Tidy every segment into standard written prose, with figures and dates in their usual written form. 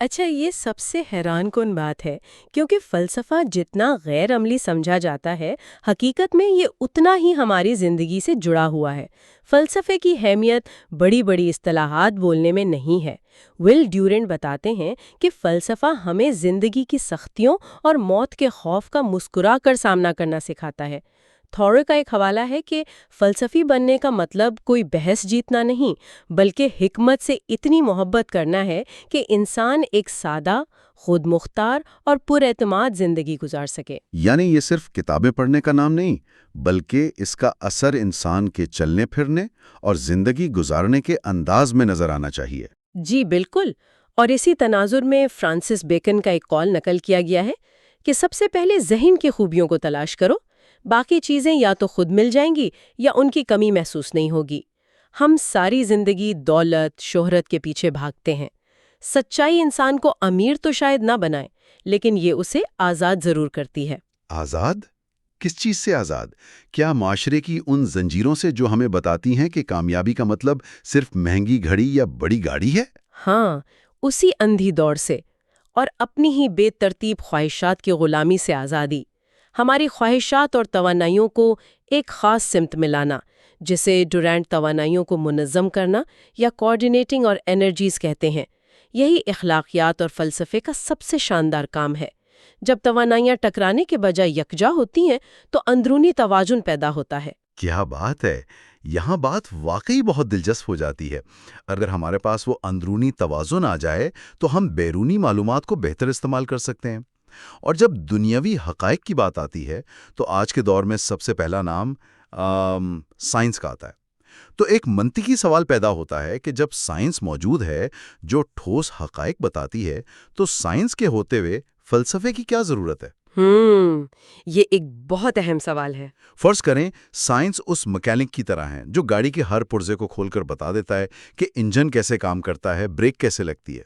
اچھا، یہ سب سے حیران کن بات ہے، کیونکہ فلسفہ جتنا غیر عملی سمجھا جاتا ہے، حقیقت میں یہ اتنا ہی ہماری زندگی سے جڑا ہوا ہے۔ فلسفے کی اہمیت بڑی بڑی اصطلاحات بولنے میں نہیں ہے۔ ول ڈیورنٹ بتاتے ہیں کہ فلسفہ ہمیں زندگی کی سختیوں اور موت کے خوف کا مسکرا کر سامنا کرنا سکھاتا ہے۔ تھورو کا ایک حوالہ ہے کہ فلسفی بننے کا مطلب کوئی بحث جیتنا نہیں، بلکہ حکمت سے اتنی محبت کرنا ہے کہ انسان ایک سادہ، خود مختار اور پر اعتماد زندگی گزار سکے۔ یعنی یہ صرف کتابیں پڑھنے کا نام نہیں، بلکہ اس کا اثر انسان کے چلنے پھرنے اور زندگی گزارنے کے انداز میں نظر آنا چاہیے۔ جی بالکل، اور اسی تناظر میں فرانسس بیکن کا ایک قول نقل کیا گیا ہے کہ سب سے پہلے ذہن کی خوبیوں کو تلاش کرو، باقی چیزیں یا تو خود مل جائیں گی یا ان کی کمی محسوس نہیں ہوگی۔ ہم ساری زندگی دولت، شہرت کے پیچھے بھاگتے ہیں۔ سچائی انسان کو امیر تو شاید نہ بنائے، لیکن یہ اسے آزاد ضرور کرتی ہے۔ آزاد؟ کس چیز سے آزاد؟ کیا معاشرے کی ان زنجیروں سے جو ہمیں بتاتی ہیں کہ کامیابی کا مطلب صرف مہنگی گھڑی یا بڑی گاڑی ہے؟ ہاں، اسی اندھی دوڑ سے اور اپنی ہی بے ترتیب خواہشات کی غلامی سے آزادی۔ ہماری خواہشات اور توانائیوں کو ایک خاص سمت میں لانا، جسے ڈورانٹ توانائیوں کو منظم کرنا یا کوآرڈینیٹنگ اور انرجیز کہتے ہیں، یہی اخلاقیات اور فلسفے کا سب سے شاندار کام ہے۔ جب توانائیاں ٹکرانے کے بجائے یکجا ہوتی ہیں تو اندرونی توازن پیدا ہوتا ہے۔ کیا بات ہے! یہاں بات واقعی بہت دلچسپ ہو جاتی ہے۔ اگر ہمارے پاس وہ اندرونی توازن آ جائے تو ہم بیرونی معلومات کو بہتر استعمال کر سکتے ہیں۔ اور جب دنیاوی حقائق کی بات آتی ہے تو آج کے دور میں سب سے پہلا نام سائنس کا آتا ہے۔ تو ایک منطقی سوال پیدا ہوتا ہے کہ جب سائنس موجود ہے جو ٹھوس حقائق بتاتی ہے تو سائنس کے ہوتے ہوئے فلسفے کی کیا ضرورت ہے؟ یہ ایک بہت اہم سوال ہے۔ فرض کریں سائنس اس مکینک کی طرح ہے جو گاڑی کے ہر پرزے کو کھول کر بتا دیتا ہے کہ انجن کیسے کام کرتا ہے، بریک کیسے لگتی ہے،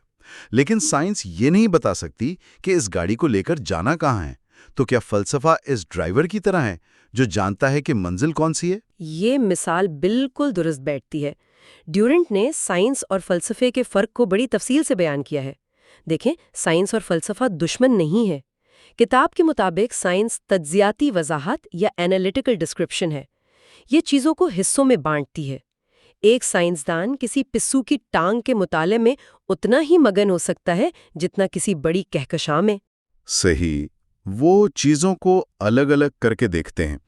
لیکن سائنس یہ نہیں بتا سکتی کہ اس گاڑی کو لے کر جانا کہاں ہے۔ تو کیا فلسفہ اس ڈرائیور کی طرح ہے جو جانتا ہے کہ منزل کون سی ہے؟ یہ مثال بالکل درست بیٹھتی ہے۔ ڈیورنٹ نے سائنس اور فلسفے کے فرق کو بڑی تفصیل سے بیان کیا ہے۔ دیکھیں، سائنس اور فلسفہ دشمن نہیں ہے۔ کتاب کے مطابق سائنس تجزیاتی وضاحت یا اینالیٹیکل ڈسکرپشن ہے۔ یہ چیزوں کو حصوں میں بانٹتی ہے۔ ایک سائنسدان کسی پسو کی ٹانگ کے مطالعے میں اتنا ہی مگن ہو سکتا ہے جتنا کسی بڑی کہکشاں میں۔ صحیح، وہ چیزوں کو الگ الگ کر کے دیکھتے ہیں۔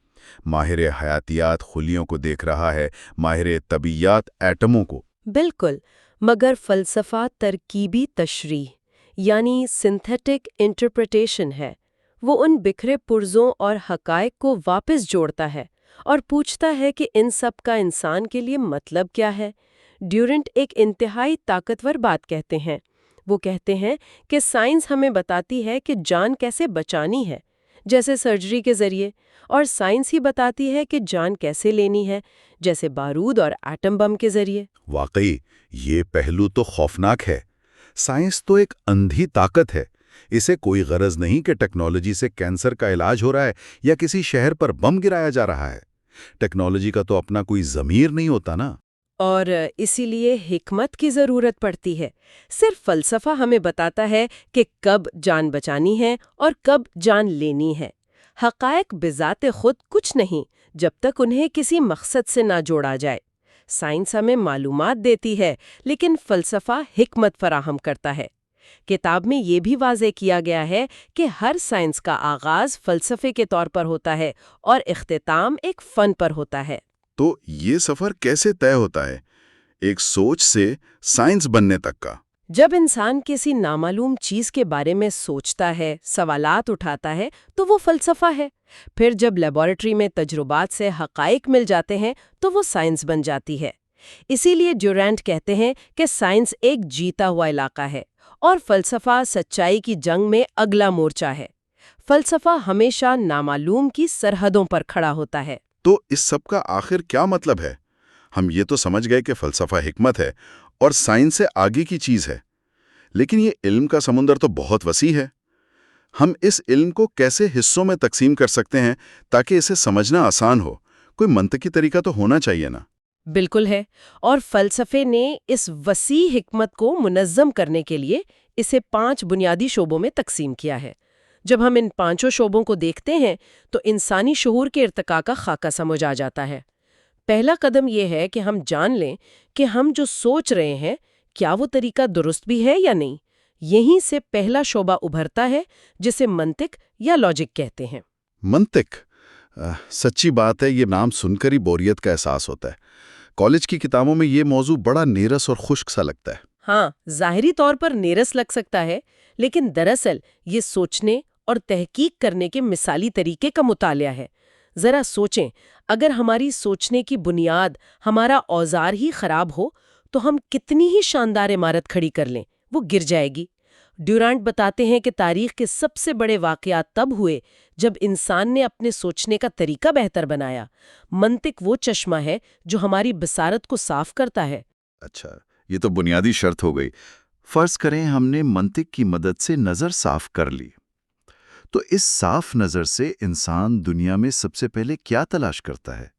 ماہر حیاتیات خلیوں کو دیکھ رہا ہے، ماہر طبیعیات ایٹموں کو۔ بالکل، مگر فلسفہ ترکیبی تشریح یعنی سنتھیٹک انٹرپریٹیشن ہے۔ وہ ان بکھرے پرزوں اور حقائق کو واپس جوڑتا ہے اور پوچھتا ہے کہ ان سب کا انسان کے لیے مطلب کیا ہے۔ ڈیورنٹ ایک انتہائی طاقتور بات کہتے ہیں۔ وہ کہتے ہیں کہ سائنس ہمیں بتاتی ہے کہ جان کیسے بچانی ہے، جیسے سرجری کے ذریعے، اور سائنس ہی بتاتی ہے کہ جان کیسے لینی ہے، جیسے بارود اور ایٹم بم کے ذریعے۔ واقعی یہ پہلو تو خوفناک ہے۔ سائنس تو ایک اندھی طاقت ہے۔ اسے کوئی غرض نہیں کہ ٹیکنالوجی سے کینسر کا علاج ہو رہا ہے یا کسی شہر پر بم گرایا جا رہا ہے۔ ٹیکنالوجی کا تو اپنا کوئی ضمیر نہیں ہوتا نا۔ اور اسی لیے حکمت کی ضرورت پڑتی ہے۔ صرف فلسفہ ہمیں بتاتا ہے کہ کب جان بچانی ہے اور کب جان لینی ہے۔ حقائق بذات خود کچھ نہیں جب تک انہیں کسی مقصد سے نہ جوڑا جائے۔ سائنس ہمیں معلومات دیتی ہے، لیکن فلسفہ حکمت فراہم کرتا ہے۔ کتاب میں یہ بھی واضح کیا گیا ہے کہ ہر سائنس کا آغاز فلسفے کے طور پر ہوتا ہے اور اختتام ایک فن پر ہوتا ہے۔ تو یہ سفر کیسے طے ہوتا ہے، ایک سوچ سے سائنس بننے تک کا؟ جب انسان کسی نامعلوم چیز کے بارے میں سوچتا ہے، سوالات اٹھاتا ہے، تو وہ فلسفہ ہے۔ پھر جب لیبارٹری میں تجربات سے حقائق مل جاتے ہیں تو وہ سائنس بن جاتی ہے۔ اسی لیے ڈیورانٹ کہتے ہیں کہ سائنس ایک جیتا ہوا علاقہ ہے اور فلسفہ سچائی کی جنگ میں اگلا مورچہ ہے۔ فلسفہ ہمیشہ نامعلوم کی سرحدوں پر کھڑا ہوتا ہے۔ تو اس سب کا آخر کیا مطلب ہے؟ ہم یہ تو سمجھ گئے کہ فلسفہ حکمت ہے اور سائنس سے آگے کی چیز ہے، لیکن یہ علم کا سمندر تو بہت وسیع ہے۔ ہم اس علم کو کیسے حصوں میں تقسیم کر سکتے ہیں تاکہ اسے سمجھنا آسان ہو؟ کوئی منطقی طریقہ تو ہونا چاہیے نا؟ بالکل ہے، اور فلسفے نے اس وسیع حکمت کو منظم کرنے کے لیے اسے 5 بنیادی شعبوں میں تقسیم کیا ہے۔ جب ہم ان 5 شعبوں کو دیکھتے ہیں تو انسانی شعور کے ارتقاء کا خاکہ سمجھ آ جاتا ہے۔ پہلا قدم یہ ہے کہ ہم جان لیں کہ ہم جو سوچ رہے ہیں کیا وہ طریقہ درست بھی ہے یا نہیں۔ یہیں سے پہلا شعبہ ابھرتا ہے جسے منطق یا لاجک کہتے ہیں۔ منطق، سچی بات ہے یہ نام سن کر ہی بوریت کا احساس ہوتا ہے۔ کالج کی کتابوں میں یہ موضوع بڑا نیرس اور خشک سا لگتا ہے۔ ہاں، ظاہری طور پر نیرس لگ سکتا ہے، لیکن دراصل یہ سوچنے اور تحقیق کرنے کے مثالی طریقے کا مطالعہ ہے۔ ذرا سوچیں، اگر ہماری سوچنے کی بنیاد ہمارا اوزار ہی خراب ہو تو ہم کتنی ہی شاندار عمارت کھڑی کر لیں، وہ گر جائے گی۔ ڈیورانٹ بتاتے ہیں کہ تاریخ کے سب سے بڑے واقعات تب ہوئے جب انسان نے اپنے سوچنے کا طریقہ بہتر بنایا۔ منطق وہ چشمہ ہے جو ہماری بصارت کو صاف کرتا ہے۔ اچھا، یہ تو بنیادی شرط ہو گئی۔ فرض کریں ہم نے منطق کی مدد سے نظر صاف کر لی، تو اس صاف نظر سے انسان دنیا میں سب سے پہلے کیا تلاش کرتا ہے؟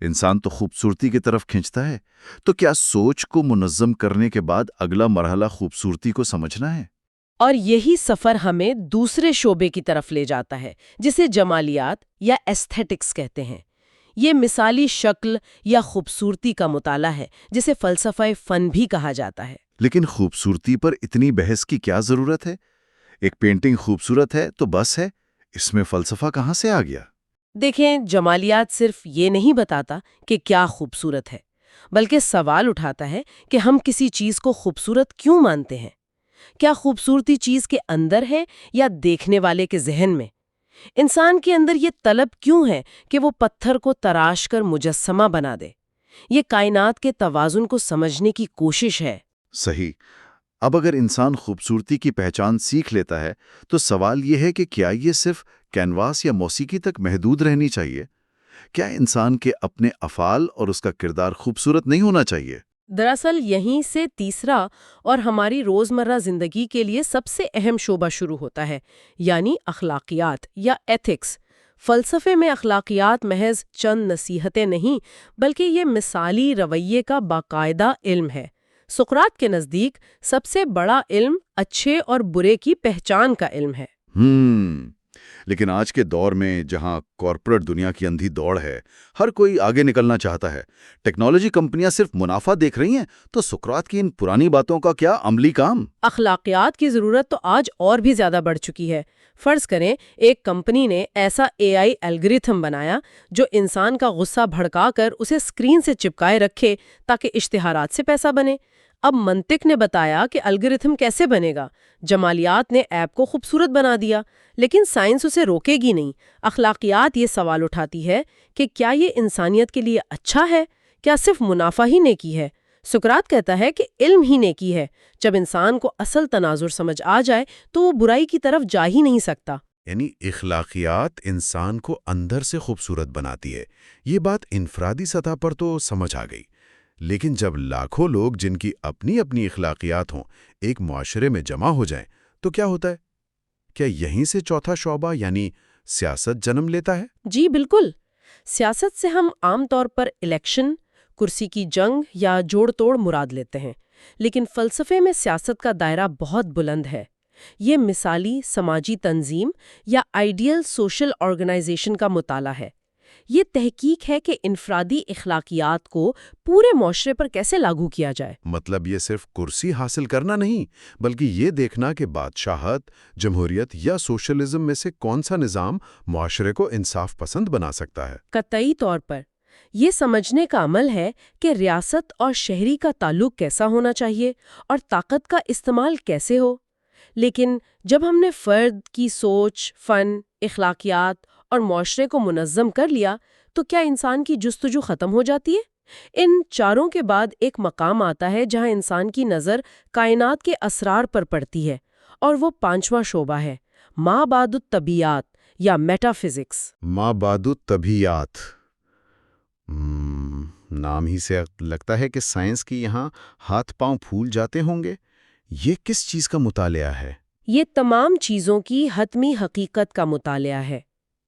انسان تو خوبصورتی کی طرف کھنچتا ہے، تو کیا سوچ کو منظم کرنے کے بعد اگلا مرحلہ خوبصورتی کو سمجھنا ہے؟ اور یہی سفر ہمیں دوسرے شعبے کی طرف لے جاتا ہے جسے جمالیات یا ایستھیٹکس کہتے ہیں۔ یہ مثالی شکل یا خوبصورتی کا مطالعہ ہے جسے فلسفہ فن بھی کہا جاتا ہے۔ لیکن خوبصورتی پر اتنی بحث کی کیا ضرورت ہے؟ ایک پینٹنگ خوبصورت ہے تو بس ہے، اس میں فلسفہ کہاں سے آ گیا؟ دیکھیں، جمالیات صرف یہ نہیں بتاتا کہ کیا خوبصورت ہے، بلکہ سوال اٹھاتا ہے کہ ہم کسی چیز کو خوبصورت کیوں مانتے ہیں؟ کیا خوبصورتی چیز کے اندر ہے یا دیکھنے والے کے ذہن میں؟ انسان کے اندر یہ طلب کیوں ہے کہ وہ پتھر کو تراش کر مجسمہ بنا دے؟ یہ کائنات کے توازن کو سمجھنے کی کوشش ہے۔ صحیح۔ اب اگر انسان خوبصورتی کی پہچان سیکھ لیتا ہے تو سوال یہ ہے کہ کیا یہ صرف کینواس یا موسیقی تک محدود رہنی چاہیے؟ کیا انسان کے اپنے افعال اور اس کا کردار خوبصورت نہیں ہونا چاہیے؟ دراصل یہیں سے تیسرا اور ہماری روزمرہ زندگی کے لیے سب سے اہم شعبہ شروع ہوتا ہے، یعنی اخلاقیات یا ایتھکس۔ فلسفے میں اخلاقیات محض چند نصیحتیں نہیں، بلکہ یہ مثالی رویے کا باقاعدہ علم ہے۔ سقراط کے نزدیک سب سے بڑا علم اچھے اور برے کی پہچان کا علم ہے۔ لیکن آج کے دور میں جہاں کارپوریٹ دنیا کی اندھی دوڑ ہے، ہر کوئی آگے نکلنا چاہتا ہے، ٹیکنالوجی کمپنیاں صرف منافع دیکھ رہی ہیں، تو سقراط کی ان پرانی باتوں کا کیا عملی کام؟ اخلاقیات کی ضرورت تو آج اور بھی زیادہ بڑھ چکی ہے۔ فرض کریں ایک کمپنی نے ایسا AI الگوریتھم بنایا جو انسان کا غصہ بھڑکا کر اسے اسکرین سے چپکائے رکھے تاکہ اشتہارات سے پیسہ بنے۔ اب منطق نے بتایا کہ الگوریتھم کیسے بنے گا، جمالیات نے ایپ کو خوبصورت بنا دیا، لیکن سائنس اسے روکے گی نہیں۔ اخلاقیات یہ سوال اٹھاتی ہے کہ کیا یہ انسانیت کے لیے اچھا ہے؟ کیا صرف منافع ہی نیکی ہے؟ سقراط کہتا ہے کہ علم ہی نیکی ہے۔ جب انسان کو اصل تناظر سمجھ آ جائے تو وہ برائی کی طرف جا ہی نہیں سکتا۔ یعنی اخلاقیات انسان کو اندر سے خوبصورت بناتی ہے۔ یہ بات انفرادی سطح پر تو سمجھ آ گئی، لیکن جب لاکھوں لوگ جن کی اپنی اپنی اخلاقیات ہوں ایک معاشرے میں جمع ہو جائیں تو کیا ہوتا ہے؟ کیا یہیں سے چوتھا شعبہ یعنی سیاست جنم لیتا ہے؟ جی بالکل۔ سیاست سے ہم عام طور پر الیکشن، کرسی کی جنگ یا جوڑ توڑ مراد لیتے ہیں، لیکن فلسفے میں سیاست کا دائرہ بہت بلند ہے۔ یہ مثالی سماجی تنظیم یا آئیڈیل سوشل آرگنائزیشن کا مطالعہ ہے۔ یہ تحقیق ہے کہ انفرادی اخلاقیات کو پورے معاشرے پر کیسے لاگو کیا جائے۔ مطلب یہ صرف کرسی حاصل کرنا نہیں، بلکہ یہ دیکھنا کہ بادشاہت، جمہوریت یا سوشلزم میں سے کون سا نظام معاشرے کو انصاف پسند بنا سکتا ہے۔ قطعی طور پر یہ سمجھنے کا عمل ہے کہ ریاست اور شہری کا تعلق کیسا ہونا چاہیے اور طاقت کا استعمال کیسے ہو۔ لیکن جب ہم نے فرد کی سوچ، فن، اخلاقیات اور معاشرے کو منظم کر لیا تو کیا انسان کی جستجو ختم ہو جاتی ہے؟ ان چاروں کے بعد ایک مقام آتا ہے جہاں انسان کی نظر کائنات کے اسرار پر پڑتی ہے، اور وہ 5واں شعبہ ہے، ما بعد الطبیعات یا میٹا فزکس۔ ما بعد الطبیعات، نام ہی سے لگتا ہے کہ سائنس کی یہاں ہاتھ پاؤں پھول جاتے ہوں گے۔ یہ کس چیز کا مطالعہ ہے؟ یہ تمام چیزوں کی حتمی حقیقت کا مطالعہ ہے،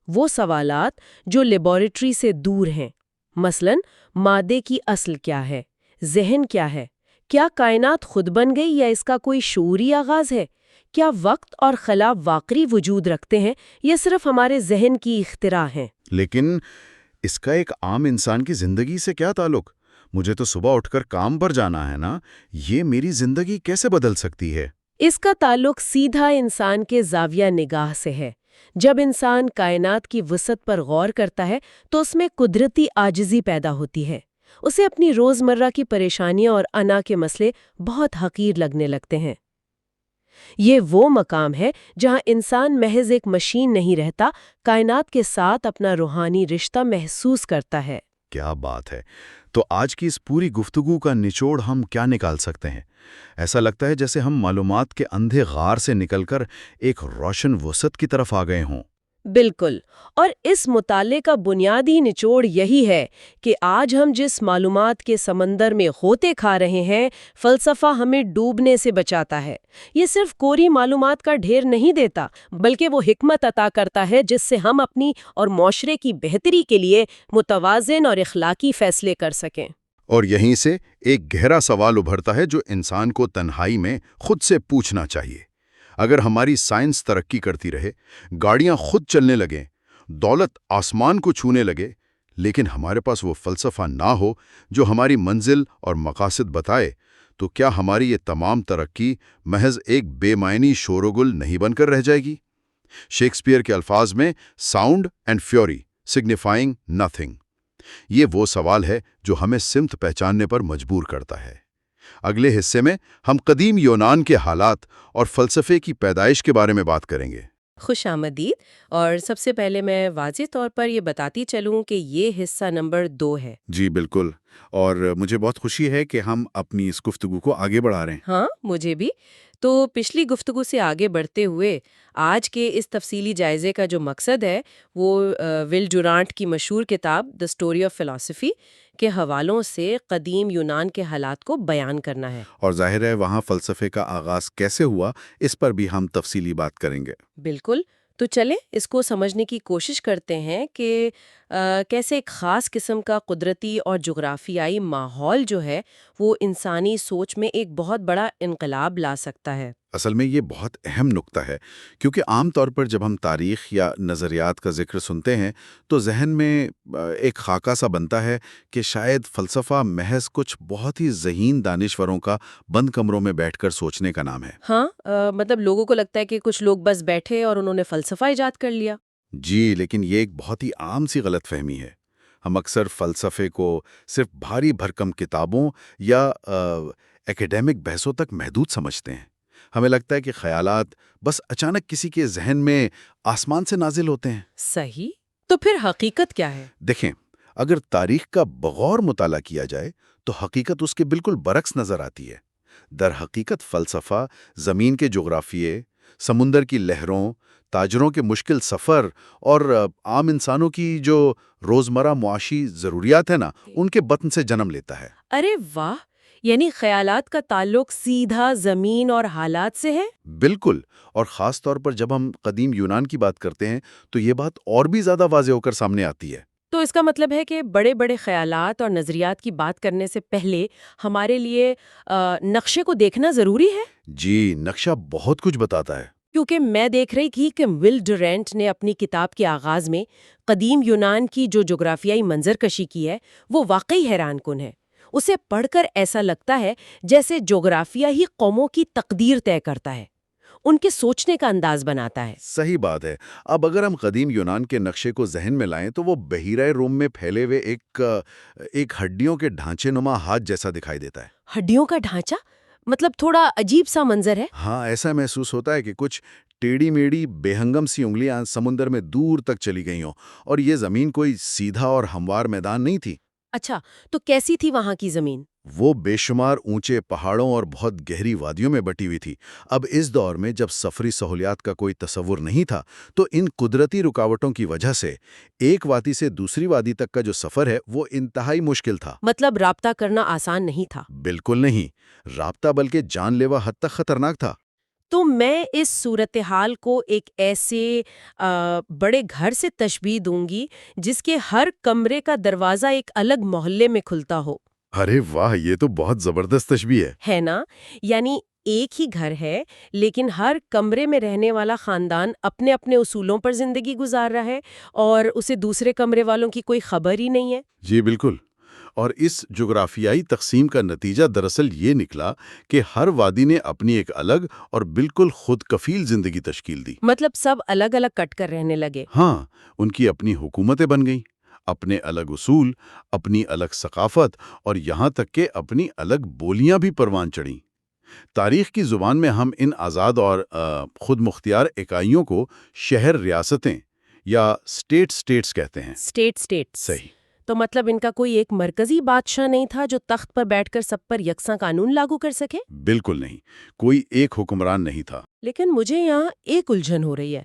وہ سوالات جو لیبارٹری سے دور ہیں۔ مثلاً مادے کی اصل کیا ہے، ذہن کیا ہے، کیا کائنات خود بن گئی یا اس کا کوئی شعوری آغاز ہے؟ کیا وقت اور خلا واقعی وجود رکھتے ہیں یا صرف ہمارے ذہن کی اختراع ہیں؟ لیکن اس کا ایک عام انسان کی زندگی سے کیا تعلق؟ مجھے تو صبح اٹھ کر کام پر جانا ہے نا، یہ میری زندگی کیسے بدل سکتی ہے؟ اس کا تعلق سیدھا انسان کے زاویہ نگاہ سے ہے۔ جب انسان کائنات کی وسعت پر غور کرتا ہے تو اس میں قدرتی عاجزی پیدا ہوتی ہے۔ اسے اپنی روزمرہ کی پریشانیاں اور انا کے مسئلے بہت حقیر لگنے لگتے ہیں۔ یہ وہ مقام ہے جہاں انسان محض ایک مشین نہیں رہتا، کائنات کے ساتھ اپنا روحانی رشتہ محسوس کرتا ہے۔ کیا بات ہے! تو آج کی اس پوری گفتگو کا نچوڑ ہم کیا نکال سکتے ہیں؟ ایسا لگتا ہے جیسے ہم معلومات کے اندھے غار سے نکل کر ایک روشن وسعت کی طرف آ گئے ہوں۔ بالکل، اور اس مطالعے کا بنیادی نچوڑ یہی ہے کہ آج ہم جس معلومات کے سمندر میں غوطے کھا رہے ہیں، فلسفہ ہمیں ڈوبنے سے بچاتا ہے۔ یہ صرف کوری معلومات کا ڈھیر نہیں دیتا، بلکہ وہ حکمت عطا کرتا ہے جس سے ہم اپنی اور معاشرے کی بہتری کے لیے متوازن اور اخلاقی فیصلے کر سکیں۔ اور یہیں سے ایک گہرا سوال ابھرتا ہے جو انسان کو تنہائی میں خود سے پوچھنا چاہیے۔ اگر ہماری سائنس ترقی کرتی رہے، گاڑیاں خود چلنے لگیں، دولت آسمان کو چھونے لگے، لیکن ہمارے پاس وہ فلسفہ نہ ہو جو ہماری منزل اور مقاصد بتائے، تو کیا ہماری یہ تمام ترقی محض ایک بے معنی شور و گل نہیں بن کر رہ جائے گی؟ شیکسپیئر کے الفاظ میں sound and fury signifying nothing, یہ وہ سوال ہے جو ہمیں سمت پہچاننے پر مجبور کرتا ہے۔ اگلے حصے میں ہم قدیم یونان کے حالات اور فلسفے کی پیدائش کے بارے میں بات کریں گے۔ خوش آمدید، اور سب سے پہلے میں واضح طور پر یہ بتاتی چلوں کہ یہ حصہ نمبر 2 ہے۔ جی بالکل، اور مجھے بہت خوشی ہے کہ ہم اپنی اس گفتگو کو آگے بڑھا رہے ہیں۔ ہاں، مجھے بھی۔ تو پچھلی گفتگو سے آگے بڑھتے ہوئے آج کے اس تفصیلی جائزے کا جو مقصد ہے وہ ول ڈورانٹ کی مشہور کتاب دی اسٹوری آف فلسفی کے حوالوں سے قدیم یونان کے حالات کو بیان کرنا ہے۔ اور ظاہر ہے وہاں فلسفے کا آغاز کیسے ہوا، اس پر بھی ہم تفصیلی بات کریں گے۔ بالکل، تو چلیں اس کو سمجھنے کی کوشش کرتے ہیں کہ کیسے ایک خاص قسم کا قدرتی اور جغرافیائی ماحول جو ہے وہ انسانی سوچ میں ایک بہت بڑا انقلاب لا سکتا ہے۔ اصل میں یہ بہت اہم نکتہ ہے، کیونکہ عام طور پر جب ہم تاریخ یا نظریات کا ذکر سنتے ہیں تو ذہن میں ایک خاکہ سا بنتا ہے کہ شاید فلسفہ محض کچھ بہت ہی ذہین دانشوروں کا بند کمروں میں بیٹھ کر سوچنے کا نام ہے۔ ہاں، مطلب لوگوں کو لگتا ہے کہ کچھ لوگ بس بیٹھے اور انہوں نے فلسفہ ایجاد کر لیا۔ جی، لیکن یہ ایک بہت ہی عام سی غلط فہمی ہے۔ ہم اکثر فلسفے کو صرف بھاری بھرکم کتابوں یا ایکیڈیمک بحثوں تک محدود سمجھتے ہیں۔ ہمیں لگتا ہے کہ خیالات بس اچانک کسی کے ذہن میں آسمان سے نازل ہوتے ہیں۔ صحیح، تو پھر حقیقت کیا ہے؟ دیکھیں، اگر تاریخ کا بغور مطالعہ کیا جائے تو حقیقت اس کے بالکل برعکس نظر آتی ہے۔ در حقیقت فلسفہ زمین کے جغرافیے، سمندر کی لہروں، تاجروں کے مشکل سفر اور عام انسانوں کی جو روزمرہ معاشی ضروریات ہیں نا، ان کے بطن سے جنم لیتا ہے۔ ارے واہ، یعنی خیالات کا تعلق سیدھا زمین اور حالات سے ہے؟ بالکل، اور خاص طور پر جب ہم قدیم یونان کی بات کرتے ہیں تو یہ بات اور بھی زیادہ واضح ہو کر سامنے آتی ہے۔ تو اس کا مطلب ہے کہ بڑے بڑے خیالات اور نظریات کی بات کرنے سے پہلے ہمارے لیے نقشے کو دیکھنا ضروری ہے؟ جی، نقشہ بہت کچھ بتاتا ہے۔ کیونکہ میں دیکھ رہی تھی کہ ول ڈورانٹ نے اپنی کتاب کے آغاز میں قدیم یونان کی جو جغرافیائی منظر کشی کی ہے وہ واقعی حیران کن ہے۔ اسے پڑھ کر ایسا لگتا ہے جیسے جغرافیہ ہی قوموں کی تقدیر طے کرتا ہے، ان کے سوچنے کا انداز بناتا ہے۔ صحیح بات ہے۔ اب اگر ہم قدیم یونان کے نقشے کو ذہن میں لائیں تو وہ بحیرہ روم میں پھیلے ہوئے ایک ہڈیوں کے ڈھانچے نما ہاتھ جیسا دکھائی دیتا ہے۔ ہڈیوں کا ڈھانچہ؟ مطلب تھوڑا عجیب سا منظر ہے۔ ہاں، ایسا محسوس ہوتا ہے کہ کچھ ٹیڑھی میڑھی بے ہنگم سی انگلیاں سمندر میں دور تک چلی گئی ہوں، اور یہ زمین کوئی سیدھا اور ہموار میدان نہیں تھی۔ اچھا، تو کیسی تھی وہاں کی زمین؟ وہ بے شمار اونچے پہاڑوں اور بہت گہری وادیوں میں بٹی ہوئی تھی۔ اب اس دور میں جب سفری سہولیات کا کوئی تصور نہیں تھا تو ان قدرتی رکاوٹوں کی وجہ سے ایک وادی سے دوسری وادی تک کا جو سفر ہے وہ انتہائی مشکل تھا۔ مطلب رابطہ کرنا آسان نہیں تھا؟ بالکل نہیں، رابطہ بلکہ جان لیوا حد تک خطرناک تھا۔ تو میں اس صورتحال کو ایک ایسے بڑے گھر سے تشبیہ دوں گی جس کے ہر کمرے کا دروازہ ایک الگ محلے میں کھلتا ہو۔ ارے واہ، یہ تو بہت زبردست تشبیہ ہے نا؟ یعنی ایک ہی گھر ہے لیکن ہر کمرے میں رہنے والا خاندان اپنے اپنے اصولوں پر زندگی گزار رہا ہے اور اسے دوسرے کمرے والوں کی کوئی خبر ہی نہیں ہے۔ جی بالکل۔ اور اس جغرافیائی تقسیم کا نتیجہ دراصل یہ نکلا کہ ہر وادی نے اپنی ایک الگ اور بالکل خود کفیل زندگی تشکیل دی۔ مطلب سب الگ الگ کٹ کر رہنے لگے۔ ہاں، ان کی اپنی حکومتیں بن گئیں، اپنے الگ اصول، اپنی الگ ثقافت اور یہاں تک کہ اپنی الگ بولیاں بھی پروان چڑھیں۔ تاریخ کی زبان میں ہم ان آزاد اور خود مختار اکائیوں کو شہر ریاستیں یا اسٹیٹس کہتے ہیں۔ اسٹیٹس۔ صحیح۔ تو مطلب ان کا کوئی ایک مرکزی بادشاہ نہیں تھا جو تخت پر بیٹھ کر سب پر یکساں قانون لاگو کر سکے؟ بالکل نہیں، کوئی ایک حکمران نہیں تھا۔ لیکن مجھے یہاں ایک الجھن ہو رہی ہے۔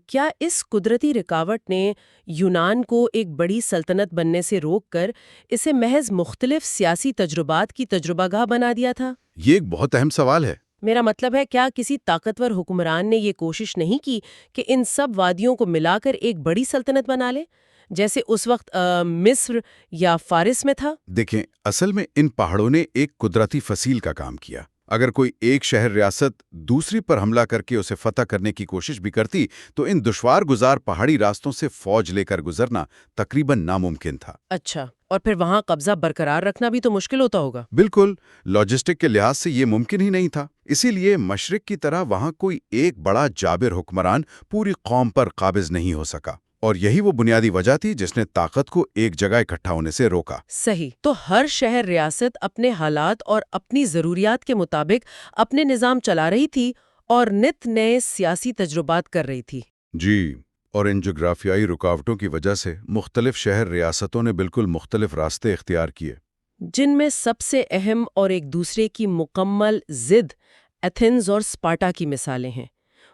کیا اس قدرتی رکاوٹ نے یونان کو ایک بڑی سلطنت بننے سے روک کر اسے محض مختلف سیاسی تجربات کی تجربہ گاہ بنا دیا تھا؟ یہ ایک بہت اہم سوال ہے۔ میرا مطلب ہے، کیا کسی طاقتور حکمران نے یہ کوشش نہیں کی کہ ان سب وادیوں کو ملا کر ایک بڑی سلطنت بنا لے، جیسے اس وقت مصر یا فارس میں تھا؟ دیکھیں، اصل میں ان پہاڑوں نے ایک قدرتی فصیل کا کام کیا۔ اگر کوئی ایک شہر ریاست دوسری پر حملہ کر کے اسے فتح کرنے کی کوشش بھی کرتی تو ان دشوار گزار پہاڑی راستوں سے فوج لے کر گزرنا تقریباً ناممکن تھا۔ اچھا، اور پھر وہاں قبضہ برقرار رکھنا بھی تو مشکل ہوتا ہوگا۔ بالکل، لاجسٹک کے لحاظ سے یہ ممکن ہی نہیں تھا۔ اسی لیے مشرق کی طرح وہاں کوئی ایک بڑا جابر حکمران پوری قوم پر قابض نہیں ہو سکا، اور یہی وہ بنیادی وجہ تھی جس نے طاقت کو ایک جگہ اکٹھا ہونے سے روکا۔ صحیح۔ تو ہر شہر ریاست اپنے حالات اور اپنی ضروریات کے مطابق اپنے نظام چلا رہی تھی اور نت نئے سیاسی تجربات کر رہی تھی۔ جی، اور ان جغرافیائی رکاوٹوں کی وجہ سے مختلف شہر ریاستوں نے بالکل مختلف راستے اختیار کیے، جن میں سب سے اہم اور ایک دوسرے کی مکمل ضد ایتھنز اور اسپارٹا کی مثالیں ہیں۔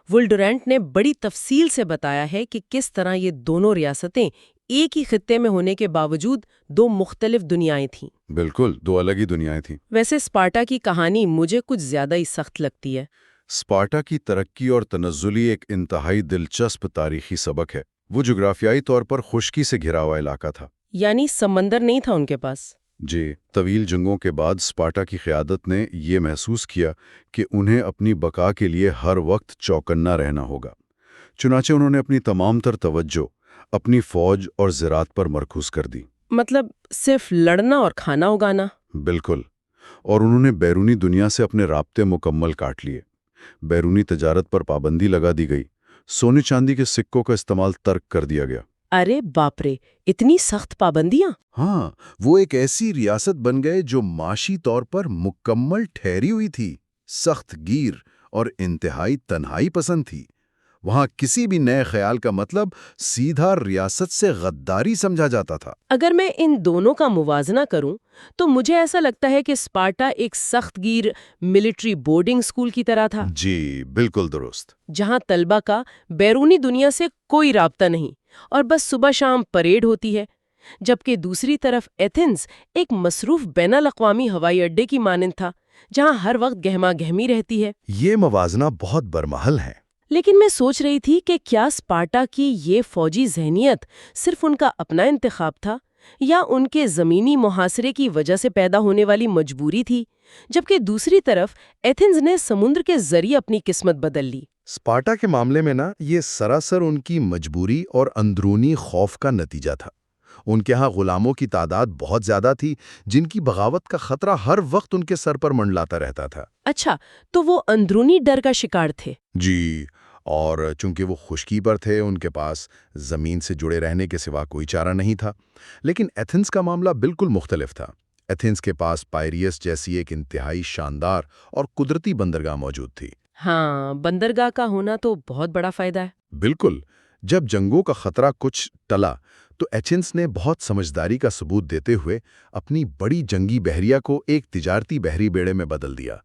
وولڈرینٹ نے بڑی تفصیل سے بتایا ہے کہ کس طرح یہ دونوں ریاستیں ایک ہی خطے میں ہونے کے باوجود دو مختلف دنیائیں تھیں۔ بالکل، دو الگ ہی دنیائیں تھیں۔ ویسے اسپارٹا کی کہانی مجھے کچھ زیادہ ہی سخت لگتی ہے۔ اسپارٹا کی ترقی اور تنزلی ایک انتہائی دلچسپ تاریخی سبق ہے۔ وہ جغرافیائی طور پر خشکی سے گھرا ہوا علاقہ تھا۔ یعنی سمندر نہیں تھا ان کے پاس۔ جی، طویل جنگوں کے بعد اسپارٹا کی قیادت نے یہ محسوس کیا کہ انہیں اپنی بقا کے لیے ہر وقت چوکنا رہنا ہوگا۔ چنانچہ انہوں نے اپنی تمام تر توجہ اپنی فوج اور زراعت پر مرکوز کر دی۔ مطلب صرف لڑنا اور کھانا اگانا؟ بالکل، اور انہوں نے بیرونی دنیا سے اپنے رابطے مکمل کاٹ لیے۔ بیرونی تجارت پر پابندی لگا دی گئی، سونے چاندی کے سکوں کا استعمال ترک کر دیا گیا۔ ارے باپ رے، اتنی سخت پابندیاں! ہاں، وہ ایک ایسی ریاست بن گئے جو معاشی طور پر مکمل ٹھہری ہوئی تھی، سخت گیر اور انتہائی تنہائی پسند تھی۔ وہاں کسی بھی نئے خیال کا مطلب سیدھا ریاست سے غداری سمجھا جاتا تھا۔ اگر میں ان دونوں کا موازنہ کروں تو مجھے ایسا لگتا ہے کہ اسپارٹا ایک سخت گیر ملٹری بورڈنگ سکول کی طرح تھا۔ جی، بالکل درست۔ جہاں طلبہ کا بیرونی دنیا سے کوئی رابطہ نہیں اور بس صبح شام پریڈ ہوتی ہے، جبکہ دوسری طرف ایتھنز ایک مصروف بین الاقوامی ہوائی اڈے کی مانند تھا جہاں ہر وقت گہما گہمی رہتی ہے۔ یہ موازنہ بہت برمحل ہے۔ لیکن میں سوچ رہی تھی کہ کیا اسپارٹا کی یہ فوجی ذہنیت صرف ان کا اپنا انتخاب تھا یا ان کے زمینی محاصرے کی وجہ سے پیدا ہونے والی مجبوری تھی، جبکہ دوسری طرف ایتھنز نے سمندر کے ذریعے اپنی قسمت بدل لی۔ اسپارٹا کے معاملے میں یہ سراسر ان کی مجبوری اور اندرونی خوف کا نتیجہ تھا۔ ان کے ہاں غلاموں کی تعداد بہت زیادہ تھی جن کی بغاوت کا خطرہ ہر وقت ان کے سر پر منڈلاتا رہتا تھا۔ اچھا، تو وہ اندرونی ڈر کا شکار تھے؟ جی، اور چونکہ وہ خشکی پر تھے، ان کے پاس زمین سے جڑے رہنے کے سوا کوئی چارہ نہیں تھا۔ لیکن ایتھنز کا معاملہ بالکل مختلف تھا۔ ایتھنز کے پاس پائریس جیسی ایک انتہائی شاندار اور قدرتی بندرگاہ موجود تھی۔ ہاں، بندرگاہ کا ہونا تو بہت بڑا فائدہ ہے۔ بالکل، جب جنگوں کا خطرہ کچھ ٹلا تو ایتھنز نے بہت سمجھداری کا ثبوت دیتے ہوئے اپنی بڑی جنگی بحریہ کو ایک تجارتی بحری بیڑے میں بدل دیا۔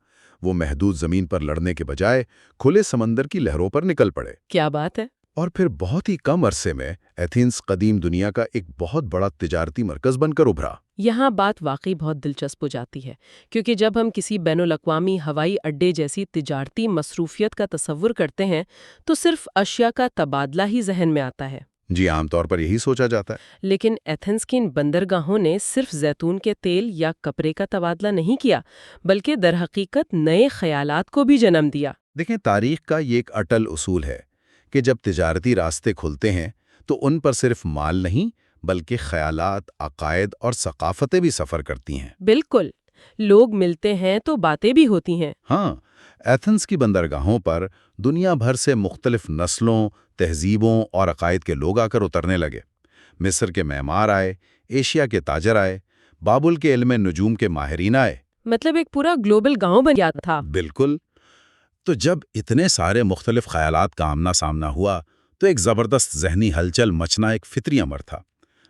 وہ محدود زمین پر لڑنے کے بجائے کھلے سمندر کی لہروں پر نکل پڑے۔ کیا بات ہے! اور پھر بہت ہی کم عرصے میں ایتھنز قدیم دنیا کا ایک بہت بڑا تجارتی مرکز بن کر ابھرا۔ یہاں بات واقعی بہت دلچسپ ہو جاتی ہے، کیونکہ جب ہم کسی بین الاقوامی ہوائی اڈے جیسی تجارتی مصروفیت کا تصور کرتے ہیں تو صرف اشیاء کا تبادلہ ہی ذہن میں آتا ہے۔ جی، عام طور پر یہی سوچا جاتا ہے۔ لیکن ایتھنز کی ان بندرگاہوں نے صرف زیتون کے تیل یا کپڑے کا تبادلہ نہیں کیا، بلکہ در حقیقت نئے خیالات کو بھی جنم دیا۔ دیکھیں، تاریخ کا یہ ایک اٹل اصول ہے کہ جب تجارتی راستے کھلتے ہیں تو ان پر صرف مال نہیں بلکہ خیالات، عقائد اور ثقافتیں بھی سفر کرتی ہیں۔ بالکل، لوگ ملتے ہیں تو باتیں بھی ہوتی ہیں۔ ہاں، ایتھنز کی بندرگاہوں پر دنیا بھر سے مختلف نسلوں، تہذیبوں اور عقائد کے لوگ آ کر اترنے لگے۔ مصر کے معمار آئے، ایشیا کے تاجر آئے، بابل کے علم نجوم کے ماہرین آئے۔ مطلب ایک پورا گلوبل گاؤں بن گیا تھا۔ بالکل۔ تو جب اتنے سارے مختلف خیالات کا آمنا سامنا ہوا تو ایک زبردست ذہنی ہلچل مچنا ایک فطری امر تھا۔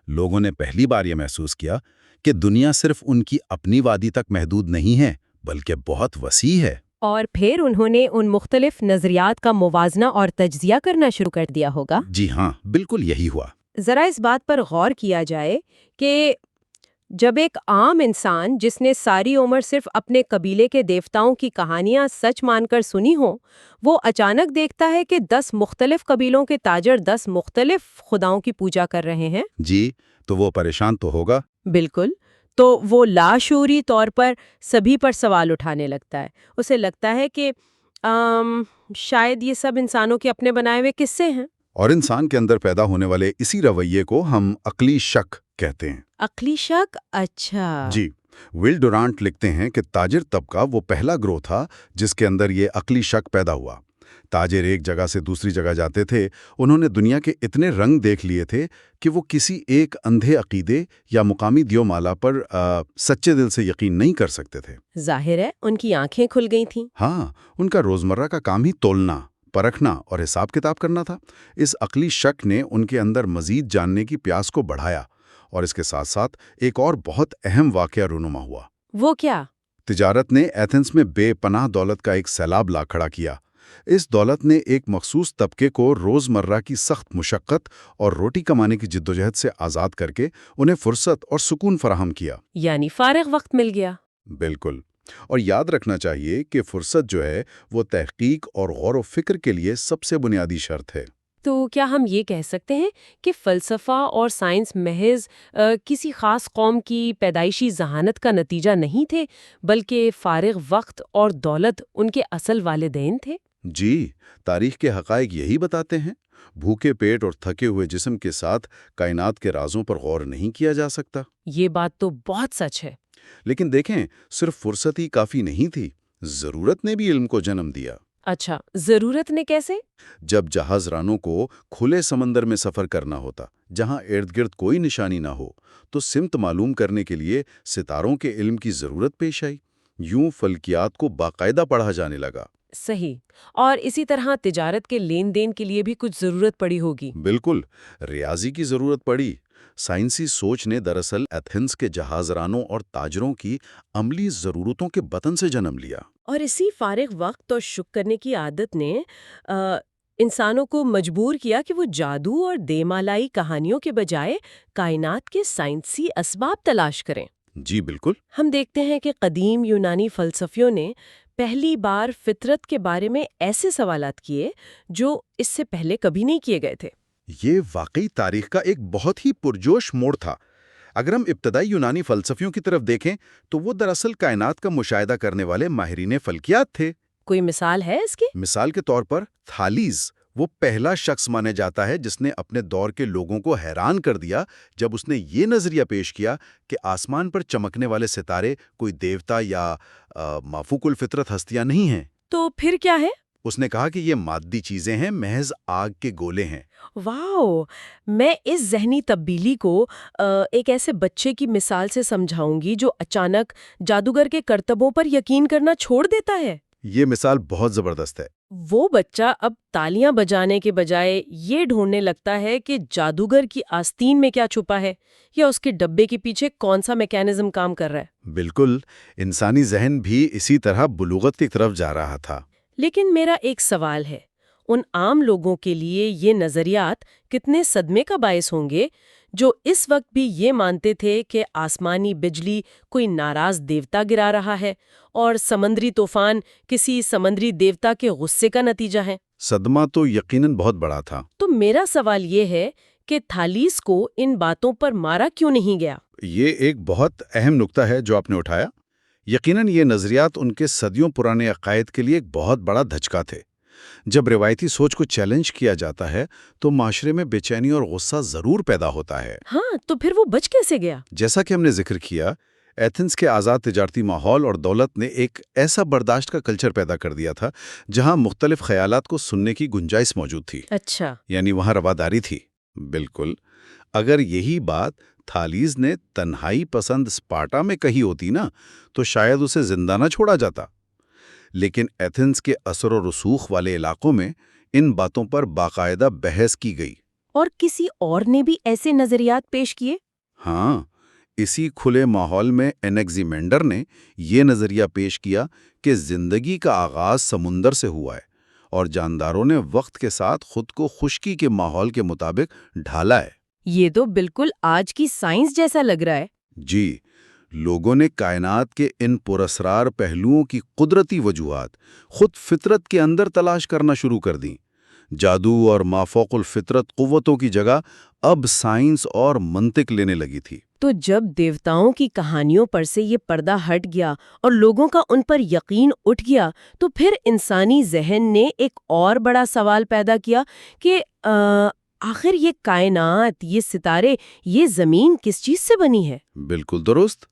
لوگوں نے پہلی بار یہ محسوس کیا کہ دنیا صرف ان کی اپنی وادی تک محدود نہیں ہے بلکہ بہت وسیع ہے۔ اور پھر انہوں نے ان مختلف نظریات کا موازنہ اور تجزیہ کرنا شروع کر دیا ہوگا۔ جی ہاں، بالکل یہی ہوا۔ ذرا اس بات پر غور کیا جائے کہ جب ایک عام انسان جس نے ساری عمر صرف اپنے قبیلے کے دیوتاؤں کی کہانیاں سچ مان کر سنی ہوں، وہ اچانک دیکھتا ہے کہ 10 مختلف قبیلوں کے تاجر 10 مختلف خداؤں کی پوجا کر رہے ہیں۔ جی، تو وہ پریشان تو ہوگا۔ بالکل، تو وہ لاشعوری طور پر سبھی پر سوال اٹھانے لگتا ہے۔ اسے لگتا ہے کہ شاید یہ سب انسانوں کے اپنے بنائے ہوئے قصے ہیں۔ اور انسان کے اندر پیدا ہونے والے اسی رویے کو ہم عقلی شک کہتے ہیں۔ عقلی شک؟ اچھا۔ جی، ول ڈورانٹ لکھتے ہیں کہ تاجر طبقہ وہ پہلا گروہ تھا جس کے اندر یہ عقلی شک پیدا ہوا۔ تاجر ایک جگہ سے دوسری جگہ جاتے تھے، انہوں نے دنیا کے اتنے رنگ دیکھ لیے تھے کہ وہ کسی ایک اندھے عقیدے یا مقامی دیو مالا پر سچے دل سے یقین نہیں کر سکتے تھے۔ ظاہر ہے ان کی آنکھیں کھل گئی تھیں۔ ہاں، ان کا روزمرہ کا کام ہی تولنا، پرکھنا اور حساب کتاب کرنا تھا۔ اس عقلی شک نے ان کے اندر مزید جاننے کی پیاس کو بڑھایا، اور اس کے ساتھ ساتھ ایک اور بہت اہم واقعہ رونما ہوا۔ وہ کیا؟ تجارت نے ایتھنز میں بے پناہ دولت کا ایک سیلاب لا کھڑا کیا۔ اس دولت نے ایک مخصوص طبقے کو روزمرہ کی سخت مشقت اور روٹی کمانے کی جدوجہد سے آزاد کر کے انہیں فرصت اور سکون فراہم کیا۔ یعنی فارغ وقت مل گیا۔ بالکل، اور یاد رکھنا چاہیے کہ فرصت جو ہے وہ تحقیق اور غور و فکر کے لیے سب سے بنیادی شرط ہے۔ تو کیا ہم یہ کہہ سکتے ہیں کہ فلسفہ اور سائنس محض کسی خاص قوم کی پیدائشی ذہانت کا نتیجہ نہیں تھے، بلکہ فارغ وقت اور دولت ان کے اصل والدین تھے؟ جی، تاریخ کے حقائق یہی بتاتے ہیں۔ بھوکے پیٹ اور تھکے ہوئے جسم کے ساتھ کائنات کے رازوں پر غور نہیں کیا جا سکتا۔ یہ بات تو بہت سچ ہے۔ لیکن دیکھیں، صرف فرصت ہی کافی نہیں تھی، ضرورت نے بھی علم کو جنم دیا۔ اچھا، ضرورت نے کیسے؟ جب جہاز رانوں کو کھلے سمندر میں سفر کرنا ہوتا، جہاں ارد گرد کوئی نشانی نہ ہو، تو سمت معلوم کرنے کے لیے ستاروں کے علم کی ضرورت پیش آئی۔ یوں فلکیات کو باقاعدہ پڑھا جانے لگا۔ صحیح، اور اسی طرح تجارت کے لین دین کے لیے بھی کچھ ضرورت پڑی ہوگی۔ بالکل، ریاضی کی ضرورت پڑی۔ سائنسی سوچ نے دراصل ایتھنز کے جہاز رانوں اور تاجروں کی عملی ضرورتوں کے بطن سے جنم لیا۔ اور اسی فارغ وقت اور شک کرنے کی عادت نے انسانوں کو مجبور کیا کہ وہ جادو اور دیمالائی کہانیوں کے بجائے کائنات کے سائنسی اسباب تلاش کریں۔ جی بالکل۔ ہم دیکھتے ہیں کہ قدیم یونانی فلسفیوں نے پہلی بار فطرت کے بارے میں ایسے سوالات کیے جو اس سے پہلے کبھی نہیں کیے گئے تھے۔ یہ واقعی تاریخ کا ایک بہت ہی پرجوش موڑ تھا۔ اگر ہم ابتدائی یونانی فلسفیوں کی طرف دیکھیں تو وہ دراصل کائنات کا مشاہدہ کرنے والے ماہرین فلکیات تھے۔ کوئی مثال ہے اس کی؟ مثال کے طور پر تھالیز وہ پہلا شخص مانا جاتا ہے جس نے اپنے دور کے لوگوں کو حیران کر دیا جب اس نے یہ نظریہ پیش کیا کہ آسمان پر چمکنے والے ستارے کوئی دیوتا یا مافوق الفطرت ہستیاں نہیں ہیں۔ تو پھر کیا ہے؟ اس نے کہا کہ یہ مادی چیزیں ہیں، محض آگ کے گولے ہیں۔ واو! میں اس ذہنی تبدیلی کو ایک ایسے بچے کی مثال سے سمجھاؤں گی جو اچانک جادوگر کے کرتبوں پر یقین کرنا چھوڑ دیتا ہے۔ یہ مثال بہت زبردست ہے۔ وہ بچہ اب تالیاں بجانے کے بجائے یہ ڈھونڈنے لگتا ہے کہ جادوگر کی آستین میں کیا چھپا ہے یا اس کے ڈبے کے پیچھے کون سا میکینزم کام کر رہا ہے۔ بالکل، انسانی ذہن بھی اسی طرح بلوغت کی طرف جا رہا تھا۔ لیکن میرا ایک سوال ہے، ان عام لوگوں کے لیے یہ نظریات کتنے صدمے کا باعث ہوں گے جو اس وقت بھی یہ مانتے تھے کہ آسمانی بجلی کوئی ناراض دیوتا گرا رہا ہے اور سمندری طوفان کسی سمندری دیوتا کے غصے کا نتیجہ ہے۔ صدمہ تو یقیناً بہت بڑا تھا۔ تو میرا سوال یہ ہے کہ تھالیس کو ان باتوں پر مارا کیوں نہیں گیا؟ یہ ایک بہت اہم نکتہ ہے جو آپ نے اٹھایا۔ یقیناً یہ نظریات ان کے صدیوں پرانے عقائد کے لیے ایک بہت بڑا دھچکا تھے۔ جب روایتی سوچ کو چیلنج کیا جاتا ہے تو معاشرے میں بے چینی اور غصہ ضرور پیدا ہوتا ہے۔ ہاں، تو پھر وہ بچ کیسے گیا؟ جیسا کہ ہم نے ذکر کیا، ایتھنز کے آزاد تجارتی ماحول اور دولت نے ایک ایسا برداشت کا کلچر پیدا کر دیا تھا جہاں مختلف خیالات کو سننے کی گنجائش موجود تھی، اچھا، یعنی وہاں رواداری تھی۔ بالکل، اگر یہی بات تھالیز نے تنہائی پسند اسپارٹا میں کہی ہوتی نا تو شاید اسے زندہ نہ چھوڑا جاتا، لیکن ایتھنز کے اثر و رسوخ والے علاقوں میں ان باتوں پر باقاعدہ بحث کی گئی۔ اور کسی اور نے بھی ایسے نظریات پیش کیے؟ ہاں، اسی کھلے ماحول میں انیگزیمینڈر نے یہ نظریہ پیش کیا کہ زندگی کا آغاز سمندر سے ہوا ہے اور جانداروں نے وقت کے ساتھ خود کو خشکی کے ماحول کے مطابق ڈھالا ہے۔ یہ تو بالکل آج کی سائنس جیسا لگ رہا ہے۔ جی، لوگوں نے کائنات کے ان پراسرار پہلوؤں کی قدرتی وجوہات خود فطرت کے اندر تلاش کرنا شروع کر دیں۔ جادو اور مافوق الفطرت قوتوں کی جگہ اب سائنس اور منطق لینے لگی تھی۔ تو جب دیوتاؤں کی کہانیوں پر سے یہ پردہ ہٹ گیا اور لوگوں کا ان پر یقین اٹھ گیا تو پھر انسانی ذہن نے ایک اور بڑا سوال پیدا کیا کہ آخر یہ کائنات، یہ ستارے، یہ زمین کس چیز سے بنی ہے؟ بالکل درست،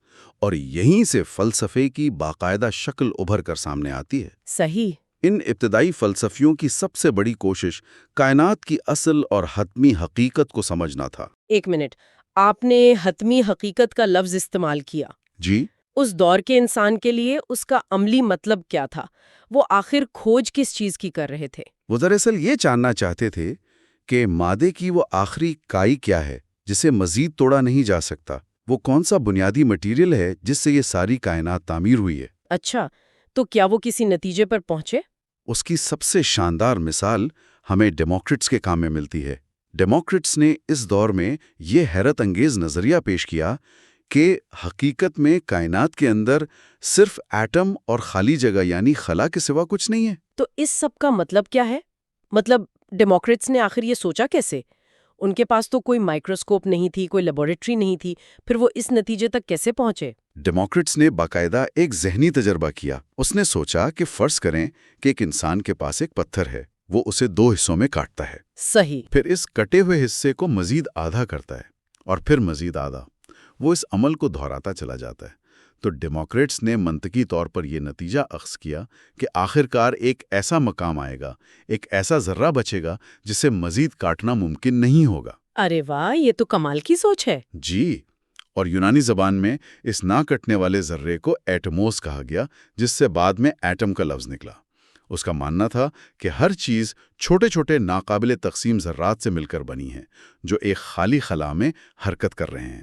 اور یہیں سے فلسفے کی باقاعدہ شکل ابھر کر سامنے آتی ہے۔ صحیح۔ ان ابتدائی فلسفیوں کی سب سے بڑی کوشش کائنات کی اصل اور حتمی حقیقت کو سمجھنا تھا۔ ایک منٹ، آپ نے حتمی حقیقت کا لفظ استعمال کیا۔ جی، اس دور کے انسان کے لیے اس کا عملی مطلب کیا تھا؟ وہ آخر کھوج کس چیز کی کر رہے تھے؟ وہ دراصل یہ جاننا چاہتے تھے کہ مادے کی وہ آخری کائی کیا ہے جسے مزید توڑا نہیں جا سکتا۔ وہ کون سا بنیادی مٹیریل ہے جس سے یہ ساری کائنات تعمیر ہوئی ہے۔ اچھا، تو کیا وہ کسی نتیجے پر پہنچے؟ اس کی سب سے شاندار مثال ہمیں ڈیموکریٹس کے کام میں ملتی ہے۔ ڈیموکریٹس نے اس دور میں یہ حیرت انگیز نظریہ پیش کیا کہ حقیقت میں کائنات کے اندر صرف ایٹم اور خالی جگہ یعنی خلا کے سوا کچھ نہیں ہے۔ تو اس سب کا مطلب کیا ہے؟ مطلب ڈیموکریٹس نے آخر یہ سوچا کیسے؟ ان کے پاس تو کوئی مائکروسکوپ نہیں تھی، کوئی لیبارٹری نہیں تھی، پھر وہ اس نتیجے تک کیسے پہنچے؟ ڈیموکریٹس نے باقاعدہ ایک ذہنی تجربہ کیا۔ اس نے سوچا کہ فرض کریں کہ ایک انسان کے پاس ایک پتھر ہے، وہ اسے 2 حصوں میں کاٹتا ہے۔ صحیح۔ پھر اس کٹے ہوئے حصے کو مزید آدھا کرتا ہے اور پھر مزید آدھا۔ وہ اس عمل کو دہراتا چلا جاتا ہے۔ تو ڈیموکریٹس نے منطقی طور پر یہ نتیجہ اخذ کیا کہ آخرکار ایک ایسا مقام آئے گا، ایک ایسا ذرہ بچے گا جسے مزید کاٹنا ممکن نہیں ہوگا۔ ارے واہ، یہ تو کمال کی سوچ ہے۔ جی، اور یونانی زبان میں اس نہ کٹنے والے ذرے کو ایٹموس کہا گیا، جس سے بعد میں ایٹم کا لفظ نکلا۔ اس کا ماننا تھا کہ ہر چیز چھوٹے چھوٹے ناقابل تقسیم ذرات سے مل کر بنی ہے، جو ایک خالی خلا میں حرکت کر رہے ہیں۔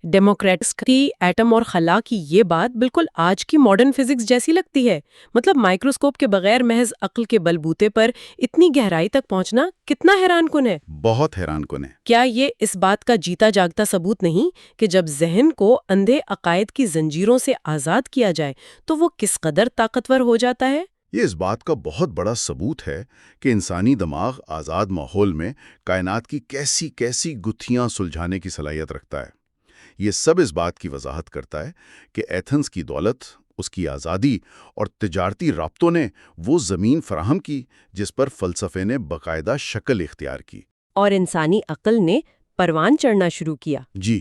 ڈیموکریٹس کی ایٹم اور خلا کی یہ بات بالکل آج کی ماڈرن فزکس جیسی لگتی ہے۔ مطلب مائکروسکوپ کے بغیر محض عقل کے بلبوتے پر اتنی گہرائی تک پہنچنا کتنا حیران کن ہے۔ بہت حیران کن ہے۔ کیا یہ اس بات کا جیتا جاگتا ثبوت نہیں کہ جب ذہن کو اندھے عقائد کی زنجیروں سے آزاد کیا جائے تو وہ کس قدر طاقتور ہو جاتا ہے؟ یہ اس بات کا بہت بڑا ثبوت ہے کہ انسانی دماغ آزاد ماحول میں کائنات کی کیسی کیسی گتھیاں سلجھانے کی صلاحیت رکھتا ہے۔ یہ سب اس بات کی وضاحت کرتا ہے کہ ایتھنز کی دولت، اس کی آزادی اور تجارتی رابطوں نے وہ زمین فراہم کی جس پر فلسفے نے باقاعدہ شکل اختیار کی۔ اور انسانی عقل نے پروان چڑھنا شروع کیا۔ جی،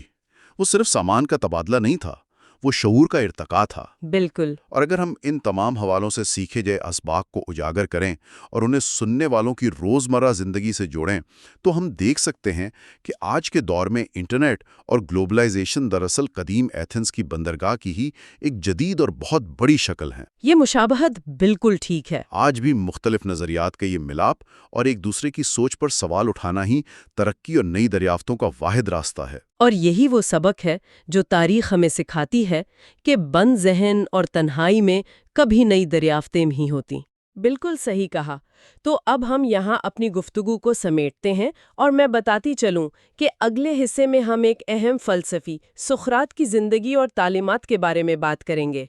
وہ صرف سامان کا تبادلہ نہیں تھا، وہ شعور کا ارتقا تھا۔ بالکل۔ اور اگر ہم ان تمام حوالوں سے سیکھے گئے اسباق کو اجاگر کریں اور انہیں سننے والوں کی روزمرہ زندگی سے جوڑیں تو ہم دیکھ سکتے ہیں کہ آج کے دور میں انٹرنیٹ اور گلوبلائزیشن دراصل قدیم ایتھنز کی بندرگاہ کی ہی ایک جدید اور بہت بڑی شکل ہے۔ یہ مشابہت بالکل ٹھیک ہے۔ آج بھی مختلف نظریات کا یہ ملاپ اور ایک دوسرے کی سوچ پر سوال اٹھانا ہی ترقی اور نئی دریافتوں کا واحد راستہ ہے۔ اور یہی وہ سبق ہے جو تاریخ ہمیں سکھاتی ہے کہ بند ذہن اور تنہائی میں کبھی نئی دریافتیں نہیں ہوتی۔ بالکل صحیح کہا۔ تو اب ہم یہاں اپنی گفتگو کو سمیٹتے ہیں اور میں بتاتی چلوں کہ اگلے حصے میں ہم ایک اہم فلسفی سقراط کی زندگی اور تعلیمات کے بارے میں بات کریں گے۔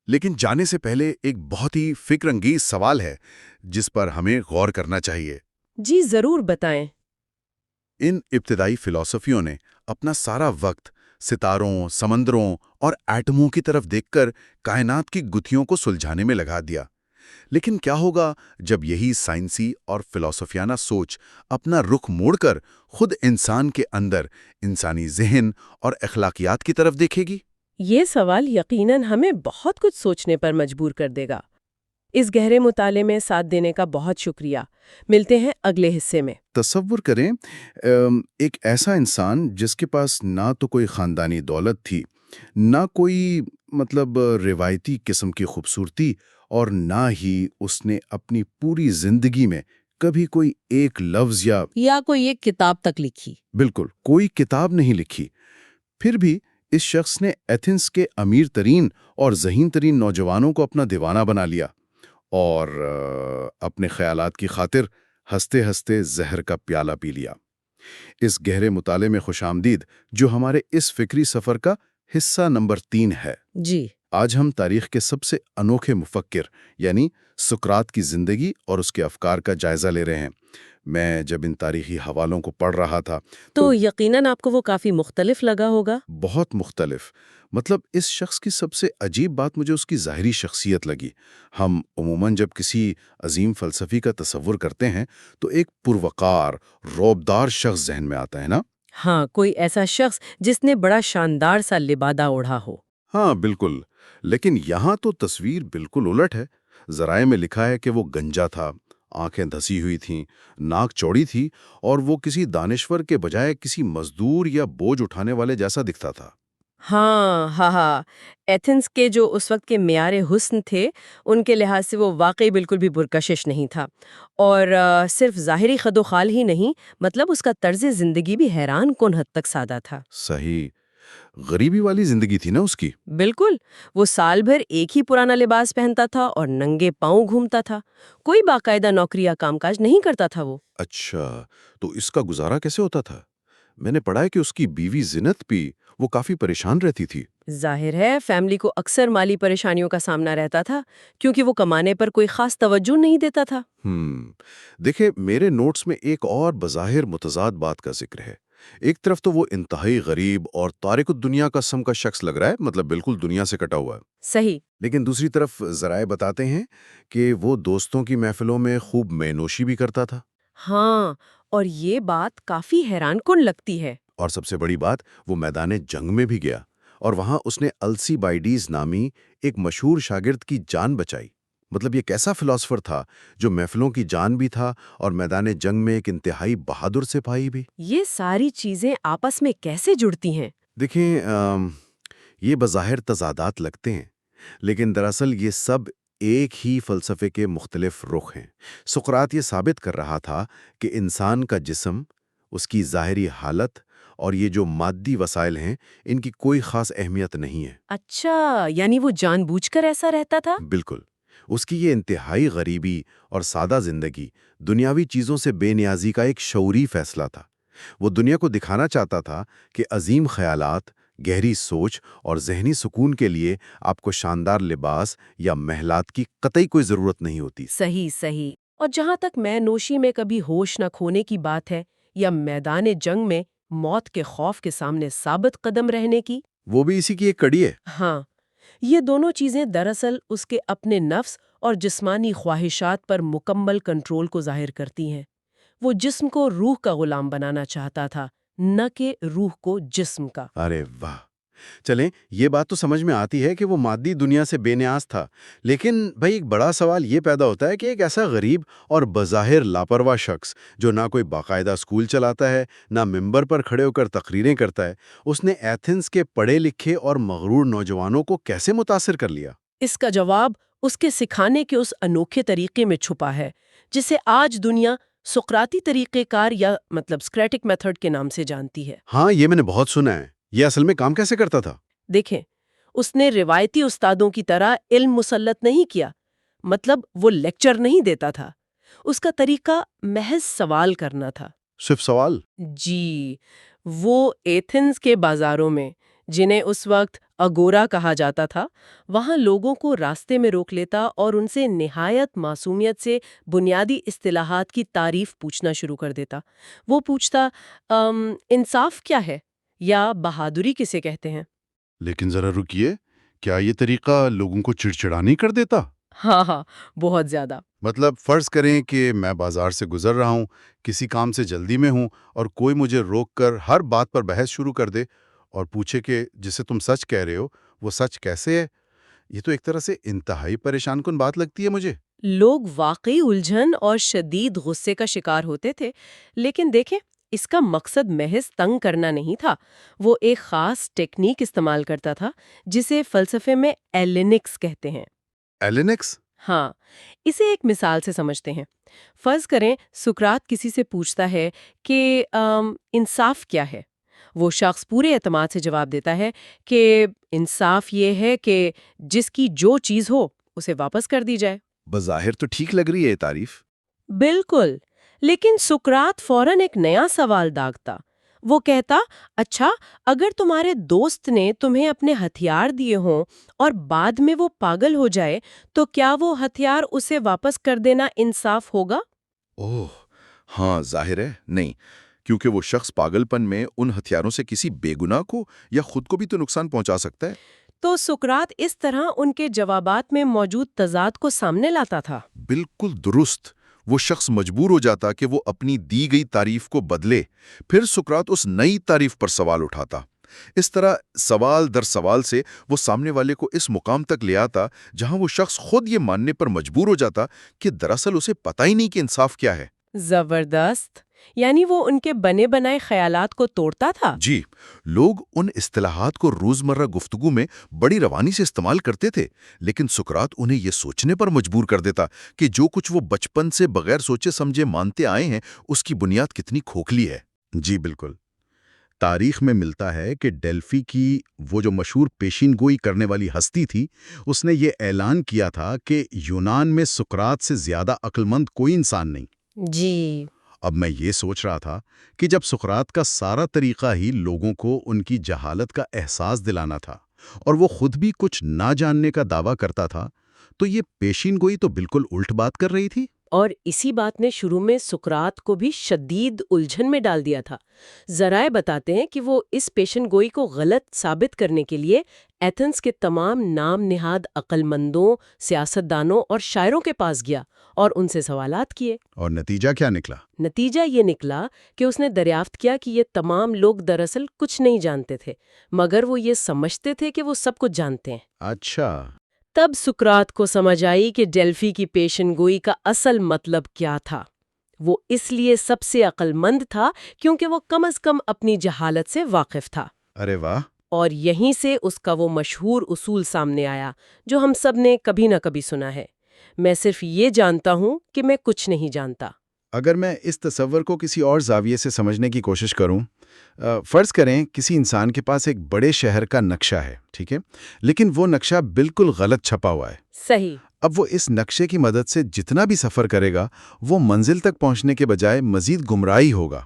لیکن جانے سے پہلے ایک بہت ہی فکر انگیز سوال ہے جس پر ہمیں غور کرنا چاہیے۔ جی ضرور بتائیں۔ ان ابتدائی فلسفیوں نے اپنا سارا وقت ستاروں، سمندروں اور ایٹموں کی طرف دیکھ کر کائنات کی گتھیوں کو سلجھانے میں لگا دیا۔ لیکن کیا ہوگا جب یہی سائنسی اور فلسفیانہ سوچ اپنا رخ موڑ کر خود انسان کے اندر انسانی ذہن اور اخلاقیات کی طرف دیکھے گی؟ یہ سوال یقیناً ہمیں بہت کچھ سوچنے پر مجبور کر دے گا۔ اس گہرے مطالعے میں ساتھ دینے کا بہت شکریہ۔ ملتے ہیں اگلے حصے میں۔ تصور کریں ایک ایسا انسان جس کے پاس نہ تو کوئی خاندانی دولت تھی، نہ کوئی روایتی قسم کی خوبصورتی، اور نہ ہی اس نے اپنی پوری زندگی میں کبھی کوئی ایک لفظ یا کوئی ایک کتاب تک لکھی۔ بالکل کوئی کتاب نہیں لکھی۔ پھر بھی اس شخص نے ایتھنز کے امیر ترین اور ذہین ترین نوجوانوں کو اپنا دیوانہ بنا لیا اور اپنے خیالات کی خاطر ہنستے ہنستے زہر کا پیالہ پی لیا۔ اس گہرے مطالعے میں خوش آمدید، جو ہمارے اس فکری سفر کا حصہ نمبر 3 ہے۔ جی، آج ہم تاریخ کے سب سے انوکھے مفکر یعنی سقراط کی زندگی اور اس کے افکار کا جائزہ لے رہے ہیں۔ میں جب ان تاریخی حوالوں کو پڑھ رہا تھا تو یقیناً آپ کو وہ کافی مختلف لگا ہوگا۔ بہت مختلف۔ اس شخص کی سب سے عجیب بات مجھے اس کی ظاہری شخصیت لگی۔ ہم عموماً جب کسی عظیم فلسفی کا تصور کرتے ہیں تو ایک پروقار، رعبدار شخص ذہن میں آتا ہے نا؟ ہاں، کوئی ایسا شخص جس نے بڑا شاندار سا لبادہ اوڑھا ہو۔ ہاں بالکل، لیکن یہاں تو تصویر بالکل الٹ ہے۔ ذرائع میں لکھا ہے کہ وہ گنجا تھا، آنکھیں دھسی ہوئی تھیں، ناک چوڑی تھی، اور وہ کسی دانشور کے بجائے کسی مزدور یا بوجھ اٹھانے والے جیسا دکھتا تھا۔ ہاں، ایتھنز کے جو اس وقت کے معیار حسن تھے، ان کے لحاظ سے وہ واقعی بالکل بھی پرکشش نہیں تھا، اور صرف ظاہری خد و خال ہی نہیں، اس کا طرز زندگی بھی حیران کن حد تک سادہ تھا۔ صحیح، غریبی والی زندگی تھی نا اس کی۔ بالکل، وہ سال بھر ایک ہی پرانا لباس پہنتا تھا اور ننگے پاؤں گھومتا تھا، کوئی باقاعدہ نوکری یا کام کاج نہیں کرتا تھا وہ۔ اچھا، تو اس کا گزارا کیسے ہوتا تھا؟ میں نے پڑھا ہے کہ اس کی بیوی زینت بھی وہ کافی پریشان رہتی تھی۔ ظاہر ہے فیملی کو اکثر مالی پریشانیوں کا سامنا رہتا تھا، کیونکہ وہ کمانے پر کوئی خاص توجہ نہیں دیتا تھا۔ دیکھیں، میرے نوٹس میں ایک اور بظاہر متضاد بات کا ذکر ہے۔ ایک طرف تو وہ انتہائی غریب اور تارک الدنیا قسم کا شخص لگ رہا ہے، بالکل دنیا سے کٹا ہوا ہے۔ صحیح۔ لیکن دوسری طرف ذرائع بتاتے ہیں کہ وہ دوستوں کی محفلوں میں خوب مے نوشی بھی کرتا تھا۔ ہاں، اور یہ بات کافی حیران کن لگتی ہے۔ اور سب سے بڑی بات، وہ میدان جنگ میں بھی گیا اور وہاں اس نے السیبائیڈیز نامی ایک مشہور شاگرد کی جان بچائی۔ یہ کیسا فلسفر تھا جو محفلوں کی جان بھی تھا اور میدان جنگ میں ایک انتہائی بہادر سپاہی بھی۔ یہ ساری چیزیں آپس میں کیسے جڑتی ہیں؟ دیکھیں، یہ بظاہر تضادات لگتے ہیں، لیکن دراصل یہ سب ایک ہی فلسفے کے مختلف رخ ہیں۔ سقراط یہ ثابت کر رہا تھا کہ انسان کا جسم، اس کی ظاہری حالت اور یہ جو مادی وسائل ہیں، ان کی کوئی خاص اہمیت نہیں ہے۔ اچھا، یعنی وہ جان بوجھ کر ایسا رہتا تھا؟ بالکل۔ اس کی یہ انتہائی غریبی اور سادہ زندگی دنیاوی چیزوں سے بے نیازی کا ایک شعوری فیصلہ تھا۔ وہ دنیا کو دکھانا چاہتا تھا کہ عظیم خیالات، گہری سوچ اور ذہنی سکون کے لیے آپ کو شاندار لباس یا محلات کی قطعی کوئی ضرورت نہیں ہوتی۔ صحیح۔ اور جہاں تک میں نوشی میں کبھی ہوش نہ کھونے کی بات ہے، یا میدان جنگ میں موت کے خوف کے سامنے ثابت قدم رہنے کی، وہ بھی اسی کی ایک کڑی ہے۔ ہاں، یہ دونوں چیزیں دراصل اس کے اپنے نفس اور جسمانی خواہشات پر مکمل کنٹرول کو ظاہر کرتی ہیں۔ وہ جسم کو روح کا غلام بنانا چاہتا تھا، نہ کہ روح کو جسم کا۔ ارے واہ! چلیں، یہ بات تو سمجھ میں آتی ہے کہ وہ مادی دنیا سے بے نیاز تھا، لیکن ایک بڑا سوال یہ پیدا ہوتا ہے کہ ایک ایسا غریب اور بظاہر لاپرواہ شخص جو نہ کوئی باقاعدہ اسکول چلاتا ہے، نہ ممبر پر کھڑے ہو کر تقریریں کرتا ہے، اس نے ایتھنز کے پڑھے لکھے اور مغرور نوجوانوں کو کیسے متاثر کر لیا؟ اس کا جواب اس کے سکھانے کے اس انوکھے طریقے میں چھپا ہے، جسے آج دنیا سقراطی طریقہ کار یا سکریٹک میتھڈ کے نام سے جانتی ہے۔ ہاں، یہ میں نے بہت سنا ہے۔ یہ اصل میں کام کیسے کرتا تھا؟ دیکھیں، اس نے روایتی استادوں کی طرح علم مسلط نہیں کیا، وہ لیکچر نہیں دیتا تھا۔ اس کا طریقہ محض سوال کرنا تھا۔ صرف سوال؟ جی، وہ ایتھنز کے بازاروں میں جنہیں اس وقت اگورا کہا جاتا تھا، وہاں لوگوں کو راستے میں روک لیتا اور ان سے نہایت معصومیت سے بنیادی اصطلاحات کی تعریف پوچھنا شروع کر دیتا۔ وہ پوچھتا انصاف کیا ہے یا بہادری کسے کہتے ہیں؟ لیکن ذرا رکیے، کیا یہ طریقہ لوگوں کو چڑچڑا نہیں کر دیتا؟ ہاں ہاں، بہت زیادہ۔ مطلب فرض کریں کہ میں بازار سے گزر رہا ہوں، کسی کام سے جلدی میں ہوں، اور کوئی مجھے روک کر ہر بات پر بحث شروع کر دے اور پوچھے کہ جسے تم سچ کہہ رہے ہو وہ سچ کیسے ہے؟ یہ تو ایک طرح سے انتہائی پریشان کن بات لگتی ہے مجھے۔ لوگ واقعی الجھن اور شدید غصے کا شکار ہوتے تھے، لیکن دیکھیں اس کا مقصد محض تنگ کرنا نہیں تھا۔ وہ ایک خاص ٹیکنیک استعمال کرتا تھا جسے فلسفے میں ایلینکس کہتے ہیں۔ ایلینکس؟ ہاں، اسے ایک مثال سے سمجھتے ہیں۔ فرض کریں سقراط کسی سے پوچھتا ہے کہ انصاف کیا ہے؟ وہ شخص پورے اعتماد سے جواب دیتا ہے کہ انصاف یہ ہے کہ جس کی جو چیز ہو اسے واپس کر دی جائے۔ بظاہر تو ٹھیک لگ رہی ہے یہ تعریف۔ بالکل، لیکن سقراط فوراً ایک نیا سوال داغتا۔ وہ کہتا، اچھا اگر تمہارے دوست نے تمہیں اپنے ہتھیار دیے ہوں اور بعد میں وہ پاگل ہو جائے تو کیا وہ ہتھیار اسے واپس کر دینا انصاف ہوگا؟ اوہ ہاں، ظاہر ہے نہیں، کیونکہ وہ شخص پاگل پن میں ان ہتھیاروں سے کسی بے گناہ کو یا خود کو بھی تو نقصان پہنچا سکتا ہے۔ تو سقراط اس طرح ان کے جوابات میں موجود تضاد کو سامنے لاتا تھا۔ بالکل درست۔ وہ شخص مجبور ہو جاتا کہ وہ اپنی دی گئی تعریف کو بدلے، پھر سقراط اس نئی تعریف پر سوال اٹھاتا۔ اس طرح سوال در سوال سے وہ سامنے والے کو اس مقام تک لے آتا جہاں وہ شخص خود یہ ماننے پر مجبور ہو جاتا کہ دراصل اسے پتہ ہی نہیں کہ انصاف کیا ہے۔ زبردست، یعنی وہ ان کے بنے بنائے خیالات کو توڑتا تھا۔ جی، لوگ ان اصطلاحات کو روزمرہ گفتگو میں بڑی روانی سے استعمال کرتے تھے، لیکن سقراط انہیں یہ سوچنے پر مجبور کر دیتا کہ جو کچھ وہ بچپن سے بغیر سوچے سمجھے مانتے آئے ہیں اس کی بنیاد کتنی کھوکھلی ہے۔ جی بالکل۔ تاریخ میں ملتا ہے کہ ڈیلفی کی وہ جو مشہور پیشین گوئی کرنے والی ہستی تھی، اس نے یہ اعلان کیا تھا کہ یونان میں سقراط سے زیادہ عقل مند کوئی انسان نہیں۔ جی، اب میں یہ سوچ رہا تھا کہ جب سقراط کا سارا طریقہ ہی لوگوں کو ان کی جہالت کا احساس دلانا تھا اور وہ خود بھی کچھ نہ جاننے کا دعویٰ کرتا تھا، تو یہ پیشین گوئی تو بالکل الٹ بات کر رہی تھی۔ اور اسی بات نے شروع میں سقراط کو بھی شدید الجھن میں ڈال دیا تھا۔ ذرائع بتاتے ہیں کہ وہ اس پیشن گوئی کو غلط ثابت کرنے کے لیے ایتھنز کے تمام نام نہاد عقل مندوں، سیاستدانوں اور شاعروں کے پاس گیا اور ان سے سوالات کیے۔ اور نتیجہ کیا نکلا؟ نتیجہ یہ نکلا کہ اس نے دریافت کیا کہ یہ تمام لوگ دراصل کچھ نہیں جانتے تھے، مگر وہ یہ سمجھتے تھے کہ وہ سب کچھ جانتے ہیں۔ اچھا۔ تب سقراط کو سمجھ آئی کہ ڈیلفی کی پیشن گوئی کا اصل مطلب کیا تھا۔ وہ اس لیے سب سے عقل مند تھا کیونکہ وہ کم از کم اپنی جہالت سے واقف تھا۔ ارے واہ! اور یہیں سے اس کا وہ مشہور اصول سامنے آیا جو ہم سب نے کبھی نہ کبھی سنا ہے، میں صرف یہ جانتا ہوں کہ میں کچھ نہیں جانتا۔ اگر میں اس تصور کو کسی اور زاویے سے سمجھنے کی کوشش کروں، فرض کریں کسی انسان کے پاس ایک بڑے شہر کا نقشہ ہے، ٹھیک ہے، لیکن وہ نقشہ بالکل غلط چھپا ہوا ہے۔ صحیح۔ اب وہ اس نقشے کی مدد سے جتنا بھی سفر کرے گا، وہ منزل تک پہنچنے کے بجائے مزید گمراہی ہوگا۔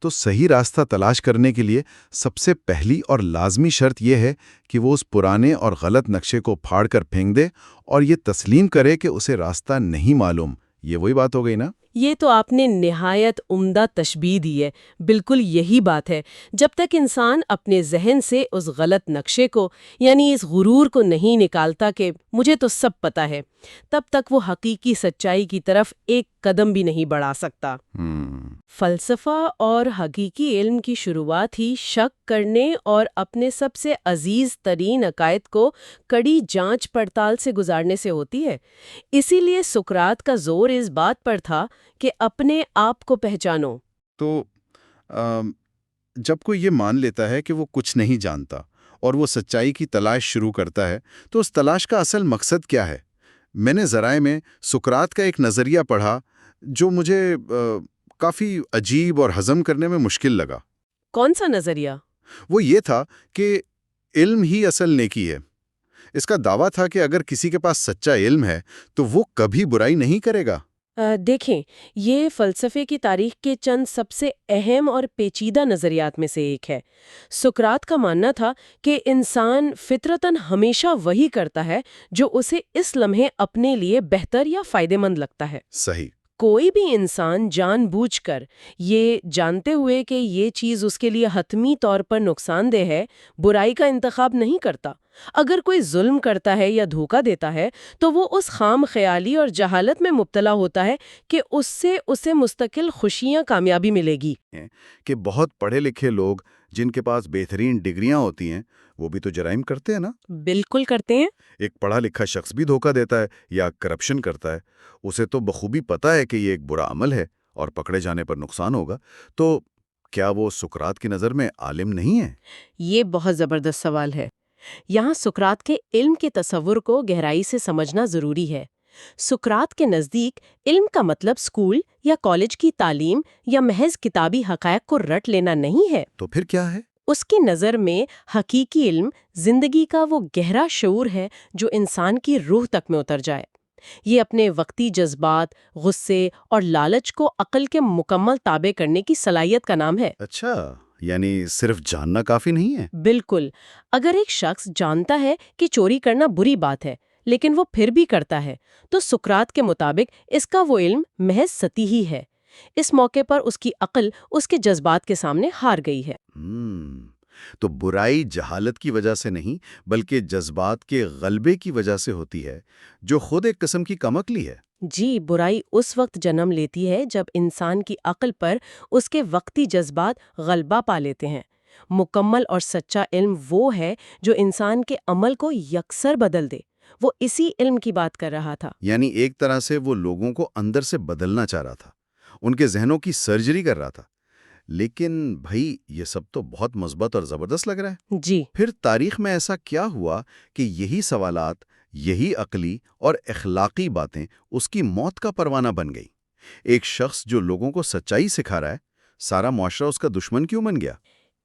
تو صحیح راستہ تلاش کرنے کے لیے سب سے پہلی اور لازمی شرط یہ ہے کہ وہ اس پرانے اور غلط نقشے کو پھاڑ کر پھینک دے اور یہ تسلیم کرے کہ اسے راستہ نہیں معلوم۔ یہ وہی بات ہو گئی نا؟ یہ تو آپ نے نہایت عمدہ تشبیہ دی ہے، بالکل یہی بات ہے۔ جب تک انسان اپنے ذہن سے اس غلط نقشے کو، یعنی اس غرور کو نہیں نکالتا کہ مجھے تو سب پتہ ہے، تب تک وہ حقیقی سچائی کی طرف ایک قدم بھی نہیں بڑھا سکتا۔ فلسفہ اور حقیقی علم کی شروعات ہی شک کرنے اور اپنے سب سے عزیز ترین عقائد کو کڑی جانچ پڑتال سے گزارنے سے ہوتی ہے۔ اسی لیے سقراط کا زور اس بات پر تھا کہ اپنے آپ کو پہچانو۔ تو جب کوئی یہ مان لیتا ہے کہ وہ کچھ نہیں جانتا اور وہ سچائی کی تلاش شروع کرتا ہے، تو اس تلاش کا اصل مقصد کیا ہے؟ میں نے ذرائع میں سقراط کا ایک نظریہ پڑھا جو مجھے کافی عجیب اور ہضم کرنے میں مشکل لگا۔ کون سا نظریہ؟ وہ یہ تھا کہ علم ہی اصل نیکی ہے۔ اس کا دعویٰ تھا کہ اگر کسی کے پاس سچا علم ہے تو وہ کبھی برائی نہیں کرے گا۔ دیکھیں، یہ فلسفے کی تاریخ کے چند سب سے اہم اور پیچیدہ نظریات میں سے ایک ہے۔ سقراط کا ماننا تھا کہ انسان فطرتاً ہمیشہ وہی کرتا ہے جو اسے اس لمحے اپنے لیے بہتر یا فائدہ مند لگتا ہے۔ صحیح۔ کوئی بھی انسان جان بوجھ کر، یہ جانتے ہوئے کہ یہ چیز اس کے لیے حتمی طور پر نقصان دہ ہے، برائی کا انتخاب نہیں کرتا۔ اگر کوئی ظلم کرتا ہے یا دھوکہ دیتا ہے تو وہ اس خام خیالی اور جہالت میں مبتلا ہوتا ہے کہ اس سے اسے مستقل خوشیاں کامیابی ملے گی۔ کہ بہت پڑھے لکھے لوگ جن کے پاس بہترین ڈگریاں ہوتی ہیں وہ بھی تو جرائم کرتے ہیں نا؟ بالکل کرتے ہیں۔ ایک پڑھا لکھا شخص بھی دھوکہ دیتا ہے یا کرپشن کرتا ہے، اسے تو بخوبی پتہ ہے کہ یہ ایک برا عمل ہے اور پکڑے جانے پر نقصان ہوگا، تو کیا وہ سقراط کی نظر میں عالم نہیں ہے؟ یہ بہت زبردست سوال ہے۔ یہاں سقراط کے علم کے تصور کو گہرائی سے سمجھنا ضروری ہے۔ سقراط کے نزدیک علم کا مطلب اسکول یا کالج کی تعلیم یا محض کتابی حقائق کو رٹ لینا نہیں ہے۔ تو پھر کیا ہے؟ اس کی نظر میں حقیقی علم زندگی کا وہ گہرا شعور ہے جو انسان کی روح تک میں اتر جائے۔ یہ اپنے وقتی جذبات، غصے اور لالچ کو عقل کے مکمل تابع کرنے کی صلاحیت کا نام ہے۔ اچھا، یعنی صرف جاننا کافی نہیں ہے؟ بالکل۔ اگر ایک شخص جانتا ہے کہ چوری کرنا بری بات ہے لیکن وہ پھر بھی کرتا ہے تو سقراط کے مطابق اس کا وہ علم محض سطحی ہے۔ اس موقع پر اس کی عقل اس کے جذبات کے سامنے ہار گئی ہے۔ تو برائی جہالت کی وجہ سے نہیں بلکہ جذبات کے غلبے کی وجہ سے ہوتی ہے، جو خود ایک قسم کی کم عقلی ہے۔ جی، برائی اس وقت جنم لیتی ہے جب انسان کی عقل پر اس کے وقتی جذبات غلبہ پا لیتے ہیں۔ مکمل اور سچا علم وہ ہے جو انسان کے عمل کو یکسر بدل دے۔ وہ اسی علم کی بات کر رہا تھا۔ یعنی ایک طرح سے وہ لوگوں کو اندر سے بدلنا چاہ رہا تھا، ان کے ذہنوں کی سرجری کر رہا تھا۔ لیکن بھائی، یہ سب تو بہت مثبت اور زبردست لگ رہا ہے۔ جی، پھر تاریخ میں ایسا کیا ہوا کہ یہی سوالات، یہی عقلی اور اخلاقی باتیں اس کی موت کا پروانہ بن گئی؟ ایک شخص جو لوگوں کو سچائی سکھا رہا ہے، سارا معاشرہ اس کا دشمن کیوں بن گیا؟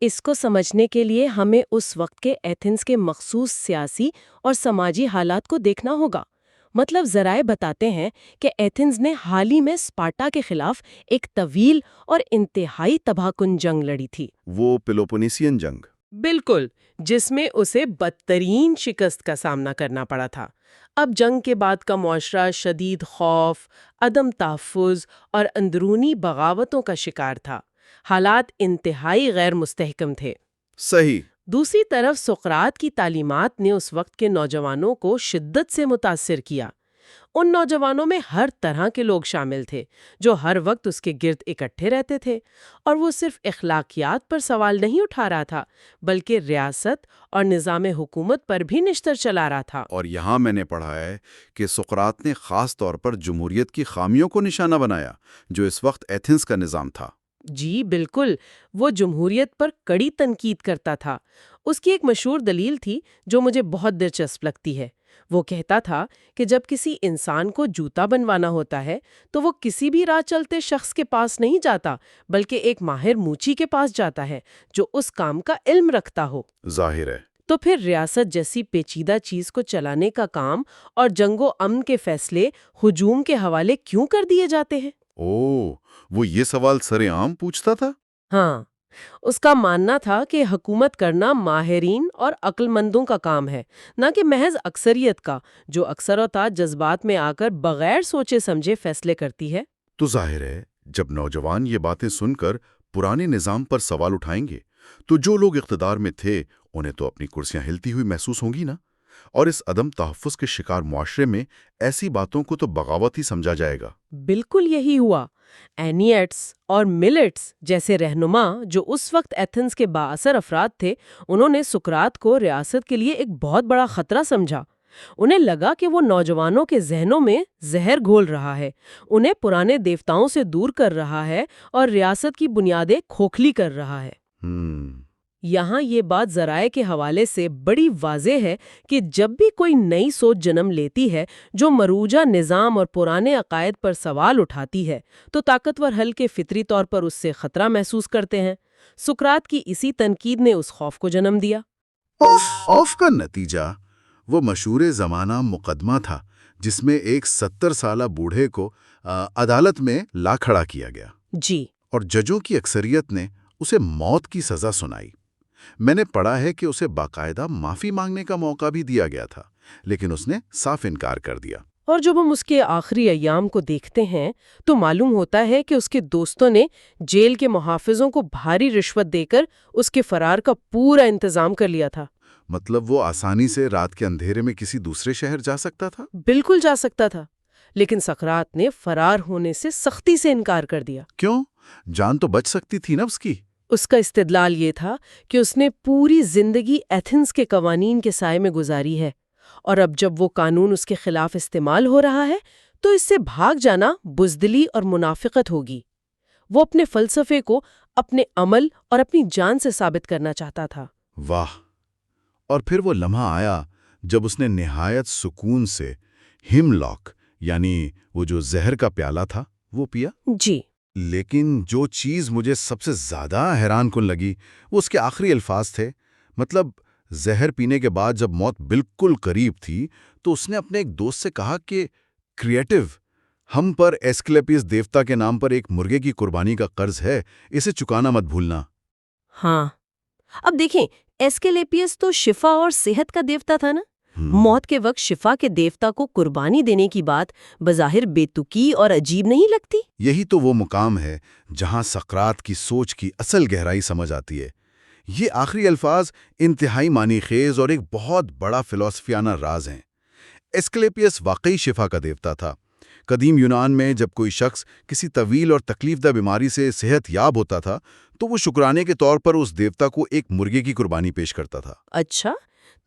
اس کو سمجھنے کے لیے ہمیں اس وقت کے ایتھنز کے مخصوص سیاسی اور سماجی حالات کو دیکھنا ہوگا۔ مطلب ذرائع بتاتے ہیں کہ ایتھنز نے حال ہی میں اسپارٹا کے خلاف ایک طویل اور انتہائی تباہ کن جنگ لڑی تھی۔ وہ پیلوپونیسین جنگ؟ بالکل، جس میں اسے بدترین شکست کا سامنا کرنا پڑا تھا۔ اب جنگ کے بعد کا معاشرہ شدید خوف، عدم تحفظ اور اندرونی بغاوتوں کا شکار تھا۔ حالات انتہائی غیر مستحکم تھے۔ صحیح۔ دوسری طرف سقراط کی تعلیمات نے اس وقت کے نوجوانوں کو شدت سے متاثر کیا۔ ان نوجوانوں میں ہر طرح کے لوگ شامل تھے جو ہر وقت اس کے گرد اکٹھے رہتے تھے، اور وہ صرف اخلاقیات پر سوال نہیں اٹھا رہا تھا بلکہ ریاست اور نظام حکومت پر بھی نشتر چلا رہا تھا۔ اور یہاں میں نے پڑھا ہے کہ سقراط نے خاص طور پر جمہوریت کی خامیوں کو نشانہ بنایا جو اس وقت ایتھنز کا نظام تھا۔ جی بالکل، وہ جمہوریت پر کڑی تنقید کرتا تھا۔ اس کی ایک مشہور دلیل تھی جو مجھے بہت دلچسپ لگتی ہے۔ وہ کہتا تھا کہ جب کسی انسان کو جوتا بنوانا ہوتا ہے تو وہ کسی بھی راہ چلتے شخص کے پاس نہیں جاتا بلکہ ایک ماہر موچی کے پاس جاتا ہے جو اس کام کا علم رکھتا ہو۔ ظاہر ہے۔ تو پھر ریاست جیسی پیچیدہ چیز کو چلانے کا کام اور جنگ و امن کے فیصلے ہجوم کے حوالے کیوں کر دیے جاتے ہیں؟ وہ یہ سوال سر عام پوچھتا تھا؟ ہاں، اس کا ماننا تھا کہ حکومت کرنا ماہرین اور عقل مندوں کا کام ہے، نہ کہ محض اکثریت کا، جو اکثر اوقات جذبات میں آ کر بغیر سوچے سمجھے فیصلے کرتی ہے۔ تو ظاہر ہے جب نوجوان یہ باتیں سن کر پرانے نظام پر سوال اٹھائیں گے تو جو لوگ اقتدار میں تھے انہیں تو اپنی کرسیاں ہلتی ہوئی محسوس ہوں گی نا، اور اس عدم تحفظ کے شکار معاشرے میں ایسی باتوں کو تو بغاوت ہی سمجھا جائے گا۔ بالکل یہی ہوا۔ اینیٹس اور ملٹس جیسے رہنما جو اس وقت ایتھنز کے بااثر افراد تھے، انہوں نے سقراط کو ریاست کے لیے ایک بہت بڑا خطرہ سمجھا۔ انہیں لگا کہ وہ نوجوانوں کے ذہنوں میں زہر گھول رہا ہے، انہیں پرانے دیوتاؤں سے دور کر رہا ہے اور ریاست کی بنیادیں کھوکھلی کر رہا ہے۔ یہاں یہ بات ذرائع کے حوالے سے بڑی واضح ہے کہ جب بھی کوئی نئی سوچ جنم لیتی ہے جو مروجہ نظام اور پرانے عقائد پر سوال اٹھاتی ہے تو طاقتور حلقے فطری طور پر اس سے خطرہ محسوس کرتے ہیں۔ سقراط کی اسی تنقید نے اس خوف کو جنم دیا۔ خوف کا نتیجہ وہ مشہور زمانہ مقدمہ تھا جس میں ایک 70 سالہ بوڑھے کو عدالت میں لا کھڑا کیا گیا جی اور ججوں کی اکثریت نے اسے موت کی سزا سنائی۔ میں نے پڑھا ہے کہ اسے باقاعدہ معافی مانگنے کا موقع بھی دیا گیا تھا، لیکن اس نے صاف انکار کر دیا۔ اور جب ہم اس کے آخری ایام کو دیکھتے ہیں تو معلوم ہوتا ہے کہ اس کے دوستوں نے جیل کے محافظوں کو بھاری رشوت دے کر اس کے فرار کا پورا انتظام کر لیا تھا۔ مطلب وہ آسانی سے رات کے اندھیرے میں کسی دوسرے شہر جا سکتا تھا؟ بالکل جا سکتا تھا، لیکن سقراط نے فرار ہونے سے سختی سے انکار کر دیا۔ کیوں؟ جان تو بچ سکتی تھی نا اس کی۔ اس کا استدلال یہ تھا کہ اس نے پوری زندگی ایتھنز کے قوانین کے سائے میں گزاری ہے، اور اب جب وہ قانون اس کے خلاف استعمال ہو رہا ہے تو اس سے بھاگ جانا بزدلی اور منافقت ہوگی۔ وہ اپنے فلسفے کو اپنے عمل اور اپنی جان سے ثابت کرنا چاہتا تھا۔ واہ! اور پھر وہ لمحہ آیا جب اس نے نہایت سکون سے ہم لاک یعنی وہ جو زہر کا پیالہ تھا وہ پیا۔ جی لیکن جو چیز مجھے سب سے زیادہ حیران کن لگی وہ اس کے آخری الفاظ تھے۔ مطلب زہر پینے کے بعد جب موت بالکل قریب تھی تو اس نے اپنے ایک دوست سے کہا کہ کریٹو، ہم پر ایسکلیپیس دیوتا کے نام پر ایک مرغے کی قربانی کا قرض ہے، اسے چکانا مت بھولنا۔ ہاں، اب دیکھیں، ایسکیلیپیس تو شفا اور صحت کا دیوتا تھا نا۔ موت کے وقت شفا کے دیوتا کو قربانی دینے کی بات بظاہر بے تکی اور عجیب نہیں لگتی؟ یہی تو وہ مقام ہے جہاں سقراط کی سوچ کی اصل گہرائی سمجھ آتی ہے۔ یہ آخری الفاظ انتہائی معنی خیز اور ایک بہت بڑا فلسفیانہ راز ہیں۔ ایسکلیپیس واقعی شفا کا دیوتا تھا۔ قدیم یونان میں جب کوئی شخص کسی طویل اور تکلیف دہ بیماری سے صحت یاب ہوتا تھا تو وہ شکرانے کے طور پر اس دیوتا کو ایک مرغے کی قربانی پیش کرتا تھا۔ اچھا،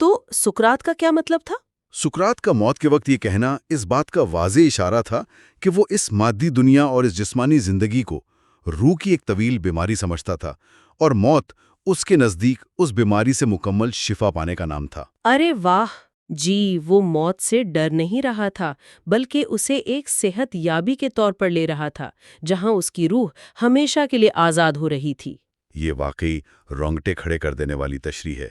تو سقراط کا کیا مطلب تھا؟ سقراط کا موت کے وقت یہ کہنا اس بات کا واضح اشارہ تھا کہ وہ اس مادی دنیا اور اس جسمانی زندگی کو روح کی ایک طویل بیماری سمجھتا تھا، اور موت اس کے نزدیک اس بیماری سے مکمل شفا پانے کا نام تھا۔ ارے واہ! جی، وہ موت سے ڈر نہیں رہا تھا بلکہ اسے ایک صحت یابی کے طور پر لے رہا تھا، جہاں اس کی روح ہمیشہ کے لیے آزاد ہو رہی تھی۔ یہ واقعی رونگٹے کھڑے کر دینے والی تشریح ہے۔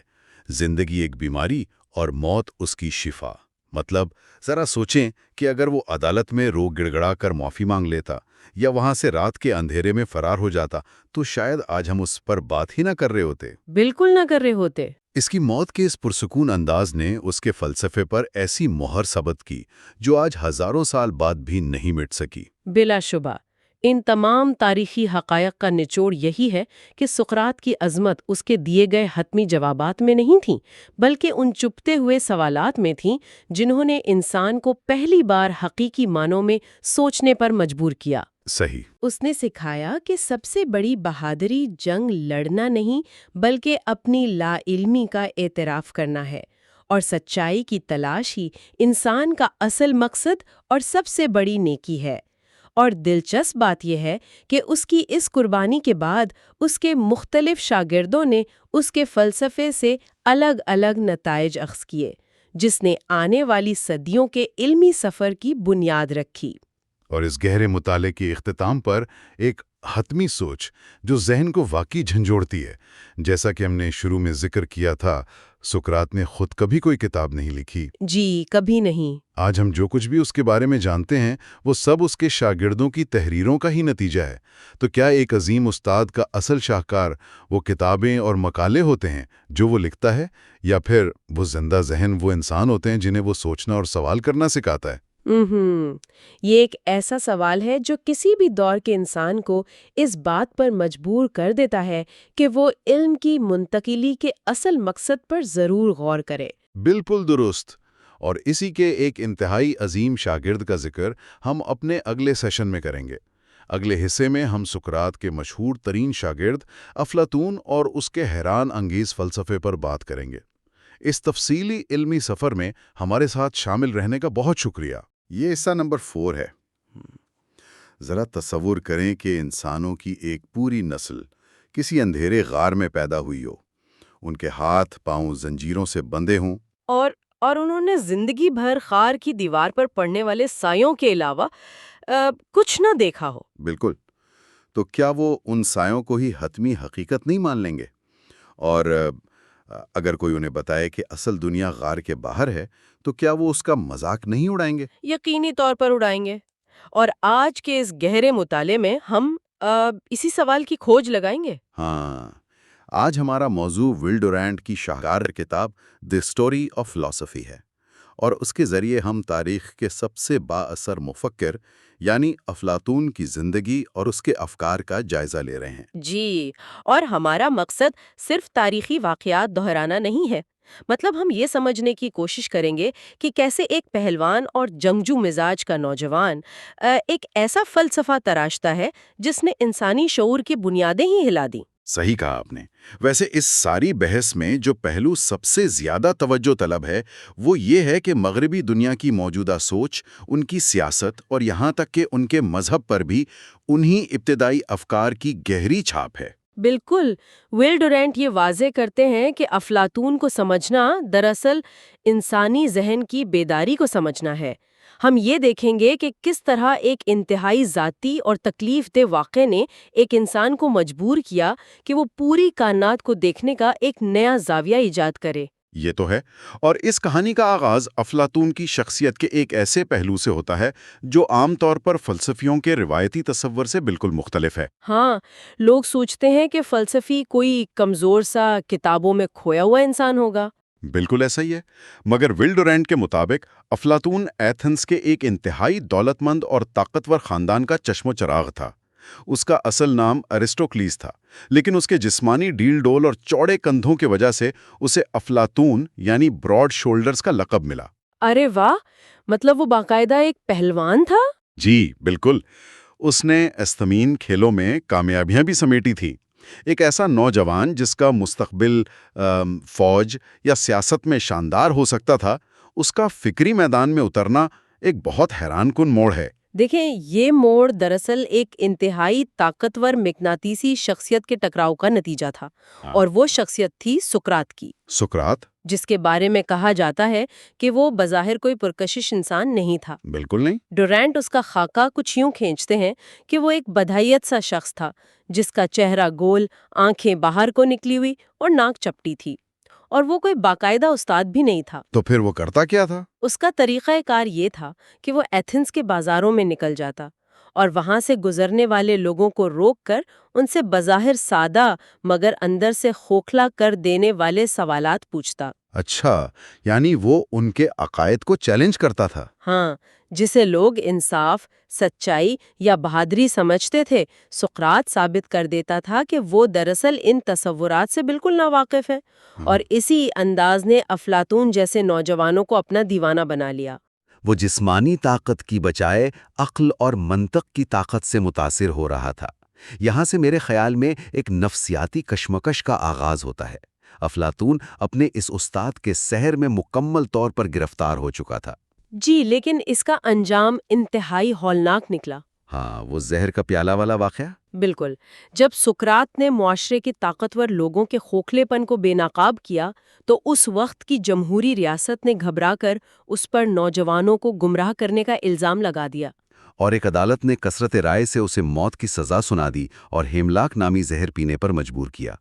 زندگی ایک بیماری اور موت اس کی شفا۔ مطلب ذرا سوچیں کہ اگر وہ عدالت میں رو گڑگڑا کر معافی مانگ لیتا یا وہاں سے رات کے اندھیرے میں فرار ہو جاتا تو شاید آج ہم اس پر بات ہی نہ کر رہے ہوتے۔ بالکل نہ کر رہے ہوتے۔ اس کی موت کے اس پرسکون انداز نے اس کے فلسفے پر ایسی مہر ثبت کی جو آج ہزاروں سال بعد بھی نہیں مٹ سکی۔ بلا شبہ ان تمام تاریخی حقائق کا نچوڑ یہی ہے کہ سقراط کی عظمت اس کے دیے گئے حتمی جوابات میں نہیں تھیں بلکہ ان چپتے ہوئے سوالات میں تھیں جنہوں نے انسان کو پہلی بار حقیقی معنوں میں سوچنے پر مجبور کیا۔ صحیح۔ اس نے سکھایا کہ سب سے بڑی بہادری جنگ لڑنا نہیں بلکہ اپنی لا علمی کا اعتراف کرنا ہے، اور سچائی کی تلاش ہی انسان کا اصل مقصد اور سب سے بڑی نیکی ہے۔ اور دلچسپ بات یہ ہے کہ اس کی اس قربانی کے بعد اس کے مختلف شاگردوں نے اس کے فلسفے سے الگ الگ نتائج اخذ کیے، جس نے آنے والی صدیوں کے علمی سفر کی بنیاد رکھی۔ اور اس گہرے مطالعے کے اختتام پر ایک حتمی سوچ جو ذہن کو واقعی جھنجھوڑتی ہے۔ جیسا کہ ہم نے شروع میں ذکر کیا تھا، سقراط نے خود کبھی کوئی کتاب نہیں لکھی۔ جی، کبھی نہیں۔ آج ہم جو کچھ بھی اس کے بارے میں جانتے ہیں وہ سب اس کے شاگردوں کی تحریروں کا ہی نتیجہ ہے۔ تو کیا ایک عظیم استاد کا اصل شاہکار وہ کتابیں اور مقالے ہوتے ہیں جو وہ لکھتا ہے، یا پھر وہ زندہ ذہن وہ انسان ہوتے ہیں جنہیں وہ سوچنا اور سوال کرنا سکھاتا ہے؟ یہ ایک ایسا سوال ہے جو کسی بھی دور کے انسان کو اس بات پر مجبور کر دیتا ہے کہ وہ علم کی منتقلی کے اصل مقصد پر ضرور غور کرے۔ بالکل درست۔ اور اسی کے ایک انتہائی عظیم شاگرد کا ذکر ہم اپنے اگلے سیشن میں کریں گے۔ اگلے حصے میں ہم سقراط کے مشہور ترین شاگرد افلاطون اور اس کے حیران انگیز فلسفے پر بات کریں گے۔ اس تفصیلی علمی سفر میں ہمارے ساتھ شامل رہنے کا بہت شکریہ۔ یہ حصہ نمبر 4 ہے۔ ذرا تصور کریں کہ انسانوں کی ایک پوری نسل کسی اندھیرے غار میں پیدا ہوئی ہو، ان کے ہاتھ پاؤں زنجیروں سے بندھے ہوں، اور انہوں نے زندگی بھر خار کی دیوار پر پڑنے والے سایوں کے علاوہ کچھ نہ دیکھا ہو۔ بالکل۔ تو کیا وہ ان سایوں کو ہی حتمی حقیقت نہیں مان لیں گے؟ اور اگر کوئی انہیں بتائے کہ اصل دنیا غار کے باہر ہے تو کیا وہ اس کا مذاق نہیں اڑائیں گے؟ یقینی طور پر اڑائیں گے۔ اور آج کے اس گہرے مطالعے میں ہم اسی سوال کی کھوج لگائیں گے۔ ہاں، آج ہمارا موضوع ول ڈورانٹ کی شاہکار کتاب دی اسٹوری آف فلسفی ہے، اور اس کے ذریعے ہم تاریخ کے سب سے با اثر مفکر یعنی افلاطون کی زندگی اور اس کے افکار کا جائزہ لے رہے ہیں۔ جی، اور ہمارا مقصد صرف تاریخی واقعات دہرانا نہیں ہے، مطلب ہم یہ سمجھنے کی کوشش کریں گے کہ کیسے ایک پہلوان اور جنگجو مزاج کا نوجوان ایک ایسا فلسفہ تراشتا ہے جس نے انسانی شعور کی بنیادیں ہی ہلا دیں۔ صحیح کہا آپ نے۔ ویسے اس ساری بحث میں جو پہلو سب سے زیادہ توجہ طلب ہے وہ یہ ہے کہ مغربی دنیا کی موجودہ سوچ، ان کی سیاست اور یہاں تک کہ ان کے مذہب پر بھی انہی ابتدائی افکار کی گہری چھاپ ہے۔ بالکل، ول ڈورانٹ یہ واضح کرتے ہیں کہ افلاطون کو سمجھنا دراصل انسانی ذہن کی بیداری کو سمجھنا ہے۔ ہم یہ دیکھیں گے کہ کس طرح ایک انتہائی ذاتی اور تکلیف دہ واقعے نے ایک انسان کو مجبور کیا کہ وہ پوری کائنات کو دیکھنے کا ایک نیا زاویہ ایجاد کرے۔ یہ تو ہے، اور اس کہانی کا آغاز افلاطون کی شخصیت کے ایک ایسے پہلو سے ہوتا ہے جو عام طور پر فلسفیوں کے روایتی تصور سے بالکل مختلف ہے۔ ہاں، لوگ سوچتے ہیں کہ فلسفی کوئی کمزور سا کتابوں میں کھویا ہوا انسان ہوگا۔ بالکل ایسا ہی ہے، مگر ول ڈورانٹ کے مطابق افلاطون ایتھنز کے ایک انتہائی دولت مند اور طاقتور خاندان کا چشم و چراغ تھا۔ اس کا اصل نام ارسٹوکلیس تھا، لیکن اس کے جسمانی ڈیل ڈول اور چوڑے کندھوں کی وجہ سے اسے افلاطون یعنی براڈ شولڈرز کا لقب ملا۔ ارے واہ، مطلب وہ باقاعدہ ایک پہلوان تھا؟ جی بالکل، اس نے اسثمین کھیلوں میں کامیابیاں بھی سمیٹی تھی۔ ایک ایسا نوجوان جس کا مستقبل فوج یا سیاست میں شاندار ہو سکتا تھا، اس کا فکری میدان میں اترنا ایک بہت حیران کن موڑ ہے۔ دیکھیں، یہ موڑ دراصل ایک انتہائی طاقتور مقناطیسی شخصیت کے ٹکراؤ کا نتیجہ تھا، اور وہ شخصیت تھی سقراط کی، سقراط؟ جس کے بارے میں کہا جاتا ہے کہ وہ بظاہر کوئی پرکشش انسان نہیں تھا۔ بالکل نہیں۔ ڈورانٹ اس کا خاکہ کچھ یوں کھینچتے ہیں کہ وہ ایک بدحیت سا شخص تھا جس کا چہرہ گول، آنکھیں باہر کو نکلی ہوئی اور ناک چپٹی تھی، اور وہ کوئی باقاعدہ استاد بھی نہیں تھا۔ تو پھر وہ کرتا کیا تھا؟ اس کا طریقہ کار یہ تھا کہ وہ ایتھنز کے بازاروں میں نکل جاتا اور وہاں سے گزرنے والے لوگوں کو روک کر ان سے بظاہر سادہ مگر اندر سے کھوکھلا کر دینے والے سوالات پوچھتا۔ اچھا، یعنی وہ ان کے عقائد کو چیلنج کرتا تھا۔ ہاں، جسے لوگ انصاف، سچائی یا بہادری سمجھتے تھے، سقراط ثابت کر دیتا تھا کہ وہ دراصل ان تصورات سے بالکل ناواقف ہے، اور اسی انداز نے افلاطون جیسے نوجوانوں کو اپنا دیوانہ بنا لیا۔ وہ جسمانی طاقت کی بجائے عقل اور منطق کی طاقت سے متاثر ہو رہا تھا۔ یہاں سے میرے خیال میں ایک نفسیاتی کشمکش کا آغاز ہوتا ہے۔ افلاطون اپنے اس استاد کے سحر میں مکمل طور پر گرفتار ہو چکا تھا۔ جی، لیکن اس کا انجام انتہائی ہولناک نکلا۔ ہاں، وہ زہر کا پیالہ والا واقعہ۔ بالکل، جب سقراط نے معاشرے کے طاقتور لوگوں کے کھوکھلے پن کو بے نقاب کیا تو اس وقت کی جمہوری ریاست نے گھبرا کر اس پر نوجوانوں کو گمراہ کرنے کا الزام لگا دیا، اور ایک عدالت نے کثرت رائے سے اسے موت کی سزا سنا دی اور ہیملاک نامی زہر پینے پر مجبور کیا۔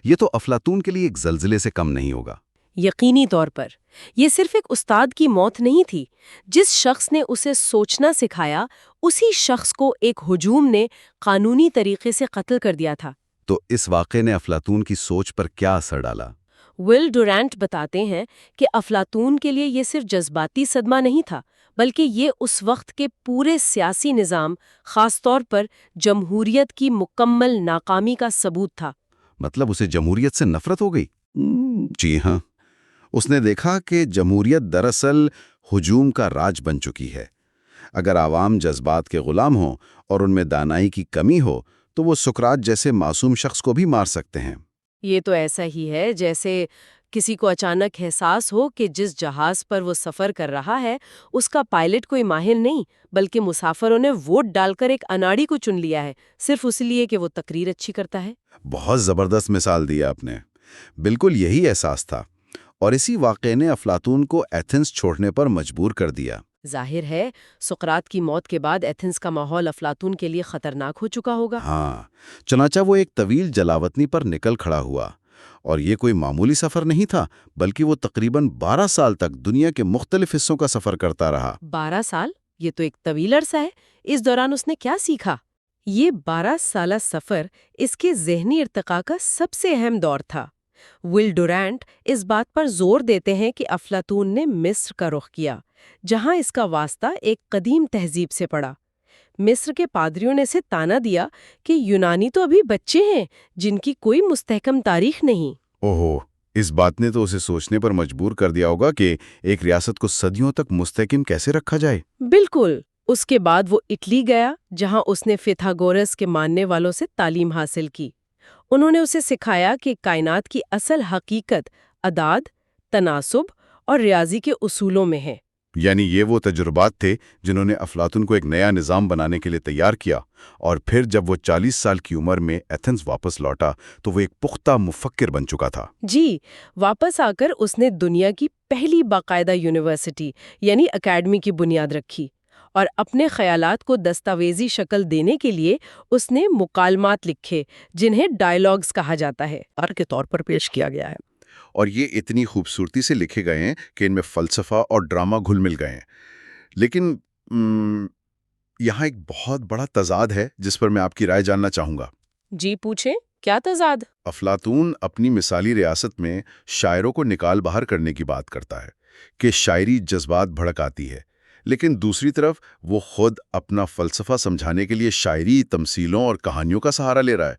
یہ تو افلاطون کے لیے ایک زلزلے سے کم نہیں ہوگا۔ یقینی طور پر یہ صرف ایک استاد کی موت نہیں تھی۔ جس شخص نے اسے سوچنا سکھایا، اسی شخص کو ایک ہجوم نے قانونی طریقے سے قتل کر دیا تھا۔ تو اس واقعے نے افلاطون کی سوچ پر کیا اثر ڈالا؟ ول ڈورانٹ بتاتے ہیں کہ افلاطون کے لیے یہ صرف جذباتی صدمہ نہیں تھا، بلکہ یہ اس وقت کے پورے سیاسی نظام، خاص طور پر جمہوریت کی مکمل ناکامی کا ثبوت تھا۔ مطلب اسے جمہوریت سے نفرت ہو گئی؟ جی ہاں، اس نے دیکھا کہ جمہوریت دراصل ہجوم کا راج بن چکی ہے۔ اگر عوام جذبات کے غلام ہوں اور ان میں دانائی کی کمی ہو تو وہ سقراط جیسے معصوم شخص کو بھی مار سکتے ہیں۔ یہ تو ایسا ہی ہے جیسے کسی کو اچانک احساس ہو کہ جس جہاز پر وہ سفر کر رہا ہے اس کا پائلٹ کوئی ماہر نہیں، بلکہ مسافروں نے ووٹ ڈال کر ایک اناڑی کو چن لیا ہے، صرف اس لیے کہ وہ تقریر اچھی کرتا ہے۔ بہت زبردست مثال دی آپ نے۔ بالکل یہی احساس تھا، اور اسی واقعے نے افلاطون کو ایتھنز چھوڑنے پر مجبور کر دیا۔ ظاہر ہے سقراط کی موت کے بعد ایتھنز کا ماحول افلاطون کے لیے خطرناک ہو چکا ہوگا۔ ہاں، چنانچہ وہ ایک طویل جلاوطنی پر نکل کھڑا ہوا، اور یہ کوئی معمولی سفر نہیں تھا، بلکہ وہ تقریباً 12 سال تک دنیا کے مختلف حصوں کا سفر کرتا رہا۔ 12 سال؟ یہ تو ایک طویل عرصہ ہے. اس دوران اس نے کیا سیکھا؟ یہ 12 سالہ سفر اس کے ذہنی ارتقاء کا سب سے اہم دور تھا. ول ڈورانٹ اس بات پر زور دیتے ہیں کہ افلاطون نے مصر کا رخ کیا، جہاں اس کا واسطہ ایک قدیم تہذیب سے پڑا. مصر کے پادریوں نے اسے تانا دیا کہ یونانی تو ابھی بچے ہیں جن کی کوئی مستحکم تاریخ نہیں. اوہو، اس بات نے تو اسے سوچنے پر مجبور کر دیا ہوگا کہ ایک ریاست کو صدیوں تک مستحکم کیسے رکھا جائے. بالکل. اس کے بعد وہ اٹلی گیا، جہاں اس نے فیتھاگورس کے ماننے والوں سے تعلیم حاصل کی. انہوں نے اسے سکھایا کہ کائنات کی اصل حقیقت اعداد، تناسب اور ریاضی کے اصولوں میں ہے. یعنی یہ وہ تجربات تھے جنہوں نے افلاطون کو ایک نیا نظام بنانے کے لیے تیار کیا، اور پھر جب وہ 40 سال کی عمر میں ایتھنز واپس لوٹا تو وہ ایک پختہ مفکر بن چکا تھا. جی، واپس آ کر اس نے دنیا کی پہلی باقاعدہ یونیورسٹی یعنی اکیڈمی کی بنیاد رکھی، اور اپنے خیالات کو دستاویزی شکل دینے کے لیے اس نے مکالمات لکھے جنہیں ڈائیلاگز کہا جاتا ہے، اور کے طور پر پیش کیا گیا ہے. اور یہ اتنی خوبصورتی سے لکھے گئے ہیں کہ ان میں فلسفہ اور ڈرامہ گھل مل گئے ہیں. لیکن یہاں ایک بہت بڑا تضاد ہے جس پر میں آپ کی رائے جاننا چاہوں گا. جی پوچھیں، کیا تضاد؟ افلاطون اپنی مثالی ریاست میں شاعروں کو نکال باہر کرنے کی بات کرتا ہے کہ شاعری جذبات بھڑکاتی ہے، لیکن دوسری طرف وہ خود اپنا فلسفہ سمجھانے کے لیے شاعری، تمثیلوں اور کہانیوں کا سہارا لے رہا ہے.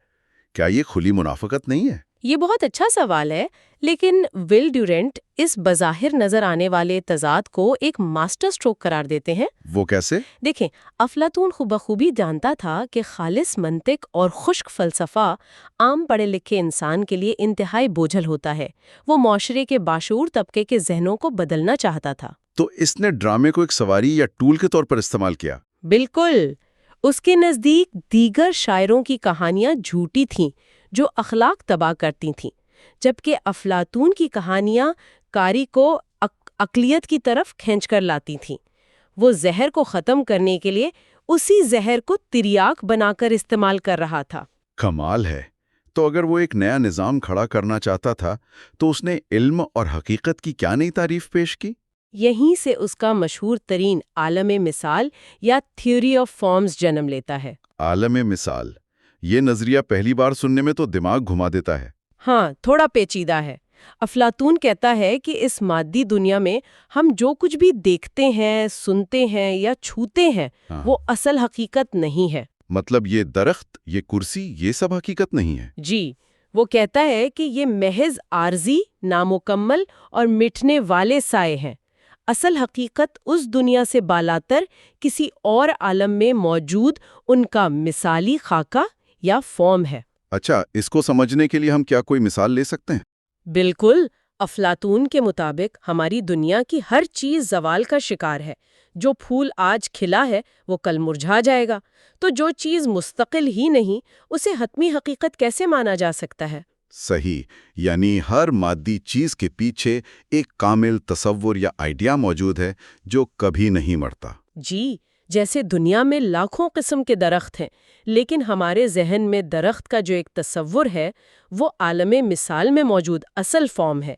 کیا یہ کھلی منافقت نہیں ہے؟ یہ بہت اچھا سوال ہے، لیکن ول ڈورانٹ اس بظاہر نظر آنے والے تضاد کو ایک ماسٹر سٹروک قرار دیتے ہیں. وہ کیسے؟ دیکھیں، افلاطون بخوبی جانتا تھا کہ خالص منطق اور خشک فلسفہ عام پڑھے لکھے انسان کے لیے انتہائی بوجھل ہوتا ہے. وہ معاشرے کے باشعور طبقے کے ذہنوں کو بدلنا چاہتا تھا. تو اس نے ڈرامے کو ایک سواری یا ٹول کے طور پر استعمال کیا. بالکل. اس کے نزدیک دیگر شاعروں کی کہانیاں جھوٹی تھیں جو اخلاق تباہ کرتی تھیں، جبکہ افلاطون کی کہانیاں قاری کو اقلیت کی طرف کھینچ کر لاتی تھیں. وہ زہر کو ختم کرنے کے لیے اسی زہر کو تریاک بنا کر استعمال کر رہا تھا. کمال ہے. تو اگر وہ ایک نیا نظام کھڑا کرنا چاہتا تھا تو اس نے علم اور حقیقت کی کیا نئی تعریف پیش کی؟ یہیں سے اس کا مشہور ترین عالم مثال یا تھیوری آف فارمز جنم لیتا ہے. عالم مثال، یہ نظریہ پہلی بار سننے میں تو دماغ گھما دیتا ہے. ہاں، تھوڑا پیچیدہ ہے. افلاطون کہتا ہے کہ اس مادی دنیا میں ہم جو کچھ بھی دیکھتے ہیں، سنتے ہیں یا چھوتے ہیں وہ اصل حقیقت نہیں ہے. مطلب یہ درخت، یہ کرسی، یہ سب حقیقت نہیں ہے؟ جی، وہ کہتا ہے کہ یہ محض عارضی، نامکمل اور مٹنے والے سائے ہیں. اصل حقیقت اس دنیا سے بالاتر کسی اور عالم میں موجود ان کا مثالی خاکہ یا فارم ہے. اچھا، اس کو سمجھنے کے لیے ہم کیا کوئی مثال لے سکتے ہیں؟ بالکل. افلاطون کے مطابق ہماری دنیا کی ہر چیز زوال کا شکار ہے. جو پھول آج کھلا ہے وہ کل مرجھا جائے گا، تو جو چیز مستقل ہی نہیں اسے حتمی حقیقت کیسے مانا جا سکتا ہے؟ صحیح. یعنی ہر مادی چیز کے پیچھے ایک کامل تصور یا آئیڈیا موجود ہے جو کبھی نہیں مرتا. جی، جیسے دنیا میں لاکھوں قسم کے درخت ہیں، لیکن ہمارے ذہن میں درخت کا جو ایک تصور ہے وہ عالم مثال میں موجود اصل فارم ہے.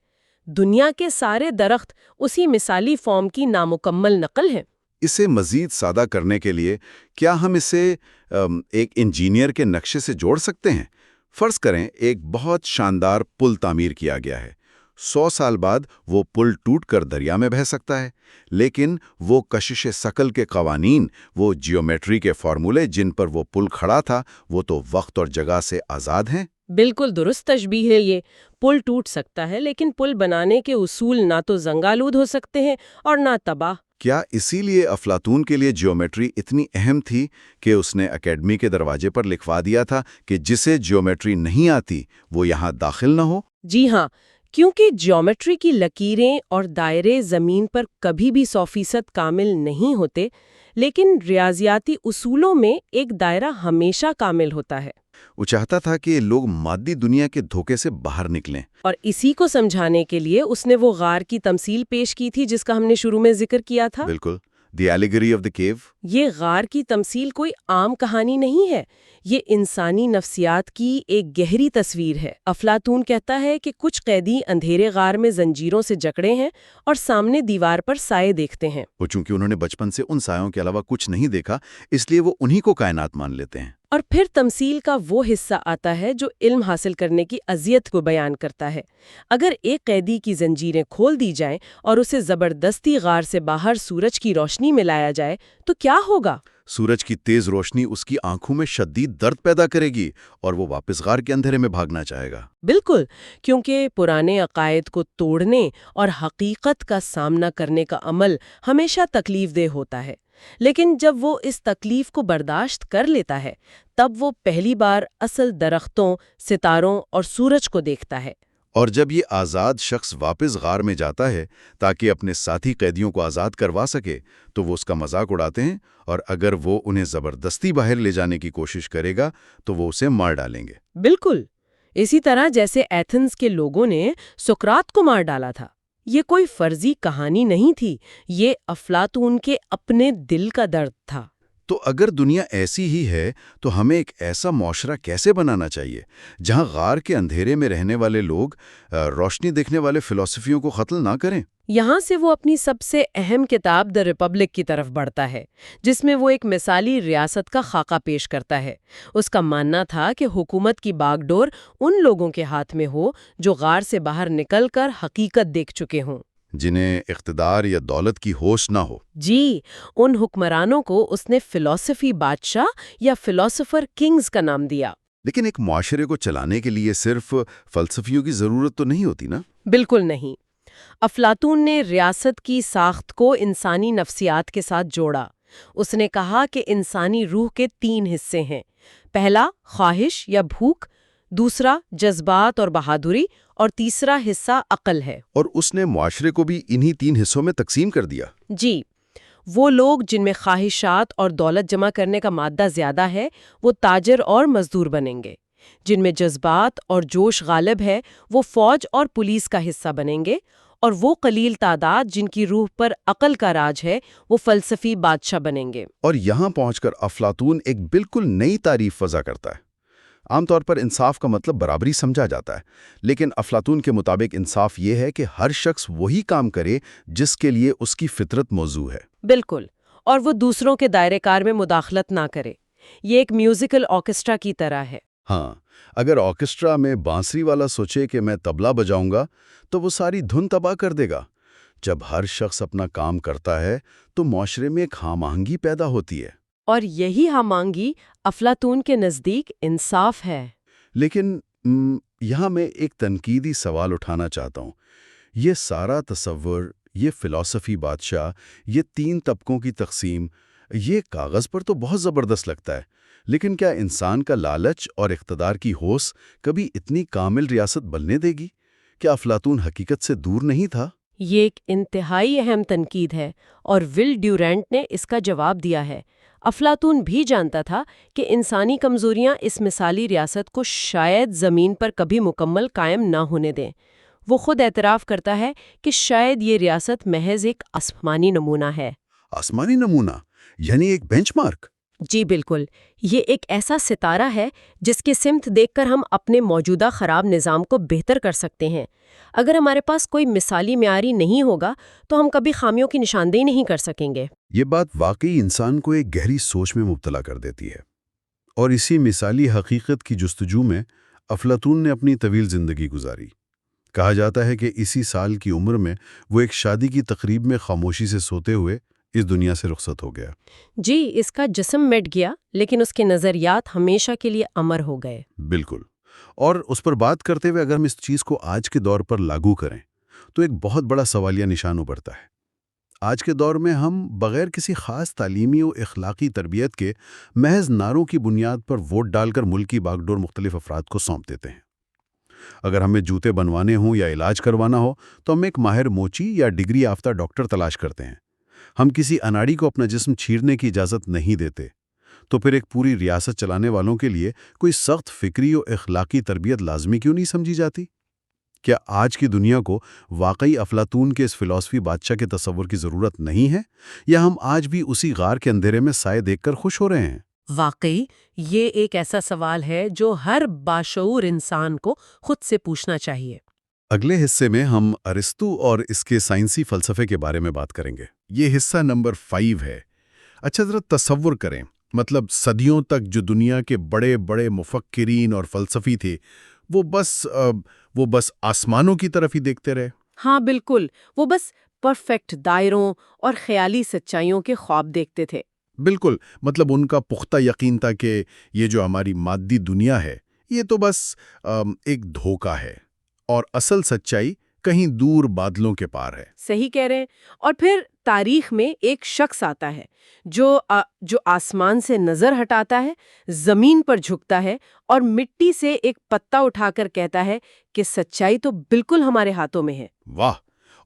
دنیا کے سارے درخت اسی مثالی فارم کی نامکمل نقل ہیں. اسے مزید سادہ کرنے کے لیے کیا ہم اسے ایک انجینئر کے نقشے سے جوڑ سکتے ہیں؟ فرض کریں ایک بہت شاندار پل تعمیر کیا گیا ہے. 100 سال بعد وہ پل ٹوٹ کر دریا میں بہہ سکتا ہے، لیکن وہ کشش ثقل کے قوانین، وہ جیومیٹری کے فارمولے جن پر وہ پل کھڑا تھا، وہ تو وقت اور جگہ سے آزاد ہیں. بالکل درست تشبیہ ہے یہ. پل ٹوٹ سکتا ہے، لیکن پل بنانے کے اصول نہ تو زنگ آلود ہو سکتے ہیں اور نہ تباہ. کیا اسی لیے افلاطون کے لیے جیومیٹری اتنی اہم تھی کہ اس نے اکیڈمی کے دروازے پر لکھوا دیا تھا کہ جسے جیومیٹری نہیں آتی وہ یہاں داخل نہ ہو؟ جی ہاں، کیونکہ جیومیٹری کی لکیریں اور دائرے زمین پر کبھی بھی 100% کامل نہیں ہوتے، لیکن ریاضیاتی اصولوں میں ایک دائرہ ہمیشہ کامل ہوتا ہے. وہ چاہتا تھا کہ لوگ مادی دنیا کے دھوکے سے باہر نکلیں. اور اسی کو سمجھانے کے لیے اس نے وہ غار کی تمثیل پیش کی تھی جس کا ہم نے شروع میں ذکر کیا تھا. بالکل، دی ایلیگری آف دی کیو. یہ غار کی تمثیل کوئی عام کہانی نہیں ہے، یہ انسانی نفسیات کی ایک گہری تصویر ہے۔ افلاطون کہتا ہے کہ کچھ قیدی اندھیرے غار میں زنجیروں سے جکڑے ہیں اور سامنے دیوار پر سائے دیکھتے ہیں۔ وہ چونکہ انہوں نے بچپن سے ان سایوں کے علاوہ کچھ نہیں دیکھا، اس لیے وہ انہی کو کائنات مان لیتے ہیں۔ اور پھر تمثیل کا وہ حصہ آتا ہے جو علم حاصل کرنے کی اذیت کو بیان کرتا ہے۔ اگر ایک قیدی کی زنجیریں کھول دی جائیں اور اسے زبردستی غار سے باہر سورج کی روشنی میں لایا جائے تو کیا ہوگا؟ سورج کی تیز روشنی اس کی آنکھوں میں شدید درد پیدا کرے گی اور وہ واپس غار کے اندھیرے میں بھاگنا چاہے گا۔ بالکل، کیونکہ پرانے عقائد کو توڑنے اور حقیقت کا سامنا کرنے کا عمل ہمیشہ تکلیف دہ ہوتا ہے، لیکن جب وہ اس تکلیف کو برداشت کر لیتا ہے تب وہ پہلی بار اصل درختوں، ستاروں اور سورج کو دیکھتا ہے۔ اور جب یہ آزاد شخص واپس غار میں جاتا ہے تاکہ اپنے ساتھی قیدیوں کو آزاد کروا سکے تو وہ اس کا مذاق اڑاتے ہیں، اور اگر وہ انہیں زبردستی باہر لے جانے کی کوشش کرے گا تو وہ اسے مار ڈالیں گے۔ بالکل اسی طرح جیسے ایتھنز کے لوگوں نے سقراط کو مار ڈالا تھا۔ یہ کوئی فرضی کہانی نہیں تھی، یہ افلاطون کے اپنے دل کا درد تھا۔ تو اگر دنیا ایسی ہی ہے تو ہمیں ایک ایسا معاشرہ کیسے بنانا چاہیے جہاں غار کے اندھیرے میں رہنے والے لوگ روشنی دیکھنے والے فلسفیوں کو قتل نہ کریں؟ یہاں سے وہ اپنی سب سے اہم کتاب دی ریپبلک کی طرف بڑھتا ہے، جس میں وہ ایک مثالی ریاست کا خاکہ پیش کرتا ہے۔ اس کا ماننا تھا کہ حکومت کی باغ ڈور ان لوگوں کے ہاتھ میں ہو جو غار سے باہر نکل کر حقیقت دیکھ چکے ہوں، جنہیں اقتدار یا دولت کی ہوش نہ ہو۔ جی، ان حکمرانوں کو اس نے فلسفی بادشاہ یا فلسفر کنگز کا نام دیا۔ لیکن ایک معاشرے کو چلانے کے لیے صرف فلسفیوں کی ضرورت تو نہیں ہوتی نا؟ بالکل نہیں۔ افلاطون نے ریاست کی ساخت کو انسانی نفسیات کے ساتھ جوڑا۔ اس نے کہا کہ انسانی روح کے 3 حصے ہیں، پہلا خواہش یا بھوک، دوسرا جذبات اور بہادری، اور تیسرا حصہ عقل ہے۔ اور اس نے معاشرے کو بھی انہی 3 حصوں میں تقسیم کر دیا۔ جی، وہ لوگ جن میں خواہشات اور دولت جمع کرنے کا مادہ زیادہ ہے وہ تاجر اور مزدور بنیں گے، جن میں جذبات اور جوش غالب ہے وہ فوج اور پولیس کا حصہ بنیں گے، اور وہ قلیل تعداد جن کی روح پر عقل کا راج ہے وہ فلسفی بادشاہ بنیں گے۔ اور یہاں پہنچ کر افلاطون ایک بالکل نئی تعریف وضع کرتا ہے۔ عام طور پر انصاف کا مطلب برابری سمجھا جاتا ہے، لیکن افلاطون کے مطابق انصاف یہ ہے کہ ہر شخص وہی کام کرے جس کے لیے اس کی فطرت موزوں ہے۔ بالکل، اور وہ دوسروں کے دائرے کار میں مداخلت نہ کرے۔ یہ ایک میوزیکل آرکیسٹرا کی طرح ہے۔ ہاں، اگر آرکیسٹرا میں بانسری والا سوچے کہ میں طبلہ بجاؤں گا تو وہ ساری دھن تباہ کر دے گا۔ جب ہر شخص اپنا کام کرتا ہے تو معاشرے میں ایک ہم آہنگی پیدا ہوتی ہے۔ اور یہی ہم آہنگی افلاطون کے نزدیک انصاف ہے۔ لیکن یہاں میں ایک تنقیدی سوال اٹھانا چاہتا ہوں۔ یہ سارا تصور، یہ فلسفی بادشاہ، یہ 3 طبقوں کی تقسیم، یہ کاغذ پر تو بہت زبردست لگتا ہے، لیکن کیا انسان کا لالچ اور اقتدار کی ہوس کبھی اتنی کامل ریاست بننے دے گی؟ کیا افلاطون حقیقت سے دور نہیں تھا؟ یہ ایک انتہائی اہم تنقید ہے، اور ول ڈیورینٹ نے اس کا جواب دیا ہے۔ افلاطون بھی جانتا تھا کہ انسانی کمزوریاں اس مثالی ریاست کو شاید زمین پر کبھی مکمل قائم نہ ہونے دیں۔ وہ خود اعتراف کرتا ہے کہ شاید یہ ریاست محض ایک آسمانی نمونہ ہے۔ آسمانی نمونہ یعنی ایک بینچ مارک؟ جی بالکل، یہ ایک ایسا ستارہ ہے جس کی سمت دیکھ کر ہم اپنے موجودہ خراب نظام کو بہتر کر سکتے ہیں۔ اگر ہمارے پاس کوئی مثالی معیاری نہیں ہوگا تو ہم کبھی خامیوں کی نشاندہی نہیں کر سکیں گے۔ یہ بات واقعی انسان کو ایک گہری سوچ میں مبتلا کر دیتی ہے، اور اسی مثالی حقیقت کی جستجو میں افلاطون نے اپنی طویل زندگی گزاری۔ کہا جاتا ہے کہ اسی سال کی عمر میں وہ ایک شادی کی تقریب میں خاموشی سے سوتے ہوئے اس دنیا سے رخصت ہو گیا۔ جی، اس کا جسم مٹ گیا لیکن اس کے نظریات ہمیشہ کے لیے امر ہو گئے۔ بالکل، اور اس پر بات کرتے ہوئے اگر ہم اس چیز کو آج کے دور پر لاگو کریں تو ایک بہت بڑا سوالیہ نشان ابھرتا ہے۔ آج کے دور میں ہم بغیر کسی خاص تعلیمی و اخلاقی تربیت کے محض نعروں کی بنیاد پر ووٹ ڈال کر ملک کی باغ ڈور مختلف افراد کو سونپ دیتے ہیں۔ اگر ہمیں جوتے بنوانے ہوں یا علاج کروانا ہو تو ہم ایک ماہر موچی یا ڈگری یافتہ ڈاکٹر تلاش کرتے ہیں۔ ہم کسی اناڑی کو اپنا جسم چھیرنے کی اجازت نہیں دیتے۔ تو پھر ایک پوری ریاست چلانے والوں کے لیے کوئی سخت فکری و اخلاقی تربیت لازمی کیوں نہیں سمجھی جاتی؟ کیا آج کی دنیا کو واقعی افلاطون کے اس فلسفی بادشاہ کے تصور کی ضرورت نہیں ہے، یا ہم آج بھی اسی غار کے اندھیرے میں سائے دیکھ کر خوش ہو رہے ہیں؟ واقعی یہ ایک ایسا سوال ہے جو ہر باشعور انسان کو خود سے پوچھنا چاہیے۔ اگلے حصے میں ہم ارسطو اور اس کے سائنسی فلسفے کے بارے میں بات کریں گے۔ یہ حصہ نمبر 5 ہے۔ اچھا، ذرا تصور کریں، مطلب صدیوں تک جو دنیا کے بڑے بڑے مفکرین اور فلسفی تھے، وہ بس آسمانوں کی طرف ہی دیکھتے رہے۔ ہاں بالکل، وہ بس پرفیکٹ دائروں اور خیالی سچائیوں کے خواب دیکھتے تھے۔ بالکل، مطلب ان کا پختہ یقین تھا کہ یہ جو ہماری مادی دنیا ہے، یہ تو بس ایک دھوکہ ہے، اور اصل سچائی کہیں دور بادلوں کے پار ہے۔ صحیح کہہ رہے ہیں۔ اور پھر تاریخ میں ایک شخص آتا ہے جو آسمان سے نظر ہٹاتا ہے، زمین پر جھکتا ہے اور مٹی سے ایک پتا اٹھا کر کہتا ہے کہ سچائی تو بالکل ہمارے ہاتھوں میں ہے۔ واہ!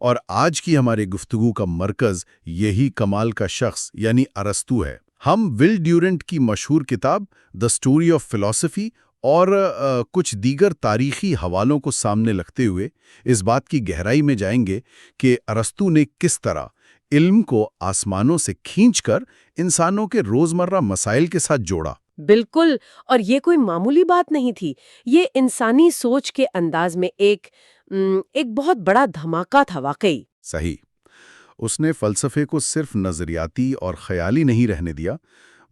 اور آج کی ہماری گفتگو کا مرکز یہی کمال کا شخص یعنی ارسطو ہے۔ ہم ول ڈیورنٹ کی مشہور کتاب دی اسٹوری آف فلسفی اور کچھ دیگر تاریخی حوالوں کو سامنے رکھتے ہوئے اس بات کی گہرائی میں جائیں گے کہ ارسطو نے کس طرح علم کو آسمانوں سے کھینچ کر انسانوں کے روزمرہ مسائل کے ساتھ جوڑا۔ بالکل، اور یہ کوئی معمولی بات نہیں تھی، یہ انسانی سوچ کے انداز میں ایک بہت بڑا دھماکہ تھا واقعی۔ صحیح، اس نے فلسفے کو صرف نظریاتی اور خیالی نہیں رہنے دیا،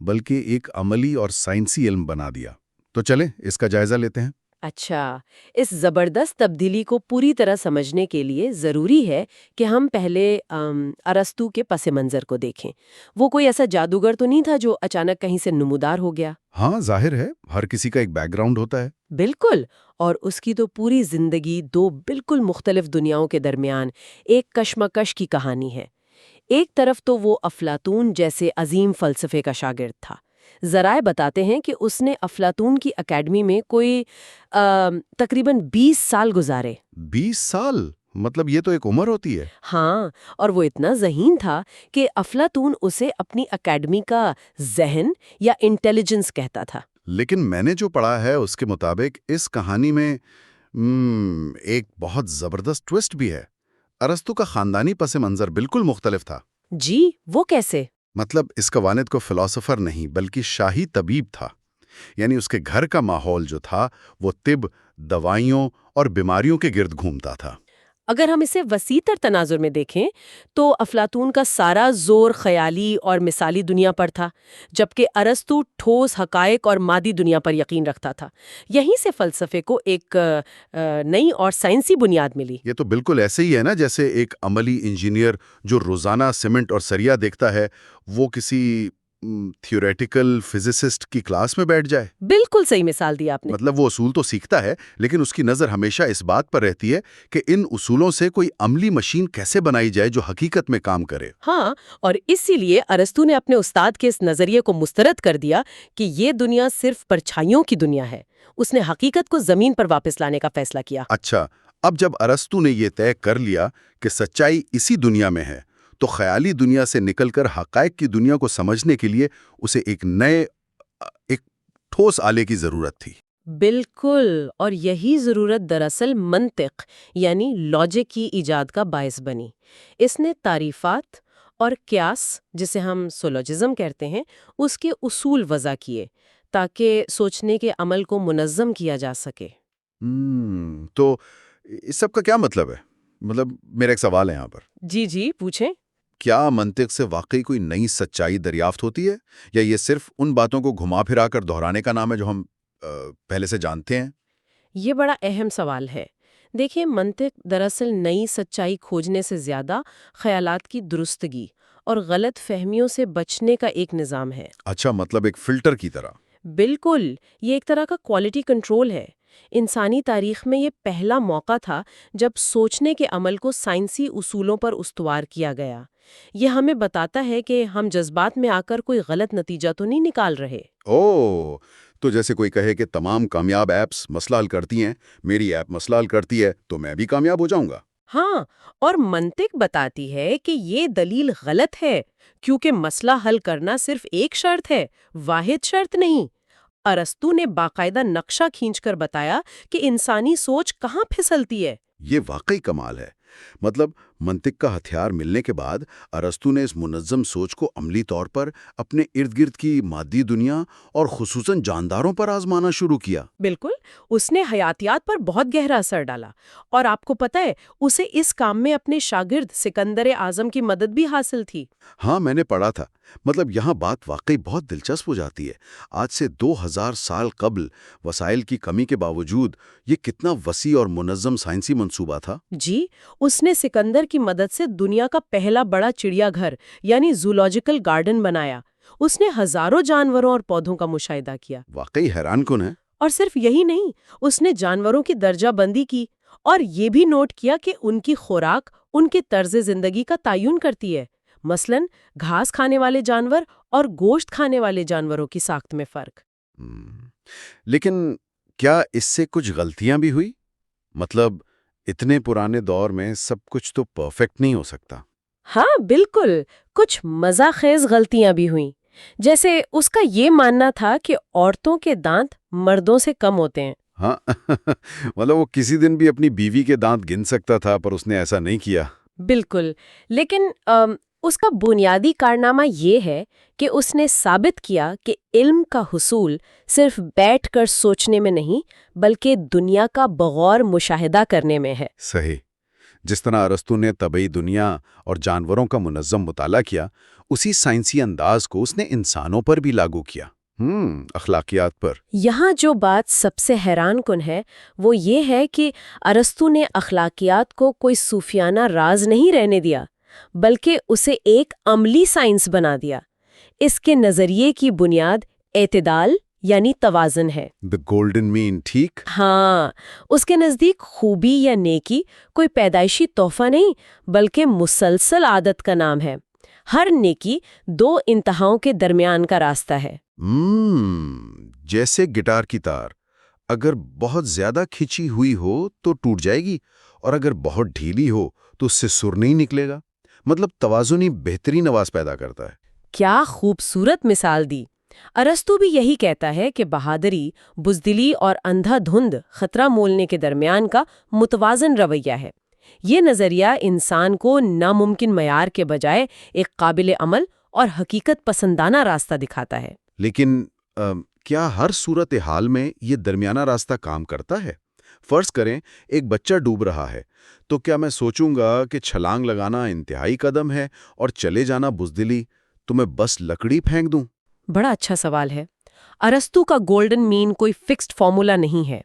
بلکہ ایک عملی اور سائنسی علم بنا دیا۔ تو چلیں اس کا جائزہ لیتے ہیں۔ اچھا، اس زبردست تبدیلی کو پوری طرح سمجھنے کے لیے ضروری ہے کہ ہم پہلے ارسطو کے پس منظر کو دیکھیں۔ وہ کوئی ایسا جادوگر تو نہیں تھا جو اچانک کہیں سے نمودار ہو گیا۔ ہاں، ظاہر ہے ہر کسی کا ایک بیک گراؤنڈ ہوتا ہے۔ بالکل، اور اس کی تو پوری زندگی دو بالکل مختلف دنیاؤں کے درمیان ایک کشمکش کی کہانی ہے۔ ایک طرف تو وہ افلاطون جیسے عظیم فلسفے کا شاگرد تھا۔ ذرائع بتاتے ہیں کہ اس نے افلاطون کی اکیڈمی میں کوئی تقریباً 20 سال گزارے۔ 20 سال؟ مطلب یہ تو ایک عمر ہوتی ہے۔ ہاں، اور وہ اتنا ذہین تھا کہ افلاطون اسے اپنی اکیڈمی کا ذہن یا انٹیلیجنس کہتا تھا۔ لیکن میں نے جو پڑھا ہے اس کے مطابق اس کہانی میں ایک بہت زبردست ٹوسٹ بھی ہے۔ ارسطو کا خاندانی پس منظر بالکل مختلف تھا۔ جی، وہ کیسے؟ مطلب اس کا والد کو فلسفر نہیں بلکہ شاہی طبیب تھا، یعنی اس کے گھر کا ماحول جو تھا وہ طب، دوائیوں اور بیماریوں کے گرد گھومتا تھا۔ اگر ہم اسے وسیع تر تناظر میں دیکھیں تو افلاطون کا سارا زور خیالی اور مثالی دنیا پر تھا، جبکہ ارسطو ٹھوس حقائق اور مادی دنیا پر یقین رکھتا تھا۔ یہیں سے فلسفے کو ایک نئی اور سائنسی بنیاد ملی۔ یہ تو بالکل ایسے ہی ہے نا جیسے ایک عملی انجینئر جو روزانہ سیمنٹ اور سریا دیکھتا ہے، وہ کسی تھیوریٹیکل فزسسٹ کی کلاس میں بیٹھ جائے۔ بالکل صحیح مثال دی آپ نے۔ مطلب وہ اصول تو سیکھتا ہے، لیکن اس کی نظر ہمیشہ اس بات پر رہتی ہے کہ ان اصولوں سے کوئی عملی مشین کیسے بنائی جائے جو حقیقت میں کام کرے۔ ہاں، اور اسی لیے ارسطو نے اپنے استاد کے اس نظریے کو مسترد کر دیا کہ یہ دنیا صرف پرچھائیوں کی دنیا ہے۔ اس نے حقیقت کو زمین پر واپس لانے کا فیصلہ کیا۔ اچھا، اب جب ارسطو نے یہ طے کر لیا کہ سچائی اسی دنیا میں ہے، تو خیالی دنیا سے نکل کر حقائق کی دنیا کو سمجھنے کے لیے اسے ایک ٹھوس آلے کی ضرورت تھی۔ بالکل، اور یہی ضرورت دراصل منطق یعنی لاجک کی ایجاد کا باعث بنی۔ اس نے تعریفات اور قیاس، جسے ہم سولوجزم کہتے ہیں، اس کے اصول وضع کیے تاکہ سوچنے کے عمل کو منظم کیا جا سکے۔ تو اس سب کا کیا مطلب ہے؟ مطلب میرا ایک سوال ہے یہاں پر۔ جی پوچھیں۔ کیا منطق سے واقعی کوئی نئی سچائی دریافت ہوتی ہے، یا یہ صرف ان باتوں کو گھما پھرا کر دہرانے کا نام ہے جو ہم پہلے سے جانتے ہیں؟ یہ بڑا اہم سوال ہے۔ دیکھیں، منطق دراصل نئی سچائی کھوجنے سے زیادہ خیالات کی درستگی اور غلط فہمیوں سے بچنے کا ایک نظام ہے۔ اچھا، مطلب ایک فلٹر کی طرح۔ بالکل، یہ ایک طرح کا کوالٹی کنٹرول ہے۔ انسانی تاریخ میں یہ پہلا موقع تھا جب سوچنے کے عمل کو سائنسی اصولوں پر استوار کیا گیا۔ یہ ہمیں بتاتا ہے کہ ہم جذبات میں آ کر کوئی غلط نتیجہ تو نہیں نکال رہے۔ تو جیسے کوئی کہے کہ تمام کامیاب ایپس مسئلہ حل کرتی ہیں، میری ایپ مسئلہ حل کرتی ہے تو میں بھی کامیاب ہو جاؤں گا۔ ہاں، اور منطق بتاتی ہے کہ یہ دلیل غلط ہے، کیونکہ مسئلہ حل کرنا صرف ایک شرط ہے، واحد شرط نہیں۔ ارسطو نے باقاعدہ نقشہ کھینچ کر بتایا کہ انسانی سوچ کہاں پھسلتی ہے۔ یہ واقعی کمال ہے. مطلب منطق کا ہتھیار ملنے کے بعد ارسطو نے اس منظم سوچ کو عملی طور پر اپنے ارد گرد کی مادی دنیا اور خصوصاً جانداروں پر آزمانا شروع کیا. بالکل، اس نے حیاتیات پر بہت گہرا اثر ڈالا، اور آپ کو پتہ ہے اسے اس کام میں اپنے شاگرد سکندر اعظم کی مدد بھی حاصل تھی. ہاں، میں نے پڑھا تھا. مطلب یہاں بات واقعی بہت دلچسپ ہو جاتی ہے. آج سے 2000 سال قبل وسائل کی کمی کے باوجود یہ کتنا وسیع اور منظم سائنسی منصوبہ تھا. جی، اس نے سکندر کی مدد سے دنیا کا پہلا بڑا چڑیا گھر یعنی زولوجیکل گارڈن بنایا. اس نے ہزاروں جانوروں اور پودوں کا مشاہدہ کیا. واقعی حیران کن ہے. اور صرف یہی نہیں، اس نے جانوروں کی درجہ بندی کی اور یہ بھی نوٹ کیا کہ ان کی خوراک ان کے طرز زندگی کا تعین کرتی ہے. مثلا گھاس کھانے والے جانور اور گوشت کھانے والے جانوروں کی ساخت میں فرق. لیکن کیا اس سے کچھ غلطیاں بھی ہوئی؟ مطلب اتنے پرانے دور میں سب کچھ تو پرفیکٹ نہیں ہو سکتا. ہاں بالکل، کچھ مزہ خیز غلطیاں بھی ہوئیں. جیسے اس کا یہ ماننا تھا کہ عورتوں کے دانت مردوں سے کم ہوتے ہیں. ہاں مطلب وہ کسی دن بھی اپنی بیوی کے دانت گن سکتا تھا، پر اس نے ایسا نہیں کیا. بالکل، لیکن اس کا بنیادی کارنامہ یہ ہے کہ اس نے ثابت کیا کہ علم کا حصول صرف بیٹھ کر سوچنے میں نہیں بلکہ دنیا کا بغور مشاہدہ کرنے میں ہے. صحیح. جس طرح ارسطو نے طبعی دنیا اور جانوروں کا منظم مطالعہ کیا، اسی سائنسی انداز کو اس نے انسانوں پر بھی لاگو کیا. اخلاقیات پر. یہاں جو بات سب سے حیران کن ہے وہ یہ ہے کہ ارسطو نے اخلاقیات کو کوئی صوفیانہ راز نہیں رہنے دیا بلکہ اسے ایک عملی سائنس بنا دیا. اس کے نظریے کی بنیاد اعتدال یعنی توازن ہے. The golden mean. ٹھیک. ہاں، اس کے نزدیک خوبی یا نیکی کوئی پیدائشی تحفہ نہیں بلکہ مسلسل عادت کا نام ہے. ہر نیکی دو انتہاؤں کے درمیان کا راستہ ہے. جیسے گٹار کی تار، اگر بہت زیادہ کھچی ہوئی ہو تو ٹوٹ جائے گی، اور اگر بہت ڈھیلی ہو تو اس سے سر نہیں نکلے گا. مطلب توازن ہی بہترین آواز پیدا کرتا ہے. کیا خوبصورت مثال دی. ارسطو بھی یہی کہتا ہے کہ بہادری، بزدلی اور اندھا دھند خطرہ مولنے کے درمیان کا متوازن رویہ ہے. یہ نظریہ انسان کو ناممکن معیار کے بجائے ایک قابل عمل اور حقیقت پسندانہ راستہ دکھاتا ہے. لیکن کیا ہر صورتحال میں یہ درمیانہ راستہ کام کرتا ہے؟ فرض کریں ایک بچہ ڈوب رہا ہے، تو کیا میں سوچوں گا کہ چھلانگ لگانا انتہائی قدم ہے اور چلے جانا بزدلی، تو میں بس لکڑی پھینک دوں؟ بڑا اچھا سوال ہے. ارسطو کا گولڈن مین کوئی فکسڈ فارمولا نہیں ہے.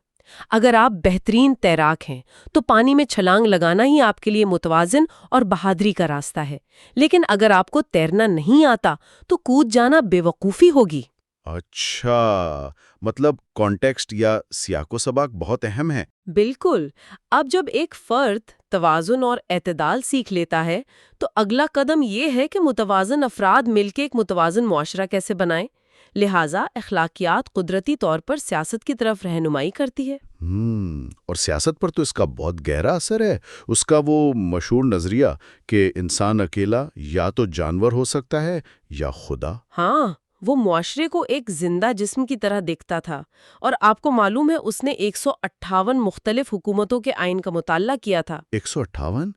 اگر آپ بہترین تیراک ہیں تو پانی میں چھلانگ لگانا ہی آپ کے لیے متوازن اور بہادری کا راستہ ہے. لیکن اگر آپ کو تیرنا نہیں آتا تو کود جانا بے وقوفی ہوگی. اچھا، مطلب کانٹیکسٹ یا سیاق و سباق بہت اہم ہے. بالکل. اب جب ایک فرد توازن اور اعتدال سیکھ لیتا ہے تو اگلا قدم یہ ہے کہ متوازن افراد مل کے ایک متوازن معاشرہ کیسے بنائیں. لہٰذا اخلاقیات قدرتی طور پر سیاست کی طرف رہنمائی کرتی ہے. اور سیاست پر تو اس کا بہت گہرا اثر ہے. اس کا وہ مشہور نظریہ کہ انسان اکیلا یا تو جانور ہو سکتا ہے یا خدا. ہاں، وہ معاشرے کو ایک زندہ جسم کی طرح دیکھتا تھا. اور آپ کو معلوم ہے اس نے 158 مختلف حکومتوں کے آئین کا مطالعہ کیا تھا. 158؟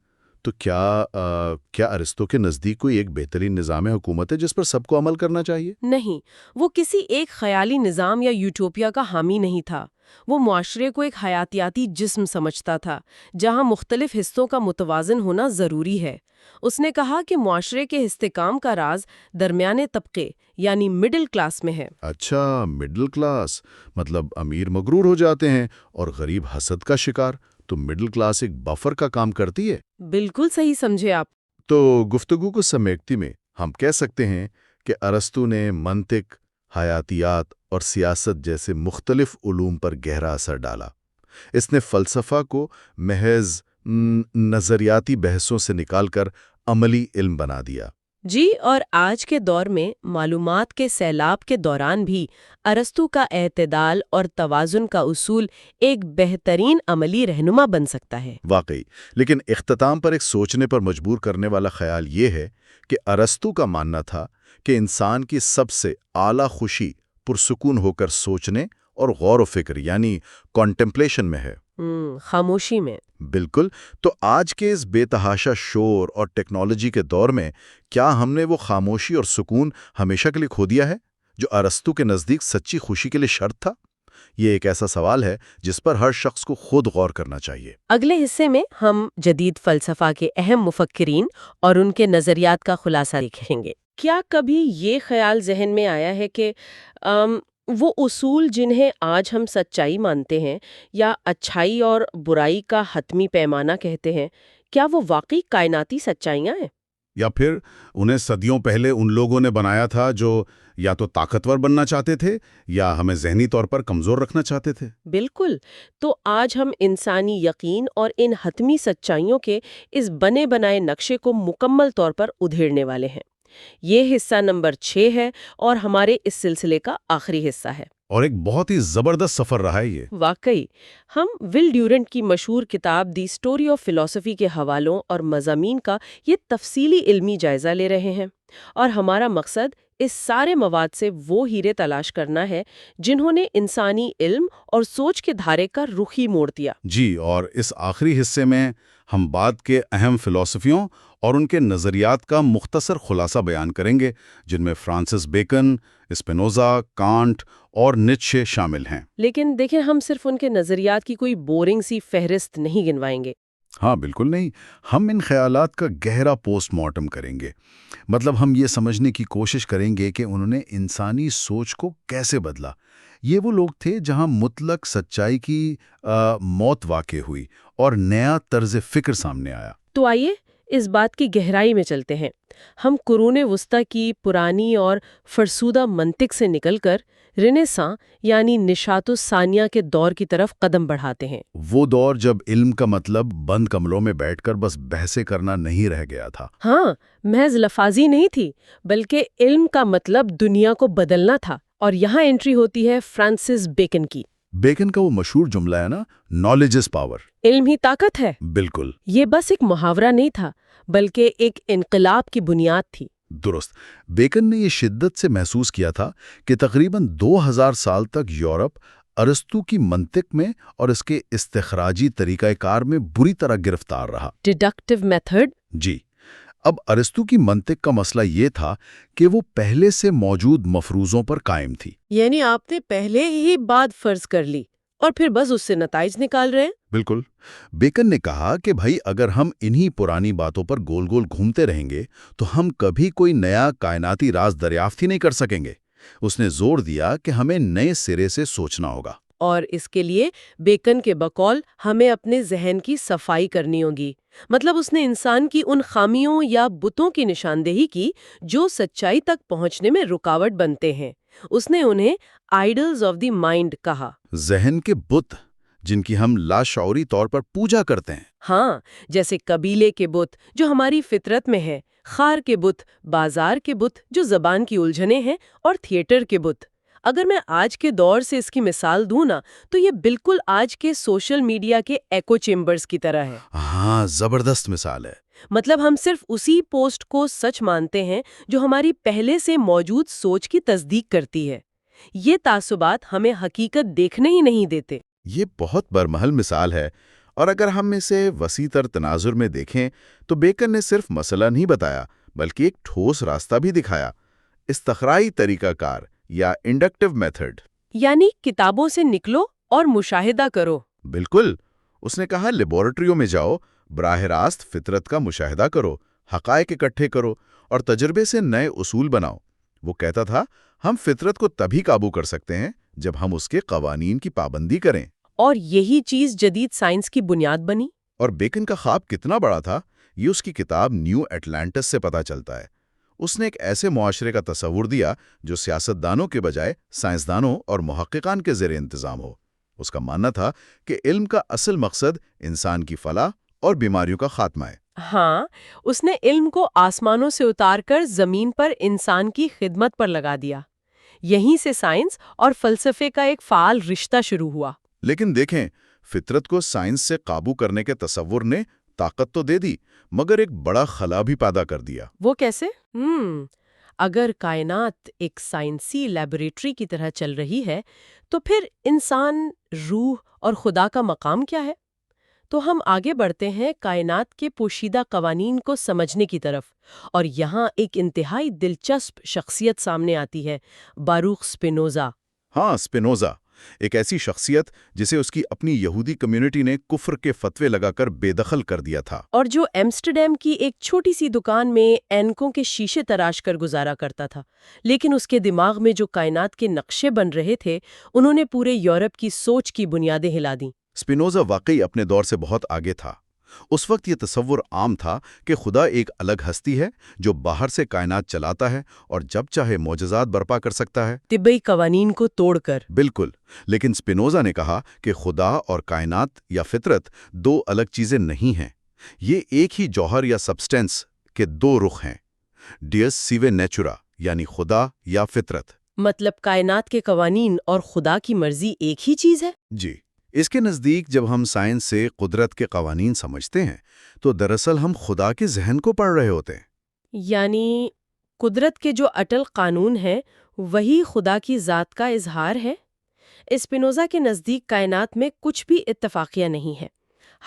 تو کیا ارسطو کے نزدیک کوئی ایک بہترین نظام حکومت ہے جس پر سب کو عمل کرنا چاہیے؟ نہیں، وہ کسی ایک خیالی نظام یا یوٹوپیا کا حامی نہیں تھا. وہ معاشرے کو ایک حیاتیاتی جسم سمجھتا تھا جہاں مختلف حصوں کا متوازن ہونا ضروری ہے. اس نے کہا کہ معاشرے کے استحکام کا راز درمیانے طبقے یعنی مڈل کلاس میں ہے. اچھا، مڈل کلاس مطلب امیر مغرور ہو جاتے ہیں اور غریب حسد کا شکار. تو مڈل کلاس ایک بفر کا کام کرتی ہے. بالکل صحیح سمجھے آپ. تو گفتگو کو سمیٹتے میں ہم کہہ سکتے ہیں کہ ارسطو نے منطق، حیاتیات اور سیاست جیسے مختلف علوم پر گہرا اثر ڈالا. اس نے فلسفہ کو محض نظریاتی بحثوں سے نکال کر عملی علم بنا دیا. جی، اور آج کے دور میں معلومات کے سیلاب کے دوران بھی ارسطو کا اعتدال اور توازن کا اصول ایک بہترین عملی رہنما بن سکتا ہے. واقعی. لیکن اختتام پر ایک سوچنے پر مجبور کرنے والا خیال یہ ہے کہ ارسطو کا ماننا تھا کہ انسان کی سب سے اعلیٰ خوشی پرسکون ہو کر سوچنے اور غور و فکر یعنی کانٹمپلیشن میں ہے. خاموشی میں. بالکل. تو آج کے اس بے تحاشا شور اور ٹیکنالوجی کے دور میں کیا ہم نے وہ خاموشی اور سکون ہمیشہ کے لیے کھو دیا ہے جو ارسطو کے نزدیک سچی خوشی کے لیے شرط تھا؟ یہ ایک ایسا سوال ہے جس پر ہر شخص کو خود غور کرنا چاہیے. اگلے حصے میں ہم جدید فلسفہ کے اہم مفکرین اور ان کے نظریات کا خلاصہ دیکھیں گے. کیا کبھی یہ خیال ذہن میں آیا ہے کہ وہ اصول جنہیں آج ہم سچائی مانتے ہیں یا اچھائی اور برائی کا حتمی پیمانہ کہتے ہیں، کیا وہ واقعی کائناتی سچائیاں ہیں؟ یا پھر انہیں صدیوں پہلے ان لوگوں نے بنایا تھا جو یا تو طاقتور بننا چاہتے تھے یا ہمیں ذہنی طور پر کمزور رکھنا چاہتے تھے؟ بالکل. تو آج ہم انسانی یقین اور ان حتمی سچائیوں کے اس بنے بنائے نقشے کو مکمل طور پر ادھیڑنے والے ہیں. یہ حصہ نمبر 6 ہے اور ہمارے اس سلسلے کا آخری حصہ ہے. اور ایک بہت ہی زبردست سفر رہا ہے یہ. واقعی ہم ول ڈیورنٹ کی مشہور کتاب دی اسٹوری آف فلسفی کے حوالوں اور مضامین کا یہ تفصیلی علمی جائزہ لے رہے ہیں، اور ہمارا مقصد اس سارے مواد سے وہ ہیرے تلاش کرنا ہے جنہوں نے انسانی علم اور سوچ کے دھارے کا رخ ہی موڑ دیا. جی، اور اس آخری حصے میں ہم بعد کے اہم فلسفیوں اور ان کے نظریات کا مختصر خلاصہ بیان کریں گے، جن میں فرانسس بیکن، اسپینوزا، کانٹ اور نیٹشے شامل ہیں. لیکن دیکھیں، ہم صرف ان کے نظریات کی کوئی بورنگ سی فہرست نہیں گنوائیں گے. ہاں بالکل نہیں، ہم ان خیالات کا گہرا پوسٹ مارٹم کریں گے. مطلب ہم یہ سمجھنے کی کوشش کریں گے کہ انہوں نے انسانی سوچ کو کیسے بدلا. یہ وہ لوگ تھے جہاں مطلق سچائی کی موت واقع ہوئی اور نیا طرز فکر سامنے آیا. تو آئیے اس بات کی گہرائی میں چلتے ہیں. ہم قرون وسطی کی پرانی اور فرسودہ منطق سے نکل کر رنیساں یعنی نشاط الثانیہ کے دور کی طرف قدم بڑھاتے ہیں. وہ دور جب علم کا مطلب بند کمروں میں بیٹھ کر بس بحثیں کرنا نہیں رہ گیا تھا. ہاں، محض لفاظی نہیں تھی، بلکہ علم کا مطلب دنیا کو بدلنا تھا. اور یہاں انٹری ہوتی ہے فرانسس بیکن کی. بیکن کا وہ مشہور جملہ ہے نا، نالج از پاور. علم ہی طاقت ہے. بالکل. یہ بس ایک محاورہ نہیں تھا، بلکہ ایک انقلاب کی بنیاد تھی. درست. بیکن نے یہ شدت سے محسوس کیا تھا کہ تقریباً 2000 سال تک یورپ ارسطو کی منطق میں اور اس کے استخراجی طریقہ کار میں بری طرح گرفتار رہا. Deductive method. جی. اب ارسطو کی منطق کا مسئلہ یہ تھا کہ وہ پہلے سے موجود مفروضوں پر قائم تھی. یعنی آپ نے پہلے ہی بات فرض کر لی اور پھر بس اس سے نتائج نکال رہے ہیں. بالکل. بیکن نے کہا کہ بھائی اگر ہم انہی پرانی باتوں پر گول گول گھومتے رہیں گے تو ہم کبھی کوئی نیا کائناتی راز دریافت ہی نہیں کر سکیں گے. اس نے زور دیا کہ ہمیں نئے سرے سے سوچنا ہوگا. اور اس کے لیے بیکن کے بقول ہمیں اپنے ذہن کی صفائی کرنی ہوگی. مطلب اس نے انسان کی ان خامیوں یا بتوں کی نشاندہی کی جو سچائی تک پہنچنے میں رکاوٹ بنتے ہیں. اس نے انہیں آئیڈلز آف دی مائنڈ کہا. ذہن کے بت جن کی ہم لاشعوری طور پر پوجا کرتے ہیں. ہاں، جیسے قبیلے کے بت جو ہماری فطرت میں ہے، خار کے بت، بازار کے بت جو زبان کی الجھنیں ہیں، اور تھیٹر کے بت. اگر میں آج کے دور سے اس کی مثال دوں نا تو یہ بالکل آج کے سوشل میڈیا کے ایکو چیمبرز کی طرح ہے. ہاں، زبردست مثال ہے. مطلب ہم صرف اسی پوسٹ کو سچ مانتے ہیں جو ہماری پہلے سے موجود سوچ کی تصدیق کرتی ہے. یہ تعصبات ہمیں حقیقت دیکھنے ہی نہیں دیتے. یہ بہت برمحل مثال ہے، اور اگر ہم اسے وسیع تر تناظر میں دیکھیں تو بیکن نے صرف مسئلہ نہیں بتایا بلکہ ایک ٹھوس راستہ بھی دکھایا. استخرائی طریقہ کار یا انڈکٹیو میتھڈ. یعنی کتابوں سے نکلو اور مشاہدہ کرو. بالکل. اس نے کہا لیبارٹریوں میں جاؤ، براہ راست فطرت کا مشاہدہ کرو، حقائق اکٹھے کرو اور تجربے سے نئے اصول بناؤ. وہ کہتا تھا ہم فطرت کو تبھی قابو کر سکتے ہیں جب ہم اس کے قوانین کی پابندی کریں. اور یہی چیز جدید سائنس کی بنیاد بنی. اور بیکن کا خواب کتنا بڑا تھا یہ اس کی کتاب نیو ایٹلانٹس سے پتہ چلتا ہے. اس نے ایک ایسے معاشرے کا تصور دیا جو سیاستدانوں کے بجائے سائنسدانوں اور محققان کے زیر انتظام ہو. اس کا ماننا تھا کہ علم کا اصل مقصد انسان کی فلاح اور بیماریوں کا خاتمہ ہے. ہاں، اس نے علم کو آسمانوں سے اتار کر زمین پر انسان کی خدمت پر لگا دیا. یہیں سے سائنس اور فلسفے کا ایک فعال رشتہ شروع ہوا. لیکن دیکھیں، فطرت کو سائنس سے قابو کرنے کے تصور نے طاقت تو دے دی مگر ایک بڑا خلا بھی پیدا کر دیا. وہ کیسے؟ اگر کائنات ایک سائنسی لیبوریٹری کی طرح چل رہی ہے تو پھر انسان، روح اور خدا کا مقام کیا ہے؟ تو ہم آگے بڑھتے ہیں کائنات کے پوشیدہ قوانین کو سمجھنے کی طرف، اور یہاں ایک انتہائی دلچسپ شخصیت سامنے آتی ہے، باروخ سپینوزا۔ ہاں، سپینوزا، ایک ایسی شخصیت جسے اس کی اپنی یہودی کمیونٹی نے کفر کے فتوے لگا کر بے دخل کر دیا تھا، اور جو ایمسٹرڈیم کی ایک چھوٹی سی دکان میں اینکوں کے شیشے تراش کر گزارا کرتا تھا، لیکن اس کے دماغ میں جو کائنات کے نقشے بن رہے تھے انہوں نے پورے یورپ کی سوچ کی بنیادیں ہلا دیں۔ سپینوزا واقعی اپنے دور سے بہت آگے تھا۔ اس وقت یہ تصور عام تھا کہ خدا ایک الگ ہستی ہے جو باہر سے کائنات چلاتا ہے اور جب چاہے معجزات برپا کر سکتا ہے۔ طبی قوانین کو توڑ کر۔ بالکل، لیکن سپینوزا نے کہا کہ خدا اور کائنات یا فطرت دو الگ چیزیں نہیں ہیں، یہ ایک ہی جوہر یا سبسٹینس کے دو رخ ہیں، ڈیس سیوے نیچورا، یعنی خدا یا فطرت۔ مطلب کائنات کے قوانین اور خدا کی مرضی ایک ہی چیز ہے؟ جی، اس کے نزدیک جب ہم سائنس سے قدرت کے قوانین سمجھتے ہیں تو دراصل ہم خدا کے ذہن کو پڑھ رہے ہوتے ہیں۔ یعنی قدرت کے جو اٹل قانون ہیں وہی خدا کی ذات کا اظہار ہے؟ اسپینوزا کے نزدیک کائنات میں کچھ بھی اتفاقیہ نہیں ہے،